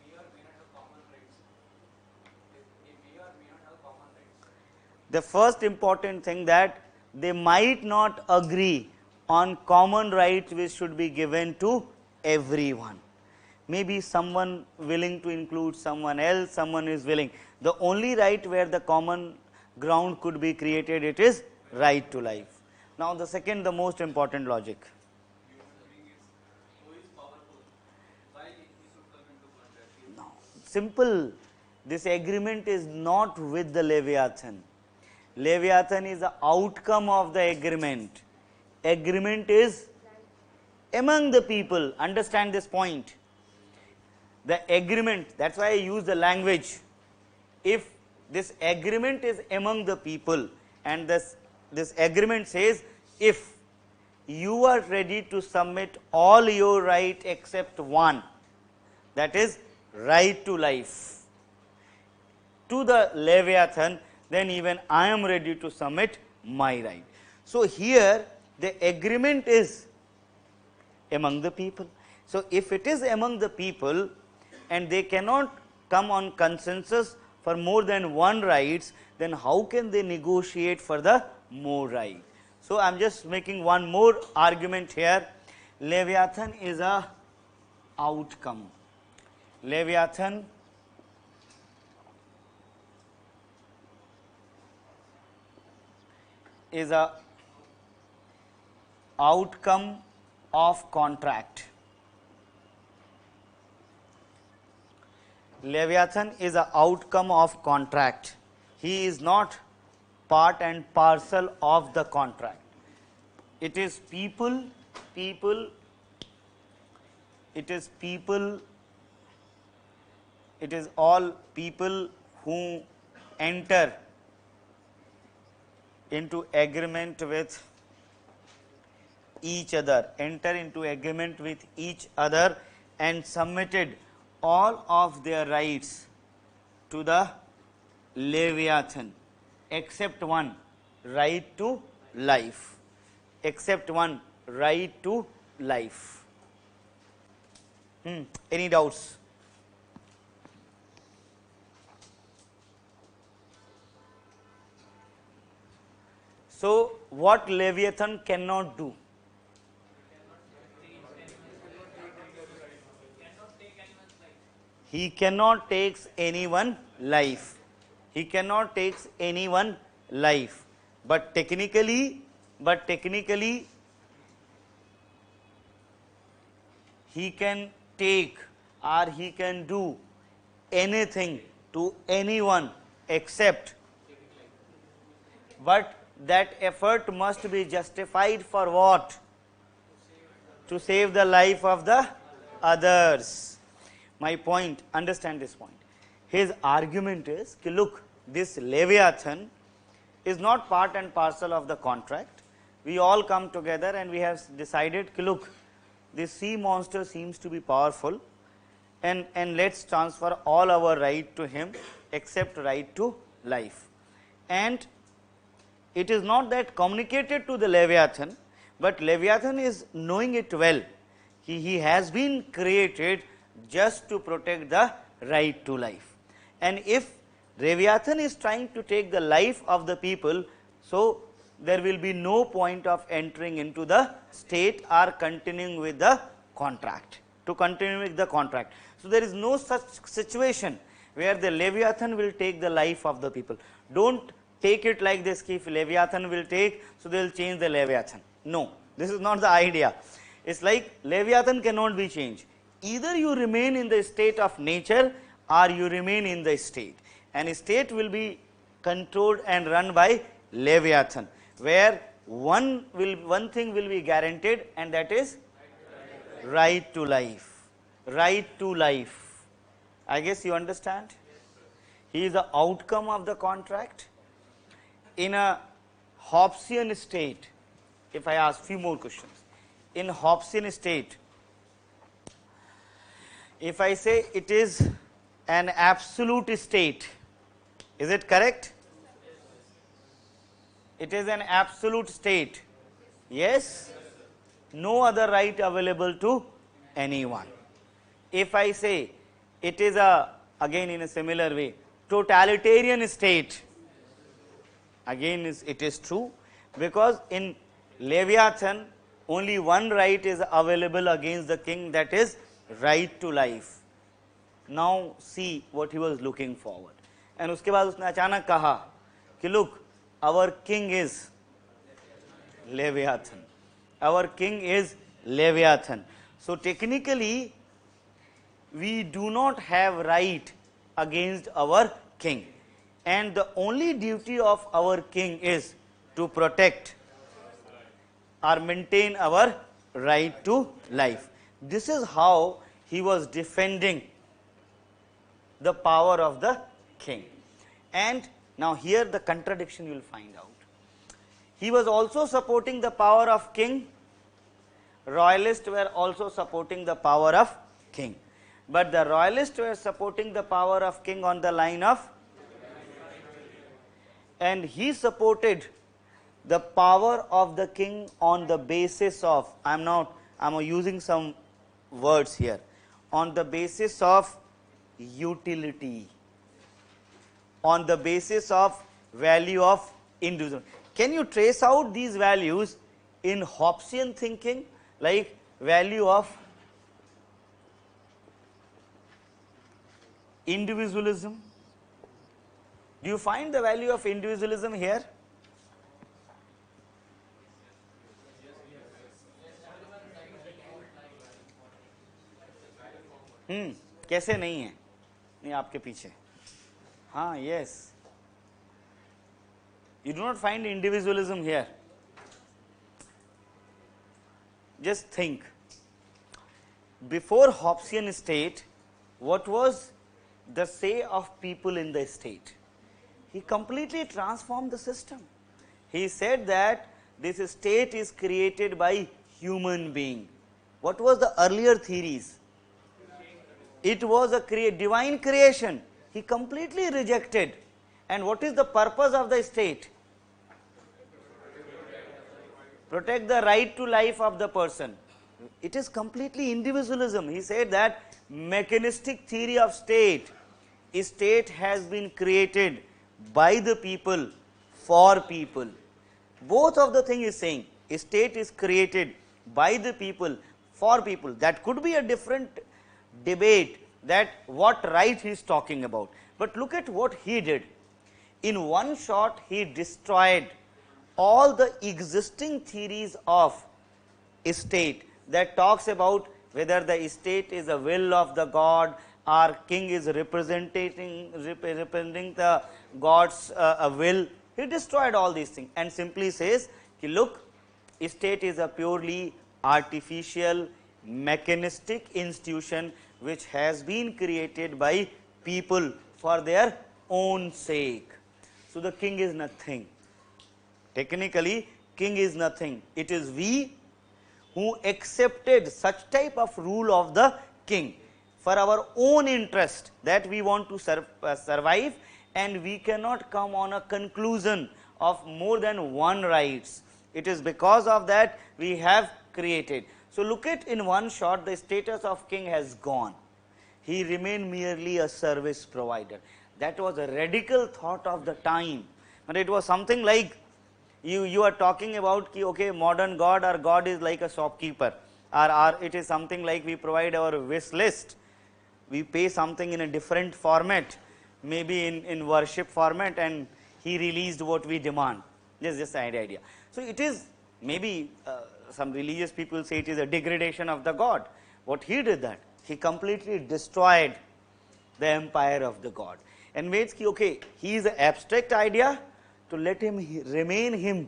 we are may not have common rights, if we are may not have common rights, The first important thing that they might not agree on common rights which should be given to everyone. Maybe someone willing to include someone else, someone is willing. The only right where the common ground could be created, it is right to life. Now the second, the most important logic. human being is who is powerful, why he should come into contact? Now, simple, this agreement is not with the Leviathan. Leviathan is the outcome of the agreement. Agreement is among the people. Understand this point. The agreement, that's why I use the language. If this agreement is among the people and this agreement says, if you are ready to submit all your right except one, that is right to life, to the Leviathan, then even I am ready to submit my right. So here the agreement is among the people. So if it is among the people and they cannot come on consensus for more than one rights, then how can they negotiate for the more right? So I am just making one more argument here. Leviathan is a outcome. Leviathan is a outcome of contract. Leviathan is a outcome of contract. He is not part and parcel of the contract. It is people, it is people, it is all people who enter into agreement with each other, and submitted all of their rights to the Leviathan except one, right to life, except one, right to life. Any doubts? So what Leviathan cannot do? He cannot take anyone life. He cannot take anyone life. But technically, he can take or he can do anything to anyone except, but that effort must be justified for what? To save the life of the others. My point, understand this point. His argument is, look, this Leviathan is not part and parcel of the contract. We all come together and we have decided, look, this sea monster seems to be powerful, and let's transfer all our right to him except right to life. And it is not that communicated to the Leviathan, but Leviathan is knowing it well. He has been created just to protect the right to life. And if Leviathan is trying to take the life of the people, so there will be no point of entering into the state or continuing with the contract, to continue with the contract. So there is no such situation where the Leviathan will take the life of the people. Don't take it like this, if Leviathan will take, so they will change the Leviathan. No, this is not the idea. It's like Leviathan cannot be changed. Either you remain in the state of nature or you remain in the state. And state will be controlled and run by Leviathan, where one thing will be guaranteed, and that is right to life. Right to life. I guess you understand? He is the outcome of the contract. In a Hobbesian state, if I ask few more questions, in Hobbesian state, if I say it is an absolute state, is it correct? It is an absolute state. Yes? no other right available to anyone. If I say it is a, again in a similar way, totalitarian state, again it is true, because in Leviathan only one right is available against the king, that is right to life. Now see what he was looking forward. And उसके बाद उसने अचानक कहा कि look, our king is Leviathan. Our king is Leviathan. So technically we do not have right against our king, and the only duty of our king is to protect or maintain our right to life. This is how he was defending the power of the king. And now here the contradiction you will find out. He was also supporting the power of king. Royalists were also supporting the power of king. But the royalists were supporting the power of king on the line of, and he supported the power of the king on the basis of, I'm using some words here, on the basis of utility, on the basis of value of individual. Can you trace out these values in Hobbesian thinking, like value of individualism? Do you find the value of individualism here? कैसे नहीं है? नहीं, आपके पीछे. हाँ, yes. You do not find individualism here. Just think. Before Hobbesian state, what was the say of people in the state? He completely transformed the system. He said that this state is created by human being. What was the earlier theories? It was a divine creation. He completely rejected. And what is the purpose of the state? Protect the right to life of the person. It is completely individualism. He said that mechanistic theory of state has been created by the people for people. Both of the thing is saying state is created by the people for people. That could be a different debate, that what right he is talking about. But look at what he did. In one shot he destroyed all the existing theories of state that talks about whether the state is a will of the god or king is representing the god's will. He destroyed all these things and simply says, look, state is a purely artificial, mechanistic institution which has been created by people for their own sake. So the king is nothing. Technically, king is nothing. It is we who accepted such type of rule of the king for our own interest, that we want to survive, and we cannot come on a conclusion of more than one rights. It is because of that we have created. So look at, in one shot, the status of king has gone. He remained merely a service provider. That was a radical thought of the time. But it was something like, you are talking about ki, okay, modern God, or God is like a shopkeeper, or it is something like we provide our wish list. We pay something in a different format, maybe in worship format, and he released what we demand. Just an idea. So it is maybe some religious people say it is a degradation of the God. What he did, that he completely destroyed the empire of the God, and made ki, okay, he is an abstract idea, to let him remain him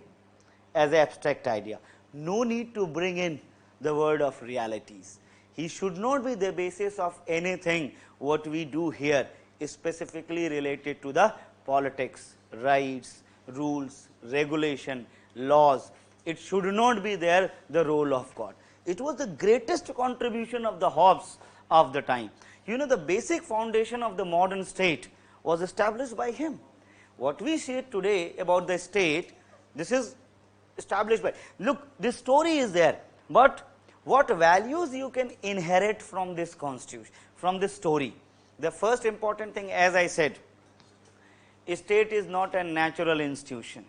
as an abstract idea. No need to bring in the word of realities. He should not be the basis of anything what we do here, specifically related to the politics, rights, rules, regulation, laws. It should not be there the role of God. It was the greatest contribution of the Hobbes of the time. You know, the basic foundation of the modern state was established by him. What we say today about the state, this is established by, look, this story is there. But what values you can inherit from this constitution, from this story? The first important thing, as I said, state is not a natural institution.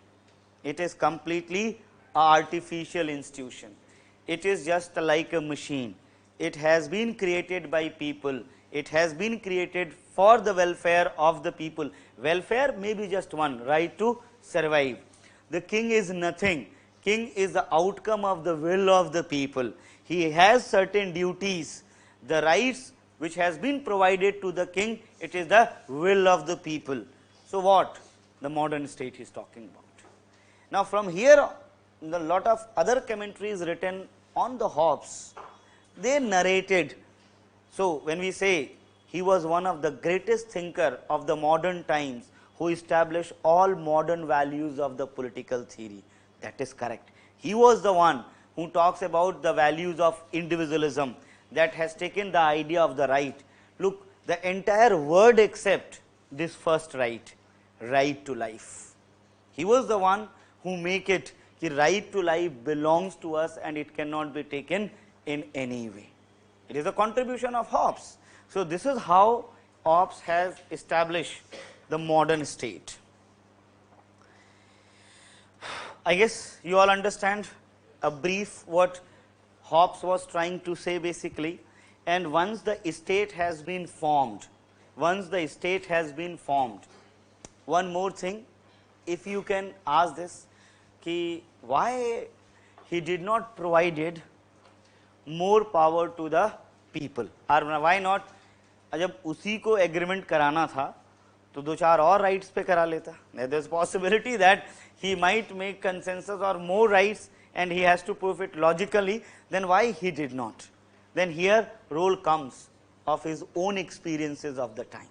It is completely artificial institution. It is just like a machine. It has been created by people. It has been created for the welfare of the people. Welfare may be just one, right to survive. The king is nothing. King is the outcome of the will of the people. He has certain duties. The rights which has been provided to the king, it is the will of the people. So what? The modern state is talking about. Now from here, a lot of other commentaries written on the Hobbes, they narrated. So when we say he was one of the greatest thinker of the modern times who established all modern values of the political theory, that is correct. He was the one who talks about the values of individualism, that has taken the idea of the right. Look, the entire word except this first right, right to life. He was the one who make it the right to life belongs to us and it cannot be taken in any way. It is a contribution of Hobbes. So this is how Hobbes has established the modern state. I guess you all understand a brief what Hobbes was trying to say basically. And once the state has been formed, one more thing, if you can ask this, ki why he did not provided more power to the people, or why not, जब उसी को agreement कराना था तो दो चार और rights पे करा लेता. There is possibility that he might make consensus or more rights and he has to prove it logically, then why he did not? Then here role comes of his own experiences of the time,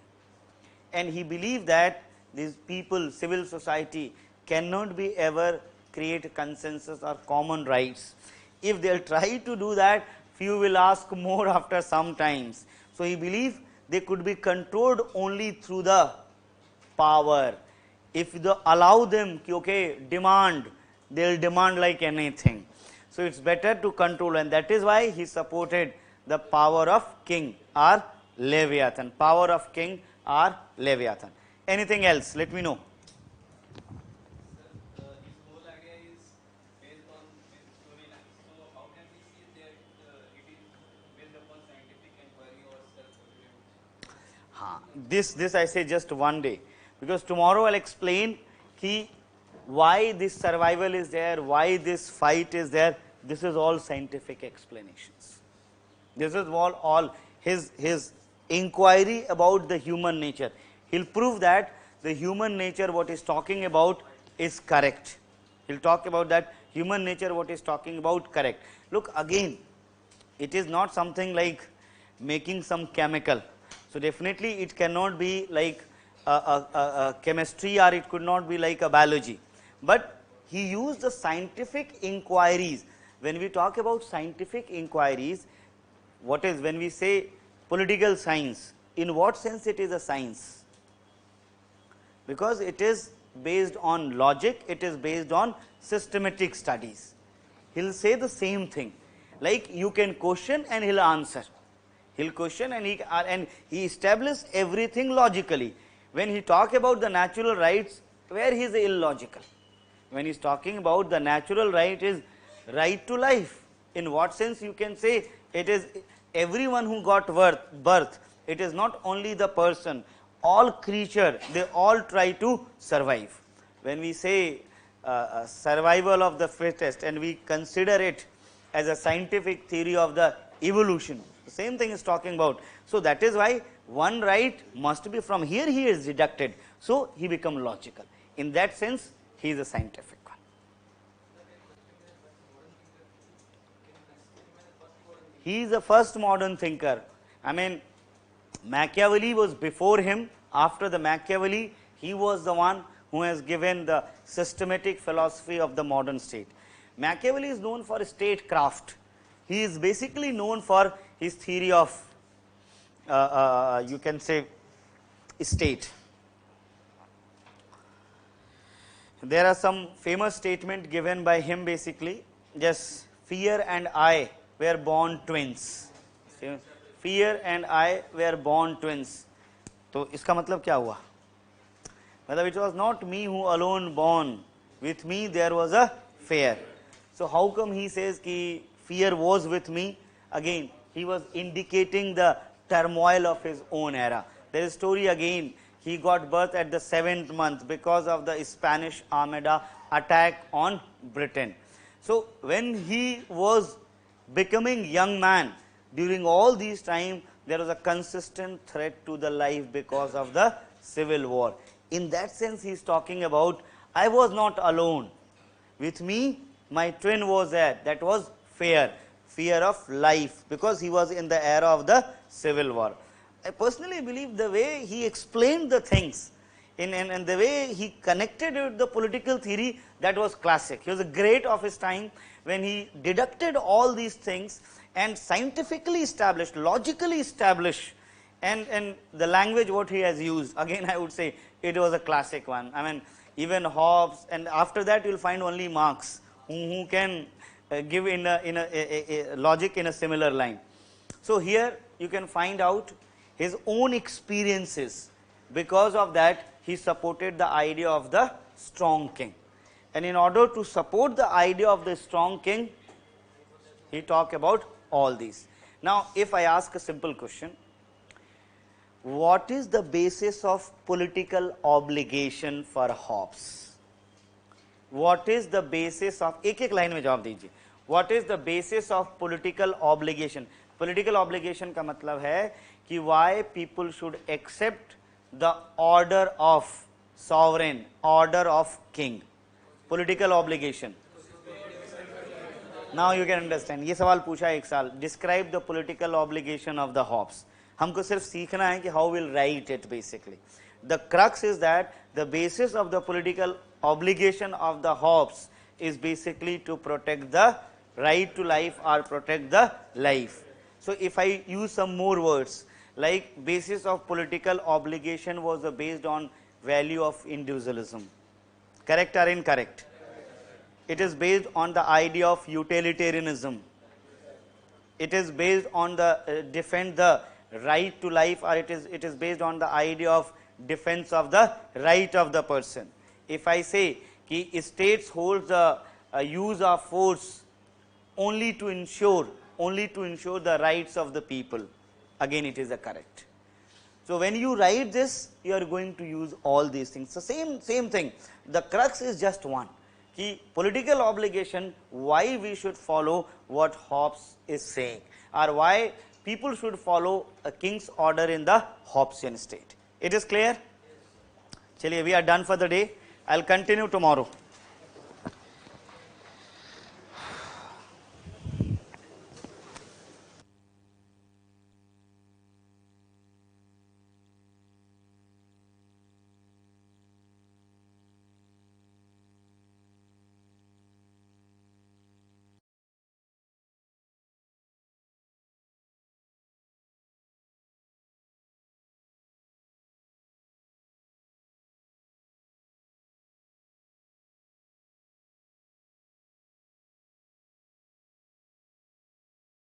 and he believed that these people, civil society cannot be ever create consensus or common rights. If they will try to do that, few will ask more after some times. So he believed they could be controlled only through the power. If they allow them, okay, demand, they will demand like anything. So it's better to control, and that is why he supported the power of king or Leviathan. Power of king or Leviathan. Anything else? Let me know. His whole idea is based on this storyline. So how can we see that it is based upon scientific inquiry or self-evident? This I say just one day, because tomorrow I'll explain ki why this survival is there, why this fight is there. This is all scientific explanations. This is all his inquiry about the human nature. He'll prove that the human nature what he's talking about is correct. He'll talk about that human nature what he's talking about correct. Look, again, it is not something like making some chemical. So definitely it cannot be like a chemistry, or it could not be like a biology. But he used the scientific inquiries. When we talk about scientific inquiries, what is, when we say political science, in what sense it is a science? Because it is based on logic, it is based on systematic studies. He will say the same thing, like you can question and he will answer. He will question and he establishes everything logically. When he talk about the natural rights, where he is illogical? When he is talking about the natural right is right to life, in what sense you can say it is everyone who got birth, it is not only the person, all creature, they all try to survive. When we say survival of the fittest and we consider it as a scientific theory of the evolution, the same thing is talking about. So that is why one right must be from here he is deducted, so he become logical. In that sense he is a scientific one. He is the first modern thinker. I mean, Machiavelli was before him. After the Machiavelli, he was the one who has given the systematic philosophy of the modern state. Machiavelli is known for statecraft. He is basically known for his theory of you can say state. There are some famous statements given by him basically. Just fear and I were born twins. Fear and I were born twins. तो इसका मतलब क्या हुआ? मतलब it was not me who alone born. With me there was a fear. So how come he says कि fear was with me? Again, he was indicating the turmoil of his own era. There is a story again. He got birth at the 7th month because of the Spanish Armada attack on Britain. So when he was becoming young man, during all these time, there was a consistent threat to the life because of the civil war. In that sense, he is talking about, I was not alone. With me, my twin was there. That was fear of life, because he was in the era of the civil war. I personally believe the way he explained the things and the way he connected it with the political theory, that was classic. He was a great of his time when he deducted all these things and scientifically established, logically established, and the language what he has used, again I would say it was a classic one. I mean, even Hobbes, and after that you will find only Marx who can give in a logic in a similar line. So here you can find out his own experiences. Because of that, he supported the idea of the strong king. And in order to support the idea of the strong king, he talked about all these. Now, if I ask a simple question, what is the basis of political obligation for Hobbes? What is the basis of, एक line में जवाब दीजिए, what is the basis of political obligation? Political obligation का मतलब है कि why people should accept the order of sovereign, order of king. Political obligation. Now you can understand. ये सवाल पूछा एक साल. Describe the political obligation of the Hobbes. हमको सिर्फ सीखना है कि how we'll write it basically. The crux is that the basis of the political obligation of the Hobbes is basically to protect the right to life or protect the life. So if I use some more words, like basis of political obligation was based on value of individualism. Correct or incorrect? It is based on the idea of utilitarianism. It is based on the defend the right to life, or it is based on the idea of defense of the right of the person. If I say कि states holds the use of force only to ensure the rights of the people, again it is a correct. So when you write this, you are going to use all these things. So same thing. The crux is just one. Ki political obligation, why we should follow what Hobbes is saying, or why people should follow a king's order in the Hobbesian state. It is clear? Chaliye, we are done for the day. I'll continue tomorrow.